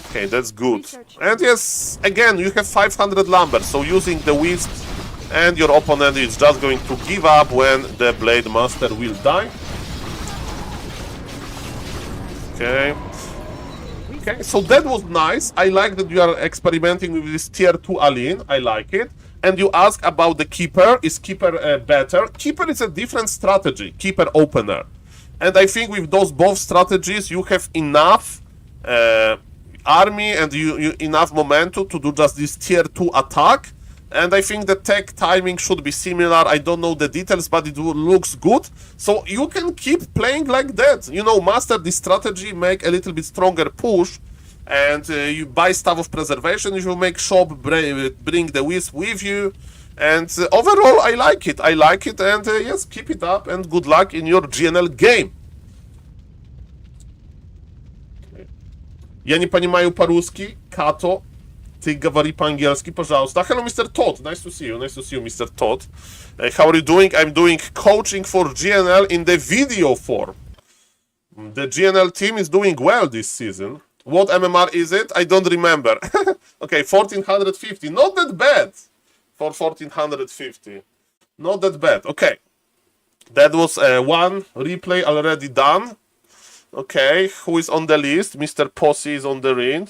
Okay, that's good. And yes, again, you have 500 lumber, so using the wisps, and your opponent is just going to give up when the Blade Master will die. Okay. Okay, so that was nice. I like that you are experimenting with this tier 2 Aline. I like it. And you ask about the Keeper. Is Keeper better? Keeper is a different strategy. Keeper opener. And I think with those both strategies, you have enough army and you enough momentum to do just this tier 2 attack. And I think the tech timing should be similar. I don't know the details, but it looks good. So you can keep playing like that. You know, master this strategy, make a little bit stronger push, and you buy Staff of Preservation. You make shop, bring the Wisp with you. And overall, I like it. I like it, and yes, keep it up, and good luck in your GNL game. Ja nie понимаю по-русски. Kato, ty говори по-английски, пожалуйста. Hello, Mr. Todd. Nice to see you. Nice to see you, Mr. Todd. How are you doing? I'm doing coaching for GNL in the video form. The GNL team is doing well this season. What MMR is it? I don't remember. Okay, 1450. Not that bad. For 1450. Not that bad. Okay. That was one replay already done. Okay, who is on the list? Mr. Posse is on the ring.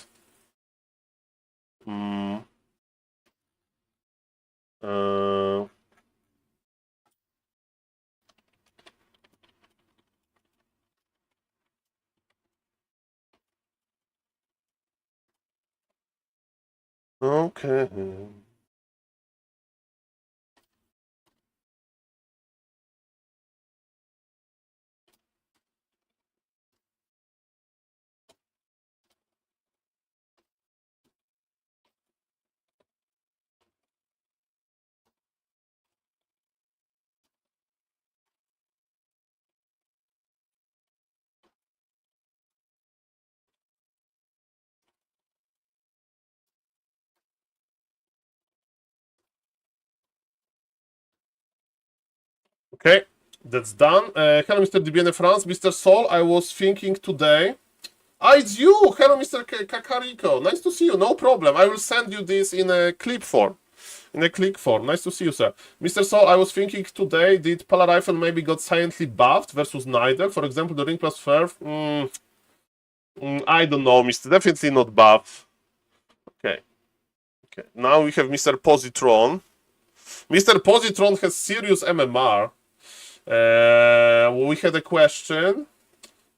Okay. Okay, that's done. Hello, Mr. DBN France. Mr. Saul, I was thinking today. Ah, it's you! Hello, Mr. Kakariko. Nice to see you. No problem. I will send you this in a clip form. In a click form. Nice to see you, sir. Mr. Saul, I was thinking today, did Pala Rifle maybe got silently buffed versus Nidal? For example, the Ring plus Ferv? I don't know, Mr. Definitely not buff. Okay. Okay. Now we have Mr. Positron. Mr. Positron has serious MMR. We had a question.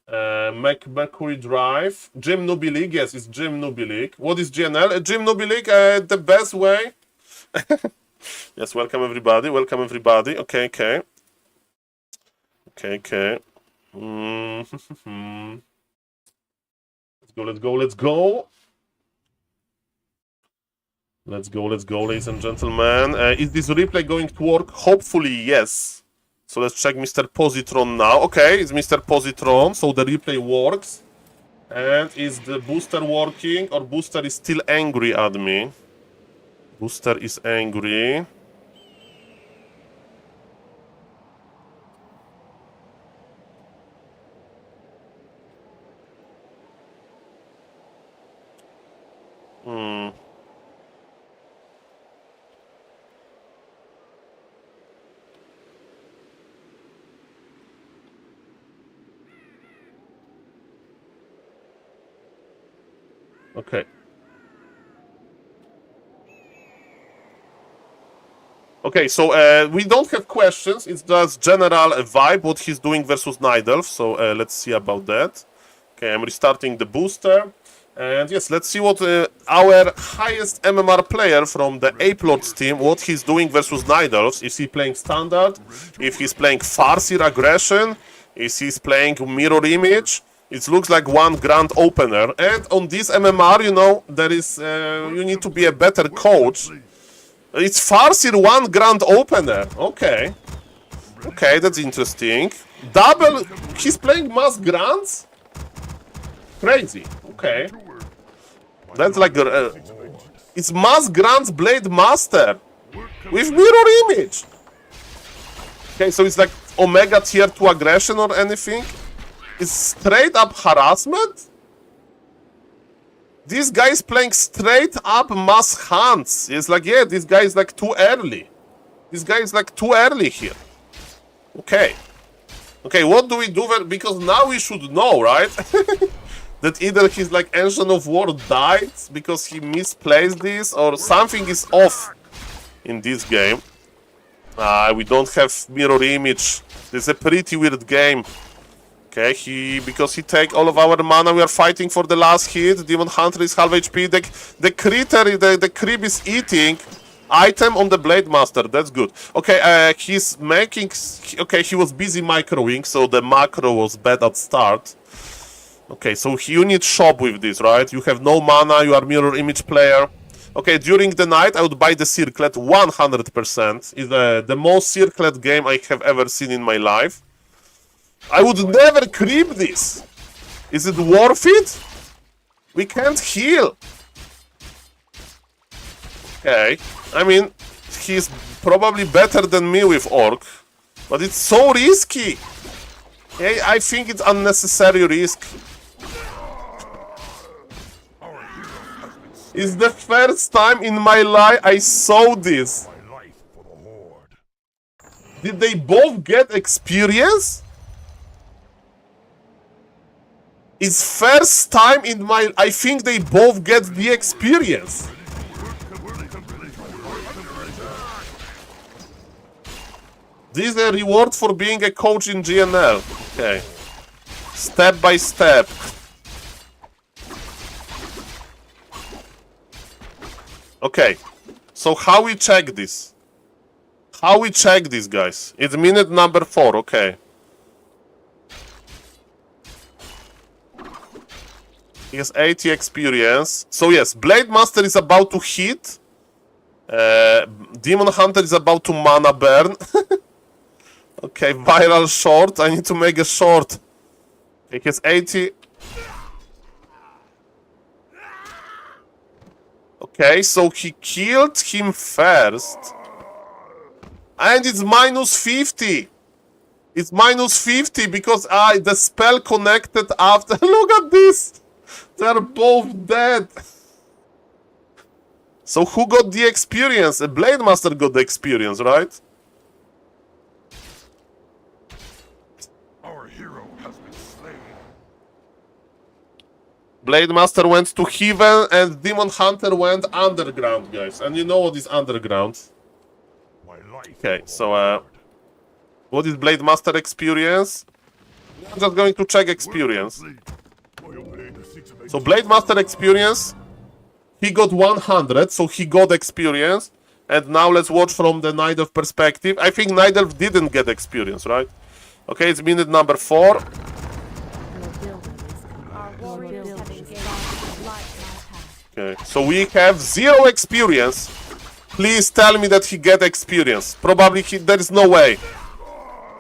Mercury Drive. Gym Newbie League. Yes, it's Gym Newbie League. What is GNL? Gym Newbie League, the best way. Yes, welcome everybody. Welcome everybody. Okay, okay. Okay, okay. Let's go, let's go, let's go. Let's go, let's go, ladies and gentlemen. Is this replay going to work? Hopefully, yes. So let's check Mr. Positron now. Okay, it's Mr. Positron, so the replay works. And is the booster working, or booster is still angry at me? Booster is angry. Okay. Okay, so we don't have questions. It's just general vibe, what he's doing versus Nidalf. So let's see about that. Okay, I'm restarting the booster. And yes, let's see what our highest MMR player from the Ape Lords team, what he's doing versus Nidalfs. Is he playing standard? If he's playing Farseer aggression? Is he playing mirror image? It looks like one grand opener. And on this MMR, you know, there is you need to be a better coach. It's Farseer one grand opener. Okay. Okay, that's interesting. Double, he's playing mass grands? Crazy. Okay. That's like it's mass grands Blade Master with mirror image. Okay, so it's like Omega tier 2 aggression or anything. It's straight up harassment. This guy is playing straight up mass hunts. It's like, yeah, this guy is like too early. This guy is like too early here. Okay. Okay, what do we do? Because now we should know, right? That either he's like Ancient of War died because he misplaced this, or something is off in this game. We don't have mirror image. It's a pretty weird game. Okay, because he take all of our mana, we are fighting for the last hit. Demon Hunter is half HP. The critter, the creep is eating. Item on the Blade Master, that's good. Okay, he's making... Okay, he was busy microing, so the macro was bad at start. Okay, so you need shop with this, right? You have no mana, you are mirror image player. Okay, during the night, I would buy the Circlet 100%. It's the most Circlet game I have ever seen in my life. I would never creep this. Is it worth it? We can't heal. Okay, I mean, he's probably better than me with Orc, but it's so risky. Okay, I think it's unnecessary risk. It's the first time in my life I saw this. Did they both get experience? It's first time in my... I think they both get the experience. This is a reward for being a coach in GNL. Okay. Step by step. Okay. So how we check this? How we check this, guys? It's minute number 4. Okay. He has 80 experience. So yes, Blade Master is about to hit. Demon Hunter is about to mana burn. Okay, viral short. I need to make a short. He has 80. Okay, so he killed him first. And it's minus 50. It's minus 50 because the spell connected after. Look at this. They're both dead. So who got the experience? A Blade Master got the experience, right? Our hero has been slain. Blade Master went to Heaven and Demon Hunter went underground, guys. And you know what is underground. Okay, so what is Blade Master experience? I'm just going to check experience. So Blade Master experience, he got 100, so he got experience. And now let's watch from the Night Elf perspective. I think Night Elf didn't get experience, right? Okay, it's minute number 4. Okay, so we have 0 experience. Please tell me that he get experience. Probably there is no way.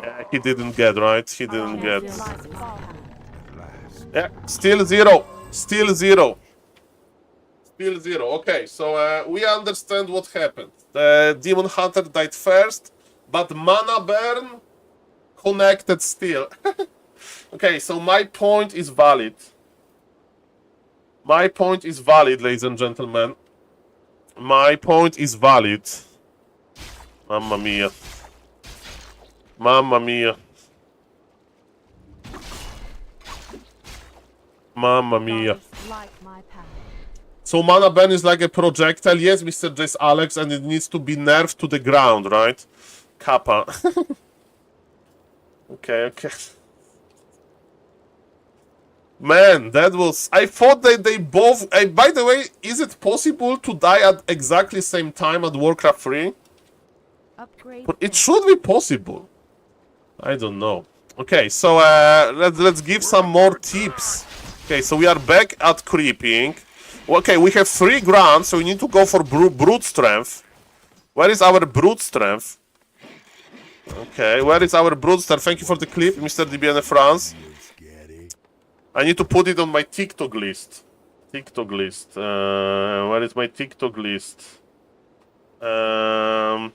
Yeah, he didn't get, right? He didn't get. Yeah, still 0. Still 0. Still 0. Okay, so we understand what happened. The Demon Hunter died first, but mana burn connected still. Okay, so my point is valid. My point is valid, ladies and gentlemen. My point is valid. Mamma mia. Mamma mia. Mamma mia. So mana burn is like a projectile. Yes, Mr. Jace Alex, and it needs to be nerfed to the ground, right? Kappa. Okay. Man, that was... I thought that they both... by the way, is it possible to die at exactly same time at Warcraft 3? But it should be possible. I don't know. Okay, so let's give some more tips. Okay, so we are back at creeping. Okay, we have 3 grants, so we need to go for brute strength. Where is our brute strength? Okay, where is our brute strength? Thank you for the clip, Mr. DBN France. I need to put it on my TikTok list. TikTok list. Where is my TikTok list? Anime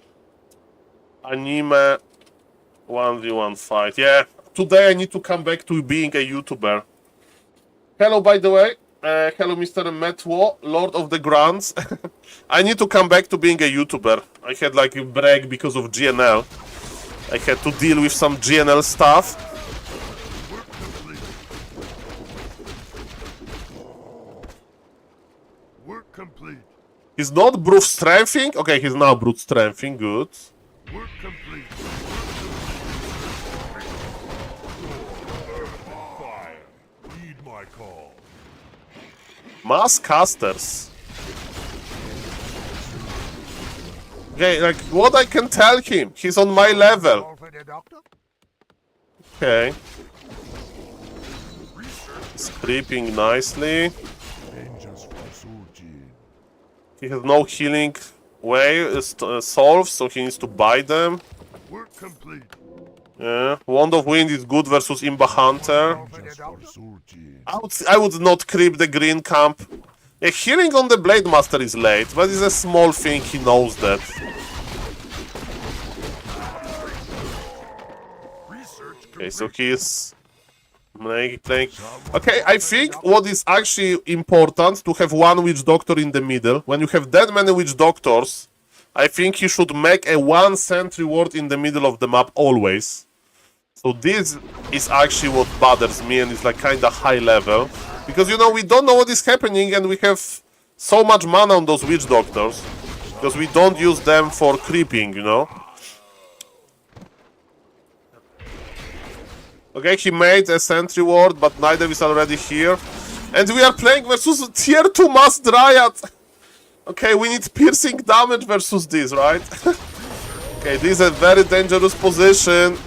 1v1 fight. Yeah, today I need to come back to being a YouTuber. Hello, by the way. Hello, Mr. Metwo, Lord of the Grants. I need to come back to being a YouTuber. I had like a break because of GNL. I had to deal with some GNL stuff. Work complete. He's not brute strengthing. Okay, he's now brute strengthing. Good. Work complete. my call. Mass casters. Okay, like, what I can tell him? He's on my level. Call for the doctor? Okay. He's creeping nicely. Vengeance for Sultan. He has no healing way solved, so he needs to buy them. Work complete. Yeah. Wand of Wind is good versus Imba Hunter. Call for the doctor? Sultan. I would not creep the green camp. Yeah, healing on the Blade Master is late, but it's a small thing, he knows that. Research Okay, so he's playing. Okay, I think what is actually important to have one Witch Doctor in the middle. When you have that many Witch Doctors, I think you should make a one sentry ward in the middle of the map always. So this is actually what bothers me, and it's like kinda high level. Because, you know, we don't know what is happening, and we have so much mana on those Witch Doctors. Because we don't use them for creeping, you know. Okay, he made a sentry ward, but neither is already here. And we are playing versus tier 2 Mass Dryad. Okay, we need piercing damage versus this, right? Okay, this is a very dangerous position.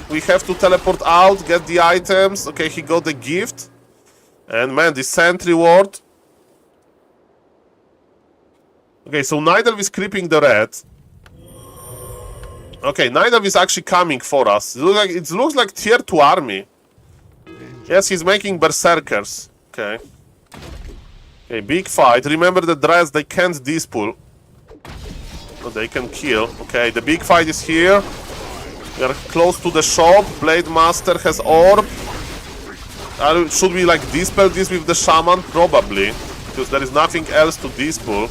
We have to teleport out, get the items. Okay, he got the gift. And man, this sentry ward. Okay, so Nidal is creeping the red. Okay, Nidal is actually coming for us. It looks like tier 2 army. Yes, he's making berserkers. Okay. Okay, big fight. Remember the Dryads, they can't dispull. No, they can kill. Okay, the big fight is here. We are close to the shop. Blade Master has orb. Should we like dispel this with the shaman? Probably. Because there is nothing else to dispel.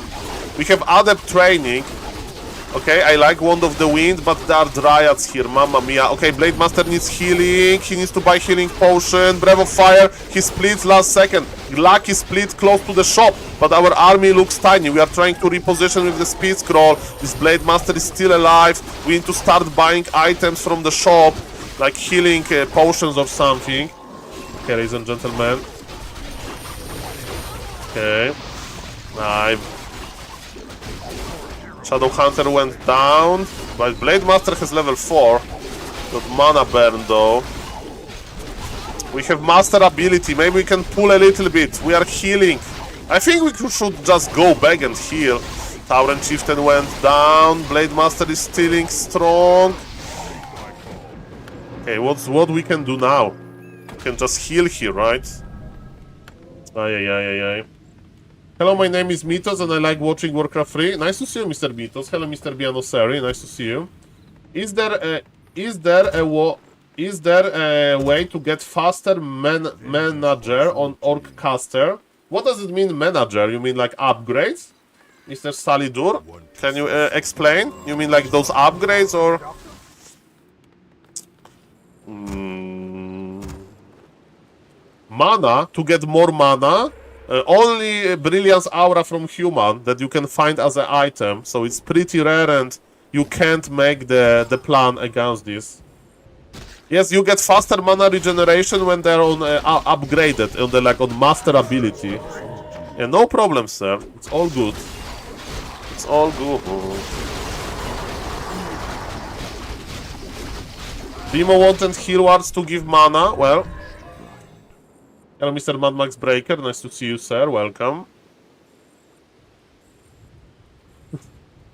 We have adept training. Okay, I like Wand of the Wind, but there are Dryads here, mamma mia. Okay, Blade Master needs healing. He needs to buy healing potion. Breath of Fire, he splits last second. Lucky split close to the shop, but our army looks tiny. We are trying to reposition with the speed scroll. This Blade Master is still alive. We need to start buying items from the shop, like healing potions or something. Okay, ladies and gentlemen. Okay. Shadow Hunter went down, but Blade Master has level 4. Got mana burn though. We have master ability, maybe we can pull a little bit. We are healing. I think we should just go back and heal. Tauren Chieftain went down, Blade Master is still strong. Okay, what we can do now? We can just heal here, right? Ay. Hello, my name is Mitos and I like watching Warcraft 3. Nice to see you, Mr. Mitos. Hello, Mr. Bianoseri. Nice to see you. Is there a way to get faster manager on Orc-Caster? What does it mean, manager? You mean like upgrades? Mr. Salidur? Can you explain? You mean like those upgrades or... Mana? To get more mana? Only Brilliance Aura from Human that you can find as an item, so it's pretty rare and you can't make the plan against this. Yes, you get faster mana regeneration when they're on upgraded, on the on master ability. Yeah, no problem, sir. It's all good. It's all good. Demo wanted heal wards to give mana. Well. Hello, Mr. Mad Max Breaker. Nice to see you, sir. Welcome.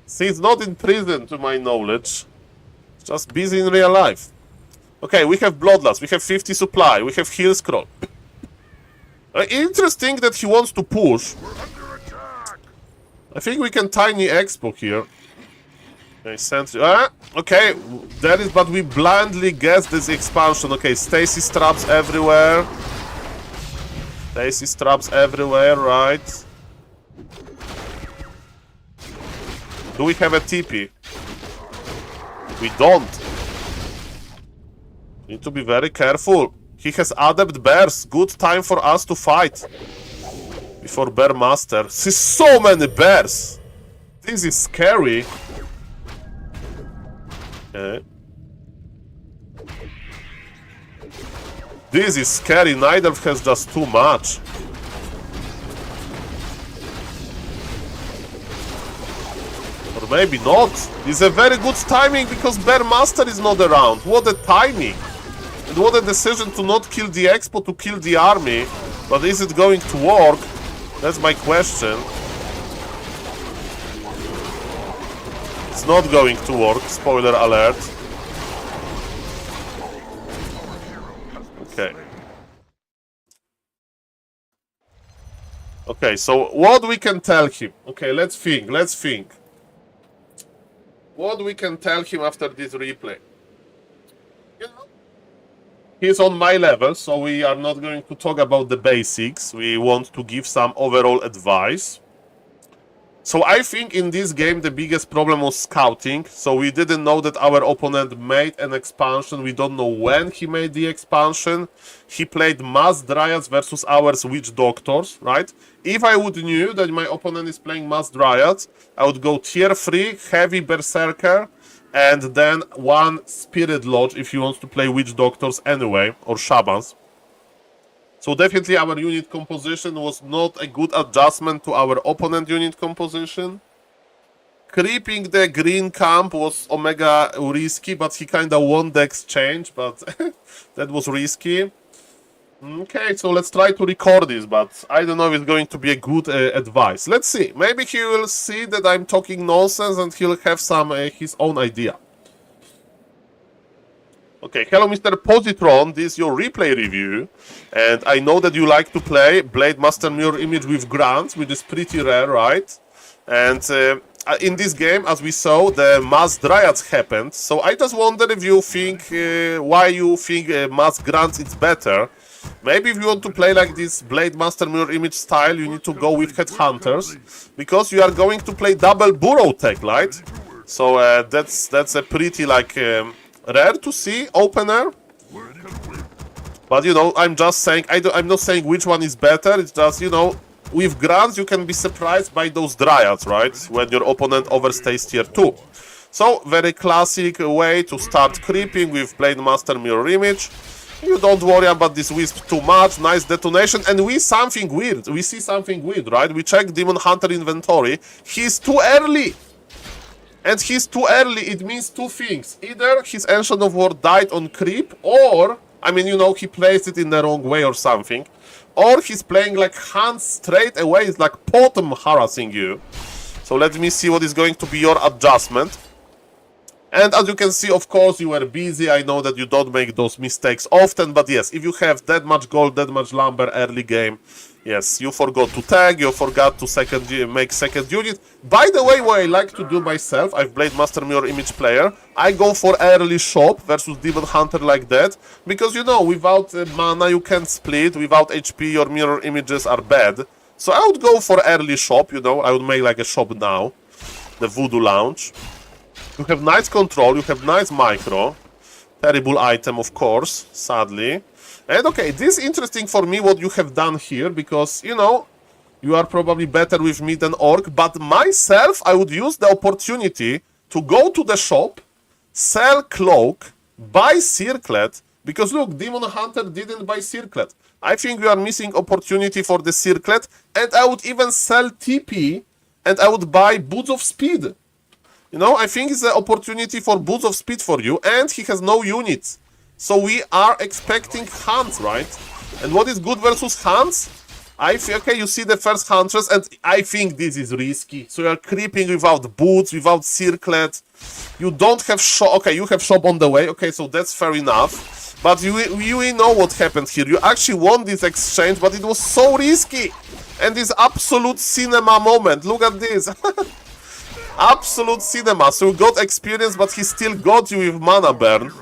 See, it's not in prison, to my knowledge. It's just busy in real life. Okay, we have Bloodlust. We have 50 supply. We have Heal Scroll. Interesting that he wants to push. I think we can Tiny Expo here. Okay, sentry. Okay, that is, but we blindly guess this expansion. Okay, Stasis traps everywhere. Stasis traps everywhere, right? Do we have a TP? We don't. Need to be very careful. He has adept bears. Good time for us to fight. Before Bear Master. See, so many bears. This is scary. Okay. This is scary. Neither has just too much. Or maybe not. It's a very good timing because Bear Master is not around. What a timing. And what a decision to not kill the expo, to kill the army. But is it going to work? That's my question. It's not going to work. Spoiler alert. Okay. Okay, so what we can tell him? Okay, let's think. What we can tell him after this replay? You know, he's on my level, so we are not going to talk about the basics. We want to give some overall advice. So I think in this game the biggest problem was scouting. So we didn't know that our opponent made an expansion. We don't know when he made the expansion. He played Mass Dryads versus our Witch Doctors, right? If I would knew that my opponent is playing Mass Dryads, I would go tier 3, Heavy Berserker, and then 1 Spirit Lodge if he wants to play Witch Doctors anyway, or Shamans. So definitely our unit composition was not a good adjustment to our opponent unit composition. Creeping the green camp was Omega risky, but he kinda won the exchange, but that was risky. Okay, so let's try to record this, but I don't know if it's going to be a good advice. Let's see. Maybe he will see that I'm talking nonsense and he'll have some his own idea. Okay, hello Mr. Positron, this is your replay review, and I know that you like to play Blade Master Mirror Image with grants, which is pretty rare, right? And in this game, as we saw, the Mass Dryads happened, so I just wonder if you think, why you think Mass Grants is better. Maybe if you want to play like this Blade Master Mirror Image style, you need to go with Headhunters, because you are going to play double Burrow Tech, right? So that's a pretty like... rare to see opener, but you know, I'm just saying, I'm not saying which one is better. It's just, you know, with grants you can be surprised by those dryads, right? When your opponent overstays tier 2. So very classic way to start creeping with Blade Master Mirror Image. You don't worry about this wisp too much. Nice detonation, and we see something weird, right? We check Demon Hunter inventory. He's too early. And he's too early, it means two things. Either his Ancient of War died on creep, or, I mean, you know, he plays it in the wrong way or something. Or he's playing like Hunt straight away, it's like Potom harassing you. So let me see what is going to be your adjustment. And as you can see, of course, you were busy. I know that you don't make those mistakes often, but yes, if you have that much gold, that much lumber early game, yes, you forgot to tag, you forgot to make second unit. By the way, what I like to do myself, I've played Master Mirror Image player, I go for early shop versus Demon Hunter like that, because you know, without mana you can't split, without HP your mirror images are bad. So I would go for early shop, you know, I would make like a shop now, the Voodoo Lounge. You have nice control, you have nice micro, terrible item of course, sadly. And okay, this is interesting for me what you have done here, because, you know, you are probably better with me than Orc, but myself, I would use the opportunity to go to the shop, sell Cloak, buy Circlet, because look, Demon Hunter didn't buy Circlet. I think we are missing opportunity for the Circlet, and I would even sell TP, and I would buy Boots of Speed. You know, I think it's an opportunity for Boots of Speed for you, and he has no units. So we are expecting Hunts, right? And what is good versus Hunts? I think, okay, you see the first Huntress, and I think this is risky. So you are creeping without boots, without Circlet. You don't have shop. Okay, you have shop on the way. Okay, so that's fair enough. But you know what happened here. You actually won this exchange, but it was so risky. And this absolute cinema moment. Look at this. Absolute cinema. So you got experience, but he still got you with mana burn.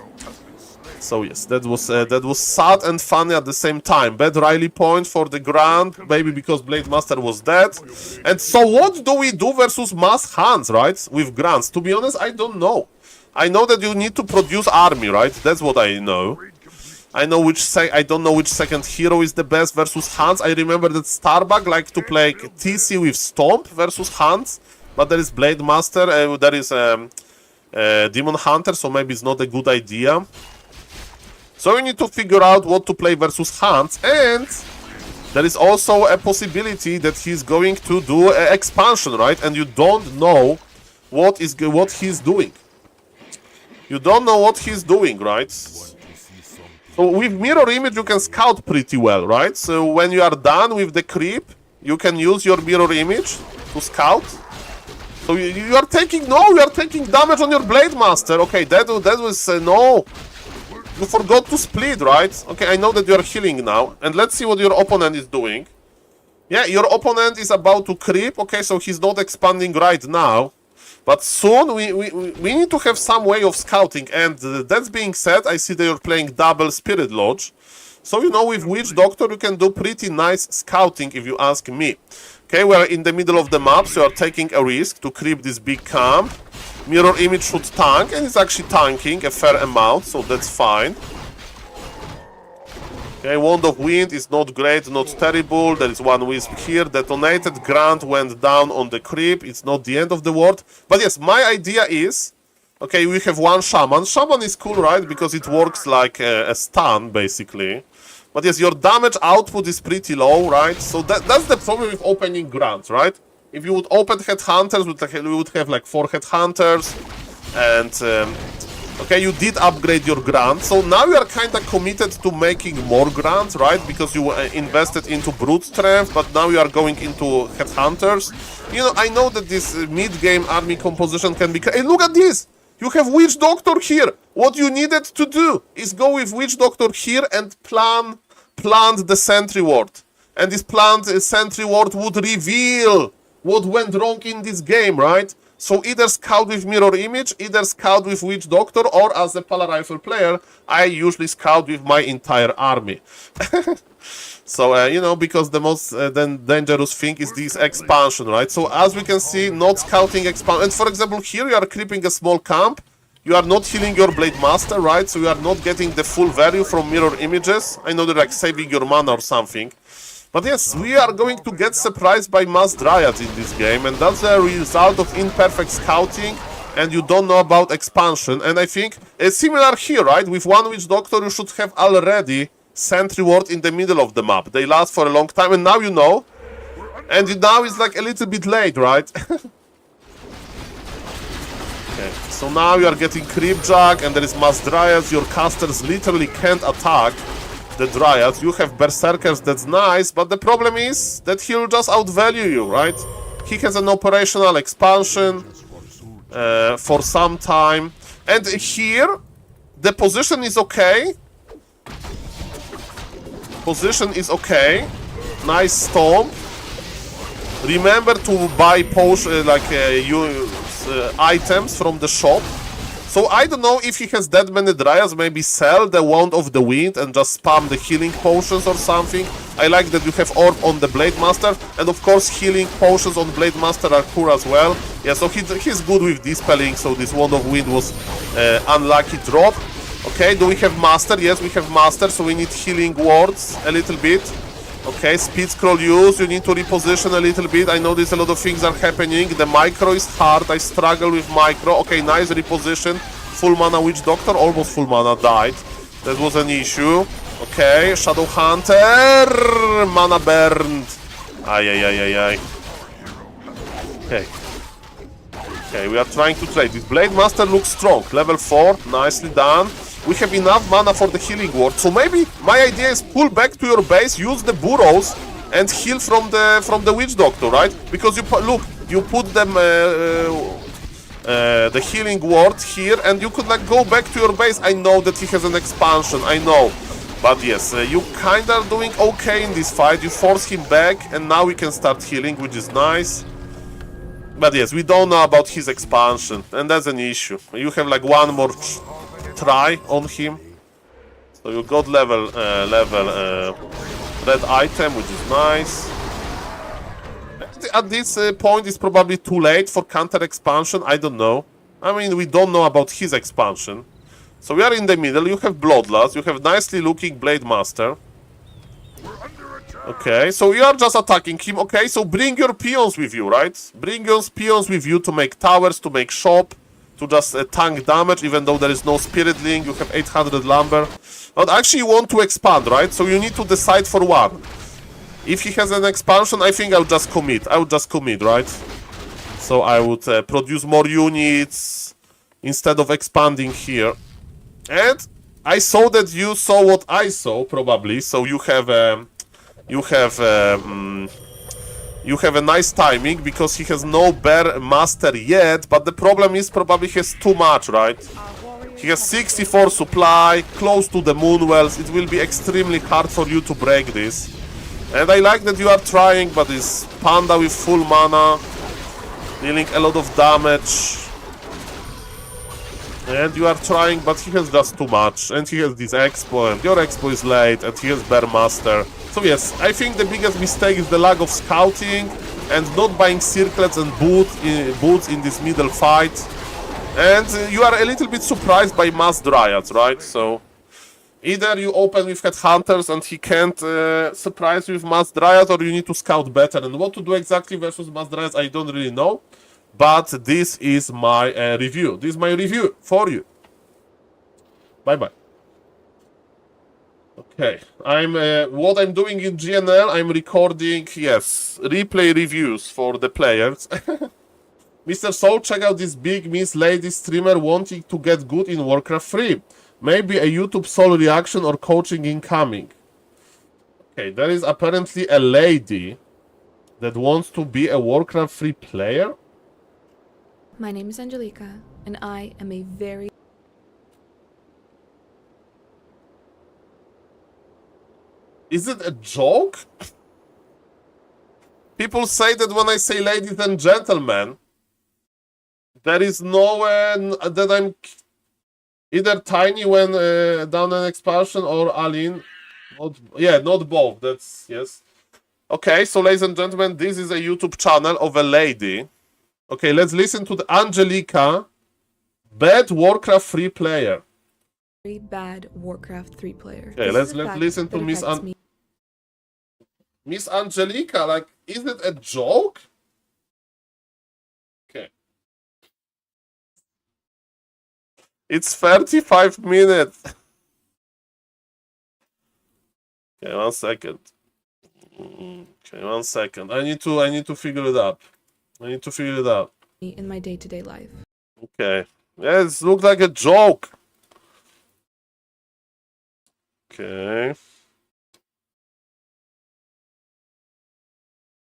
So yes, that was sad and funny at the same time. Bad Riley point for the Grand, maybe because Blade Master was dead. And so what do we do versus Mass Hands, right? With Grants? To be honest, I don't know. I know that you need to produce army, right? That's what I know. I know I don't know which second hero is the best versus Hands. I remember that Starbuck liked to play TC with Stomp versus Hands. But there is Blade Master, there is Demon Hunter, so maybe it's not a good idea. So you need to figure out what to play versus Hans, and there is also a possibility that he's going to do an expansion, right? And you don't know what he's doing. You don't know what he's doing, right? So with mirror image you can scout pretty well, right? So when you are done with the creep, you can use your mirror image to scout. So you are taking damage on your Blade Master. Okay, that was no. You forgot to split, right? Okay, I know that you are healing now. And let's see what your opponent is doing. Yeah, your opponent is about to creep. Okay, so he's not expanding right now. But soon we need to have some way of scouting. And that being said, I see that you're playing double Spirit Lodge. So, you know, with Witch Doctor, you can do pretty nice scouting, if you ask me. Okay, we're in the middle of the map, so you're taking a risk to creep this big camp. Mirror image should tank, and it's actually tanking a fair amount, so that's fine. Okay, Wand of Wind is not great, not terrible. There is one wisp here. Detonated. Grant went down on the creep. It's not the end of the world. But yes, my idea is... Okay, we have one Shaman. Shaman is cool, right? Because it works like a stun, basically. But yes, your damage output is pretty low, right? So that's the problem with opening Grant, right? If you would open Headhunters, we would have like 4 Headhunters. And... okay, you did upgrade your Grant, so now you are kind of committed to making more Grant, right? Because you invested into Brute Strength, but now you are going into Headhunters. You know, I know that this mid-game army composition can be... Hey, look at this! You have Witch Doctor here! What you needed to do is go with Witch Doctor here and plant the Sentry Ward. And this planned Sentry Ward would reveal what went wrong in this game, right? So either scout with Mirror Image, either scout with Witch Doctor, or as a Pala Rifle player, I usually scout with my entire army. So, you know, because the most then dangerous thing is this expansion, right? So as we can see, not scouting expansion. And for example, here you are creeping a small camp. You are not healing your Blade Master, right? So you are not getting the full value from Mirror Images. I know they're like saving your mana or something. But yes, we are going to get surprised by Mass Dryads in this game, and that's a result of imperfect scouting, and you don't know about expansion. And I think it's similar here, right? With one Witch Doctor, you should have already Sentry Ward in the middle of the map. They last for a long time, and now you know. And now it's like a little bit late, right? Okay, so now you are getting Creepjack, and there is Mass Dryads. Your casters literally can't attack the Dryads. You have Berserkers, that's nice, but the problem is that he'll just outvalue you, right? He has an operational expansion for some time. And here, the position is okay. Position is okay. Nice storm. Remember to buy potion, items from the shop. So I don't know if he has that many Dryads, maybe sell the Wand of the Wind and just spam the healing potions or something. I like that you have Orb on the Blade Master, and of course healing potions on Blade Master are cool as well. Yeah, so he's good with dispelling, so this Wand of Wind was unlucky drop. Okay, do we have Master? Yes, we have Master, so we need healing wards a little bit. Okay, speed scroll use, you need to reposition a little bit. I know there's a lot of things are happening. The micro is hard, I struggle with micro. Okay, nice reposition. Full mana Witch Doctor, almost full mana, died. That was an issue. Okay, Shadow Hunter, mana burned. Ay. Okay. Okay, we are trying to trade. This Blade Master looks strong. Level 4, nicely done. We have enough mana for the healing ward, so maybe my idea is pull back to your base, use the burrows, and heal from the Witch Doctor, right? Because you put them the healing ward here, and you could like go back to your base. I know that he has an expansion, I know, but yes, you kinda are doing okay in this fight. You force him back, and now we can start healing, which is nice. But yes, we don't know about his expansion, and that's an issue. You have like one more try on him, so you got level red item, which is nice. At this point it's probably too late for counter expansion. I don't know. I mean, we don't know about his expansion, so we are in the middle. You have Bloodlust, you have nicely looking Blade Master. Okay, so you are just attacking him. Okay, so bring your peons with you, right? Bring your peons with you to make towers, to make shop, to just tank damage, even though there is no Spirit Link. You have 800 lumber. But actually you want to expand, right? So you need to decide for one. If he has an expansion, I think I would just commit. I would just commit, right? So I would produce more units instead of expanding here. And I saw that you saw what I saw, probably. So you have a nice timing because he has no Bear Master yet. But the problem is probably he has too much, right? He has 64 supply, close to the Moonwells. It will be extremely hard for you to break this. And I like that you are trying, but this Panda with full mana, dealing a lot of damage. And you are trying, but he has just too much. And he has this Expo, and your Expo is late, and he has Bear Master. So yes, I think the biggest mistake is the lack of scouting and not buying circlets and boots in this middle fight. And you are a little bit surprised by Mass Dryads, right? So either you open with Headhunters and he can't surprise you with Mass Dryads, or you need to scout better. And what to do exactly versus Mass Dryads, I don't really know. But this is my review. This is my review for you. Bye-bye. Okay, what I'm doing in GNL, I'm recording, yes, replay reviews for the players. Mr. Soul, check out this big Miss Lady streamer wanting to get good in Warcraft 3. Maybe a YouTube Soul reaction or coaching incoming. Okay, there is apparently a lady that wants to be a Warcraft 3 player. My name is Angelica, and I am a very... Is it a joke? People say that when I say ladies and gentlemen, there is no that I'm either tiny when down an expansion or Aline. Not both. That's yes. Okay, so ladies and gentlemen, this is a YouTube channel of a lady. Okay, let's listen to the Angelica, bad Warcraft 3 player. very bad Warcraft 3 player. Okay, let's listen to Miss Angelica. Like, is it a joke? Okay. It's 35 minutes. Okay, 1 second. Okay, 1 second. I need to figure it out. In my day-to-day life. Okay. Yes, it looks like a joke. Okay.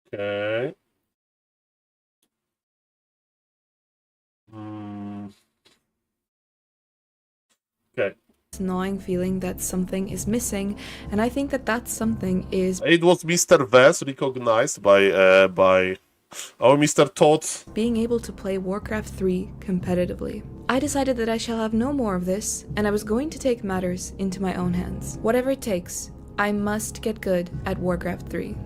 Okay. Okay. It's annoying feeling that something is missing, and I think that something is... It was Mr. Vess, recognized by our Mr. Todd. being able to play Warcraft 3 competitively. I decided that I shall have no more of this, and I was going to take matters into my own hands. Whatever it takes, I must get good at Warcraft 3.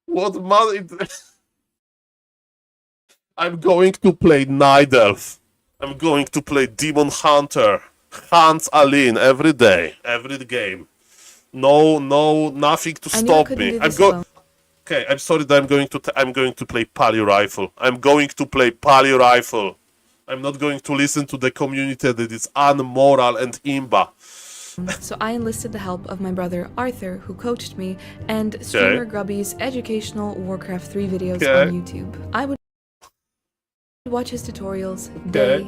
What mother? I'm going to play Night Elf. I'm going to play Demon Hunter. Hunt Aline every day, every game. No, nothing to stop me. Okay, I'm sorry that I'm going to play Pally Rifle. I'm going to play Pally Rifle. I'm not going to listen to the community that is unmoral and imba. So I enlisted the help of my brother Arthur, who coached me, and streamer Grubby's educational Warcraft 3 videos on YouTube. I would watch his tutorials day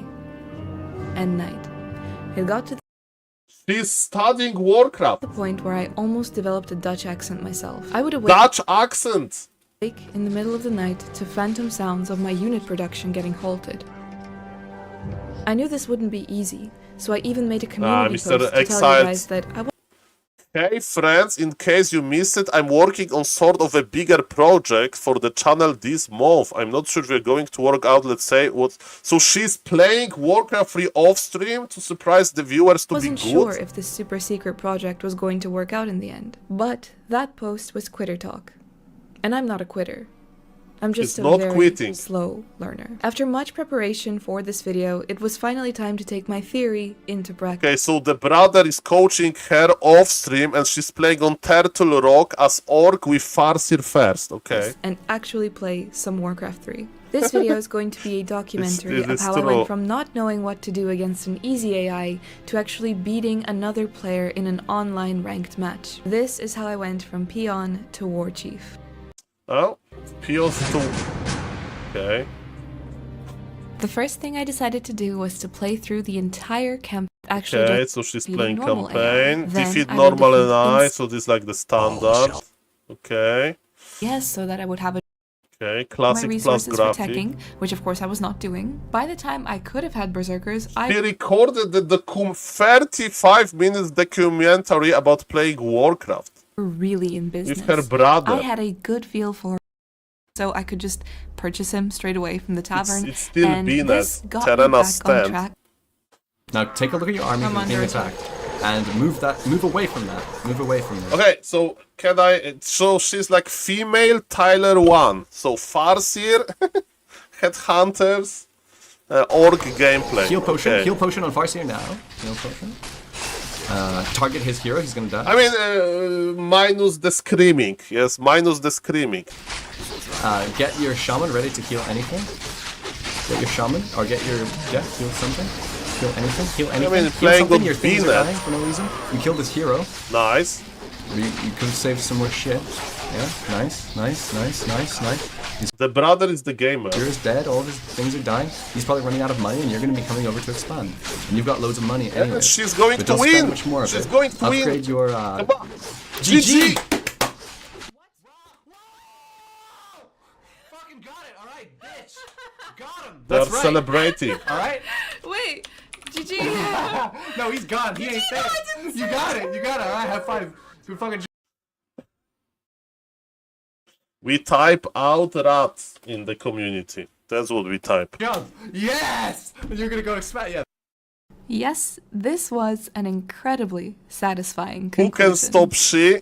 and night. It got to She's studying Warcraft. the point where I almost developed a Dutch accent myself. I would Dutch accent! awake in the middle of the night to phantom sounds of my unit production getting halted. I knew this wouldn't be easy, so I even made a community post to tell you guys that I Hey friends, in case you missed it, I'm working on sort of a bigger project for the channel this month. I'm not sure if we're going to work out, let's say, what... So she's playing Warcraft 3 off-stream to surprise the viewers to be good? wasn't sure if this super secret project was going to work out in the end. But that post was quitter talk. And I'm not a quitter. I'm just a very slow learner. After much preparation for this video, it was finally time to take my theory into practice. Okay, so the brother is coaching her off-stream and she's playing on Turtle Rock as Orc with Farseer first, okay. And actually play some Warcraft 3. This video is going to be a documentary It of is how I true. went from not knowing what to do against an easy AI to actually beating another player in an online ranked match. This is how I went from peon to war chief. Oh, peons to... Okay. The first thing I decided to do was to play through the entire campaign. Actually, Okay, just so she's defeating playing normal AI. campaign. Then Defeat I would normal defeat and so this is like the standard. Okay. Yes, so that I would have Okay, my classic plus resources for graphic. teching, which of course I was not doing. By the time I could have had berserkers, He recorded the 35 minutes documentary about playing Warcraft were really in business. with her brother. I had a good feel for, so I could just purchase him straight away from the tavern. It's still and been this at got Terena me back on stand. track. Now take a look at your army I'm being under attacked, and move away from that. Move away from that. Okay, so can I... So she's like female Tyler 1. So Farseer, Headhunters, Orc gameplay. Heal potion on Farseer now. Heal potion. Target his hero, he's gonna die. I mean, minus the screaming. Yes, minus the screaming. Get your shaman ready to heal anything. Get your shaman, or get your heal something. Heal anything. Heal anything. mean, heal playing something. on Your things are B-net. dying for no reason. You killed this hero. Nice. You could have saved some more shit. Yeah, nice. The brother is the gamer. Hero's dead, all of his things are dying. He's probably running out of money, and you're going to be coming over to expand. And you've got loads of money anyway. She's going But to don't spend win. much more of She's it. going to Upgrade win. your Come on. GG. Fucking got it, alright, bitch! Got him! They're That's right. celebrating. Alright? Wait, GG. No, he's gone. He ain't there. You got it. Alright, have fun. Good fucking We type out rats in the community. That's what we type. job. Yes! And you're gonna go expand. Yeah. Yes, this was an incredibly satisfying Who conclusion. can stop she?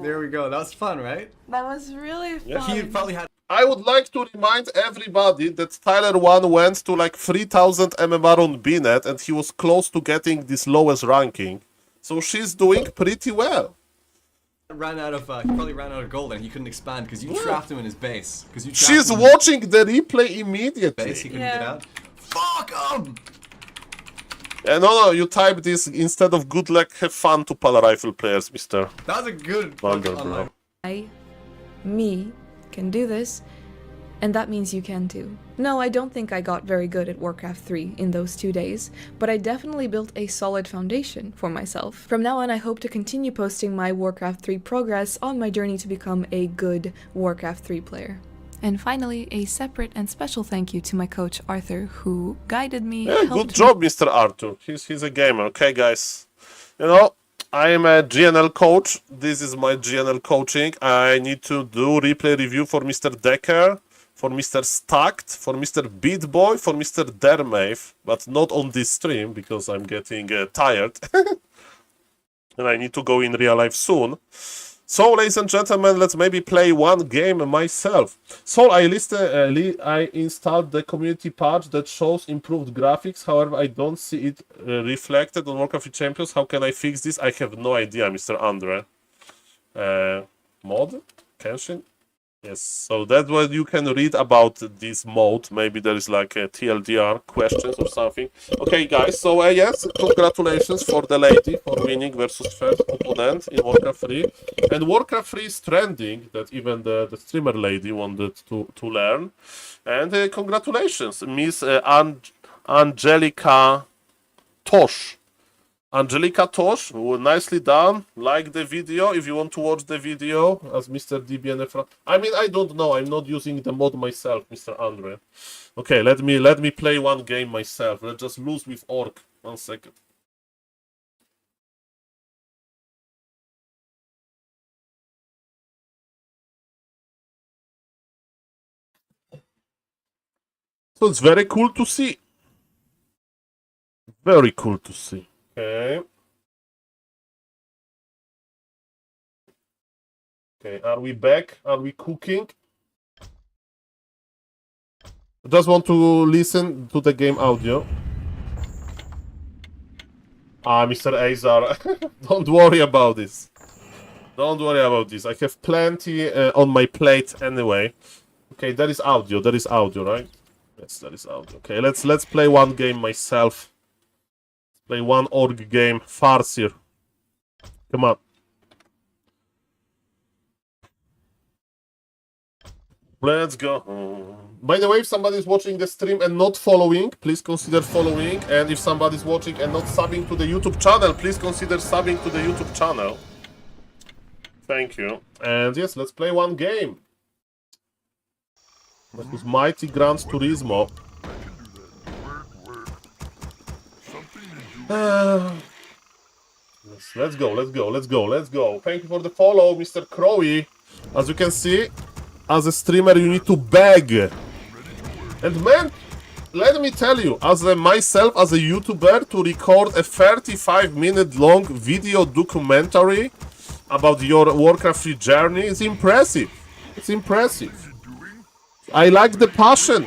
There we go. That was fun, right? That was really fun. He probably had. I would like to remind everybody that Tyler 1 went to like 3000 MMR on BNet and he was close to getting this lowest ranking. So she's doing pretty well. He probably ran out of gold and he couldn't expand because you trapped him in his base. Because you trapped She's him in watching the replay his base. He immediately. couldn't Yeah. get out. Fuck him! No, you type this instead of good luck, have fun to pal rifle players, Mr. That was a good Wonder, fucking bro. online. Me, can do this, and that means you can too. No, I don't think I got very good at Warcraft 3 in those 2 days, but I definitely built a solid foundation for myself. From now on, I hope to continue posting my Warcraft 3 progress on my journey to become a good Warcraft 3 player. And finally, a separate and special thank you to my coach Arthur, who guided me. Yeah, helped good me- job, Mr. Arthur. He's a gamer, okay, guys? You know, I am a GNL coach. This is my GNL coaching. I need to do replay review for Mr. Decker, for Mr. Stacked, for Mr. Beatboy, for Mr. Dermave, but not on this stream because I'm getting tired. And I need to go in real life soon. So, ladies and gentlemen, let's maybe play one game myself. So, I installed the community patch that shows improved graphics. However, I don't see it reflected on Warcraft Champions. How can I fix this? I have no idea, Mr. Andre. Mod? Kenshin? Yes, so that's what you can read about this mode. Maybe there is like a TLDR questions or something. Okay, guys, so yes, congratulations for the lady for winning versus first opponent in Warcraft 3. And Warcraft 3 is trending, that even the streamer lady wanted to learn. And congratulations, Miss Angelica Tosh. Angelica Tosh, nicely done. Like the video if you want to watch the video as Mr. DBNF. I mean, I don't know. I'm not using the mod myself, Mr. Andre. Okay, let me play one game myself. Let's just lose with Orc. 1 second. So it's very cool to see. Very cool to see. Okay. Okay, are we back? Are we cooking? I just want to listen to the game audio. Ah, Mr. Azar, don't worry about this. Don't worry about this. I have plenty on my plate anyway. Okay, there is audio. There is audio, right? Yes, there is audio. Okay, let's play one game myself. Play one org game. Farseer. Come on. Let's go. By the way, if somebody is watching the stream and not following, please consider following. And if somebody is watching and not subbing to the YouTube channel, please consider subbing to the YouTube channel. Thank you. And yes, let's play one game. That was Mighty Gran Turismo. Yes, let's go. Thank you for the follow, Mr. Crowy. As you can see, as a streamer, you need to beg. And man, let me tell you, myself as a YouTuber, to record a 35-minute long video documentary about your Warcraft 3 journey is impressive. It's impressive. I like the passion.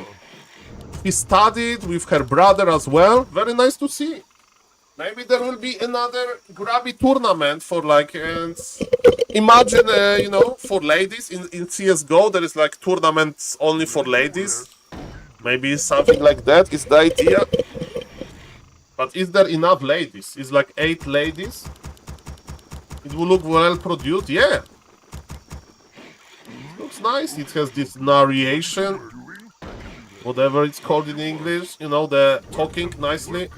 He studied with her brother as well. Very nice to see. Maybe there will be another grabby tournament for like, and imagine, you know, for ladies in CSGO, there is like tournaments only for ladies. Maybe something like that is the idea. But is there enough ladies? Is like 8 ladies? It will look well produced, yeah. It looks nice. It has this narration, whatever it's called in English, you know, the talking nicely.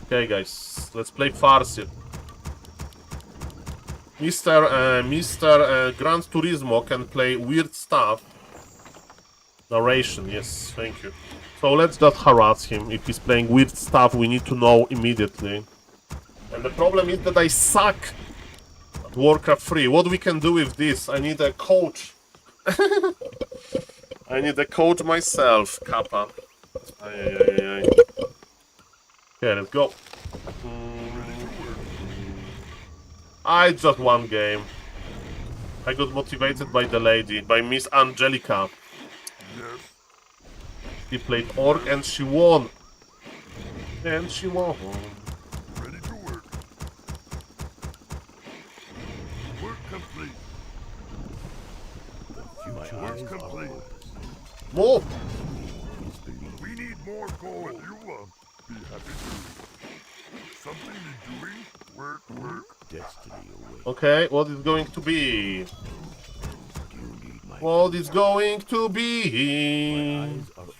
Okay, guys, let's play Farseer. Mr. Gran Turismo can play weird stuff. Narration, yes, thank you. So let's just harass him. If he's playing weird stuff, we need to know immediately. And the problem is that I suck at Warcraft 3. What we can do with this? I need a coach. I need a coach myself, Kappa. Ay. Okay, let's go. I just one game. I got motivated by the lady, by Miss Angelica. She played Orc and she won. And she won. Ready to work. Work complete. Work complete. Move! We need more gold. You be happy to. Something you're doing? Work. Destiny awaits. Okay, what is going to be? What is going to be?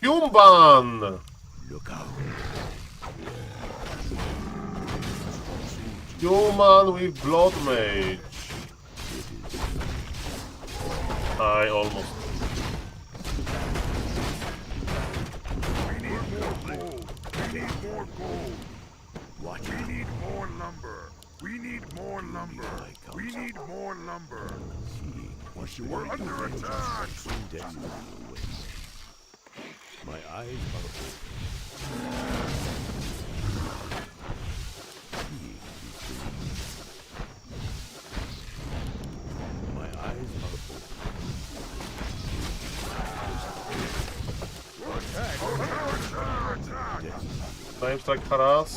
Human! Look out. Human with Blood Mage. I almost. We need more gold. We need more gold. What? We need more lumber. We need more lumber. We need more lumber. We're under attack. My eyes are open. My eyes are open. Times like harass.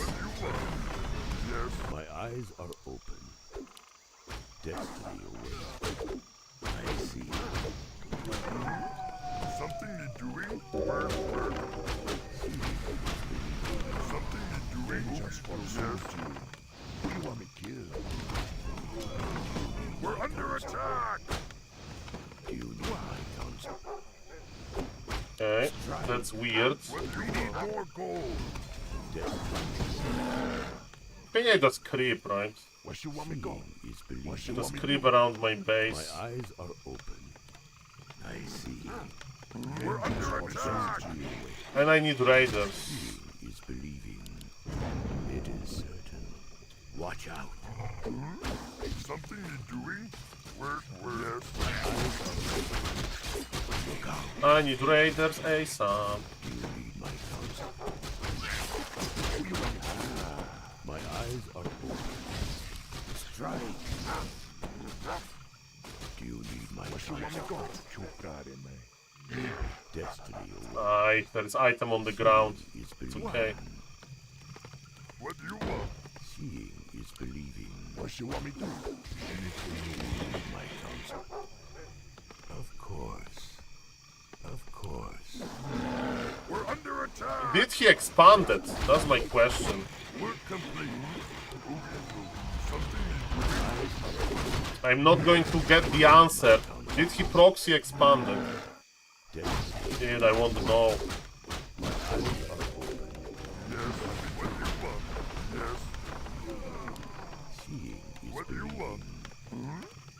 My eyes are open. Destiny awaits. I see. Something you're doing? Work. Something you're doing? Just for you. Who do you want me to kill? We're under attack! Do you need my counsel? Okay, that's weird. We need more gold. I think I just creep, right? What you want me to go? Is believing. Just creep around my base. My eyes are open. I see. We're under attack! And I need raiders. Seeing is believing. It is certain. Watch out. Something you're doing? Work. Look out. I need raiders ASAP. Do you need my counsel? My eyes are open. Strike. Do you need my counsel? Destiny awaits. Aye, there is item on the ground. Is It's believing. okay. What do you want? Seeing is believing. What you want me to do? Do you need my counsel? Of course. Of course. We're under attack. Did he expand it? That's my question. We're complete. I'm not going to get the answer. Did he proxy expand it? Did I want to know? What do you want?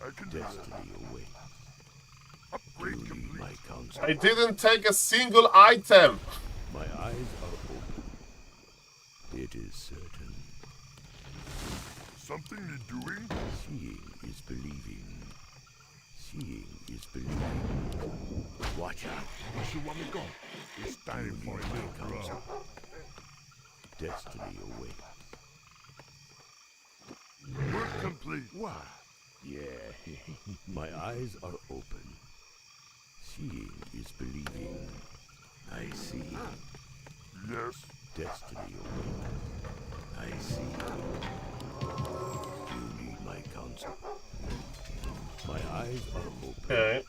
I can do that. Upgrade complete. I didn't take a single item. My eyes are open. It is certain. Something you're doing? Seeing is believing. Seeing is believing. Watch out. Where you want me to go? It's time for a new comes up. Destiny awaits. We're complete. Why? Yeah. My eyes are open. Seeing is believing. I see. Yes. Destiny awaits. I see. You need my counsel. My eyes are open. Okay.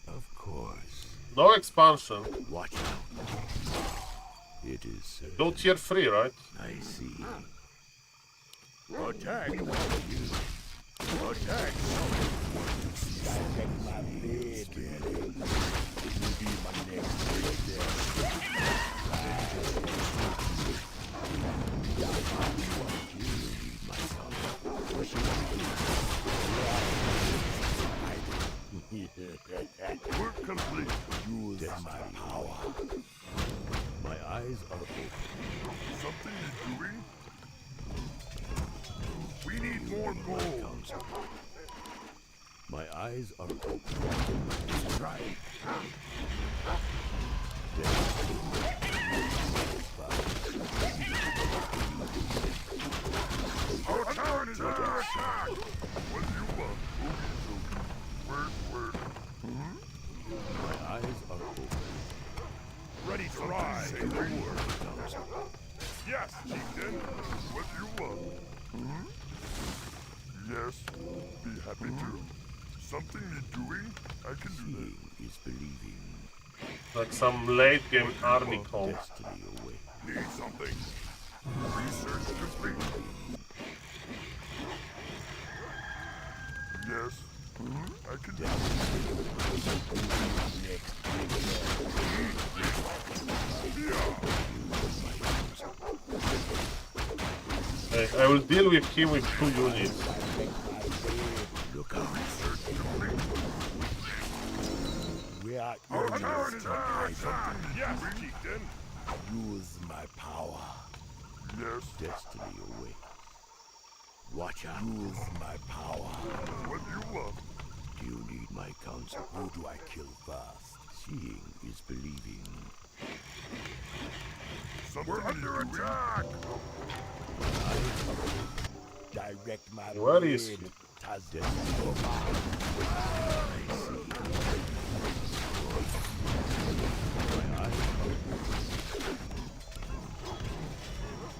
Of course. No expansion. Watch out. It is certain. Go tier 3, right? I see. Attack. Attack. We're complete. Use my power. My eyes are open. Something you're doing? We need more gold. My eyes are open. Try. Our town is under attack. What do you want? Word. My eyes are open. Ready to ride. Say the word. Yes, chieftain. What do you want? Yes, be happy to. Something you're doing? I can do that. Seeing is believing. Like some late game army call. Destiny awaits. Need something. Research complete. Yes, I can do that. Okay, I will deal with him with 2 units. Look out. We are Our town is under attack. Yes, chieftain. use my power. Yes. Destiny awaits. Watch out. Use my power. What do you want? Do you need my counsel? Who do I kill first? Seeing is believing. We're under attack. Direct my Where is he?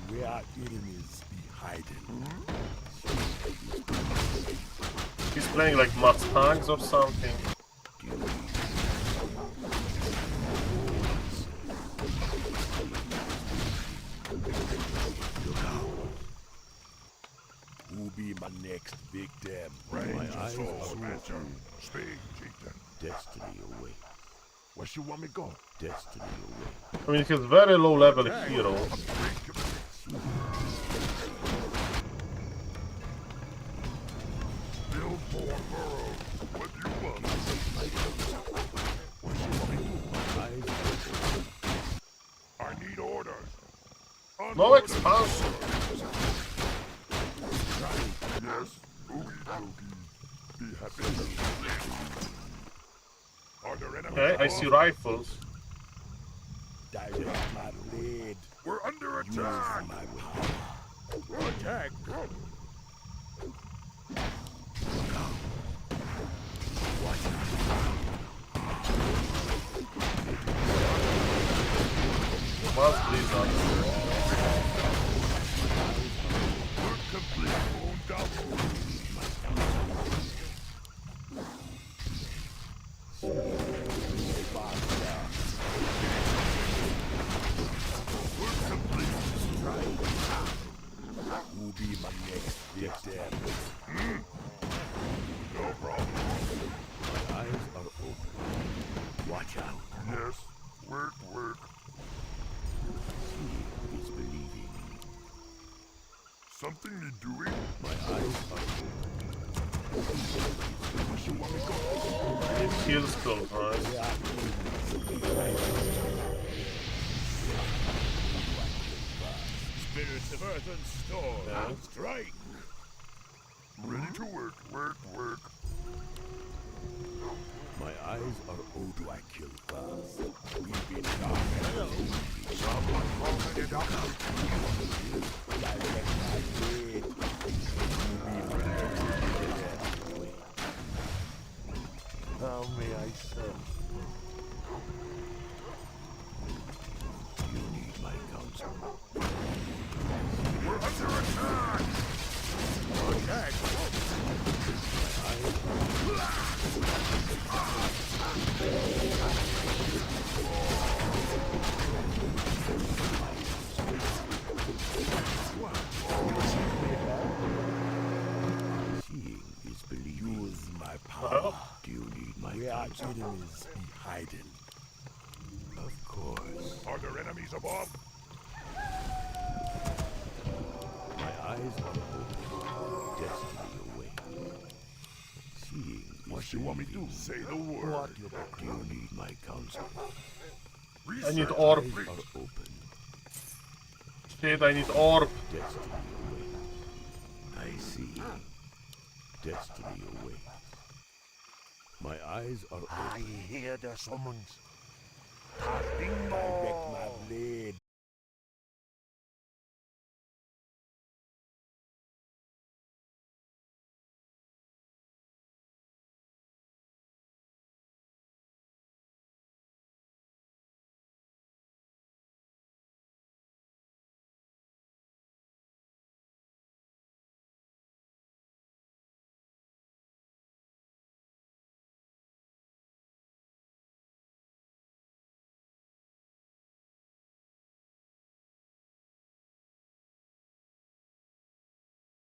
Where our enemies be hiding. He's playing like Mustangs or something. Who be my next victim? Range My eyes assault, are answer. open. Speak, chieftain. Destiny awaits. Where you want me go? Destiny awaits. I mean, he's very low level hero. Upgrade complete. Build more burrows. What do you want? Where you want me to? I need orders. No expansion. Yes, oogie boogie. Be happy. Are there enemies? Okay, I see rifles. Direct my blade. We're under attack. My power. Attack. Must please not. We're complete. Moon double. Get them. No problem. My eyes are open. Watch out. Yes. Work, work. Seeing is believing. Something need doing? My eyes are open. It heals close, right? Spirits of earth and storm. Yeah. Strike. Ready to work, work, work. My eyes are open. Who do I kill first? We've been dark. Someone call me the doctor. Direct my blade. How may I serve? You need my counsel. We're under attack. Attack. Seeing is believing. Use my power. Do you need my counsel? Enemies be hiding. Of course. Are there enemies above? My eyes are open. Destiny awaits. Seeing is What you want me to do? believing. Say the word. Do you need my counsel? I need Research orb. Eyes complete. are open. Shit, I need orb. Destiny awaits. I see. Destiny awaits. My eyes are I open. hear the summons. Casting direct my blade.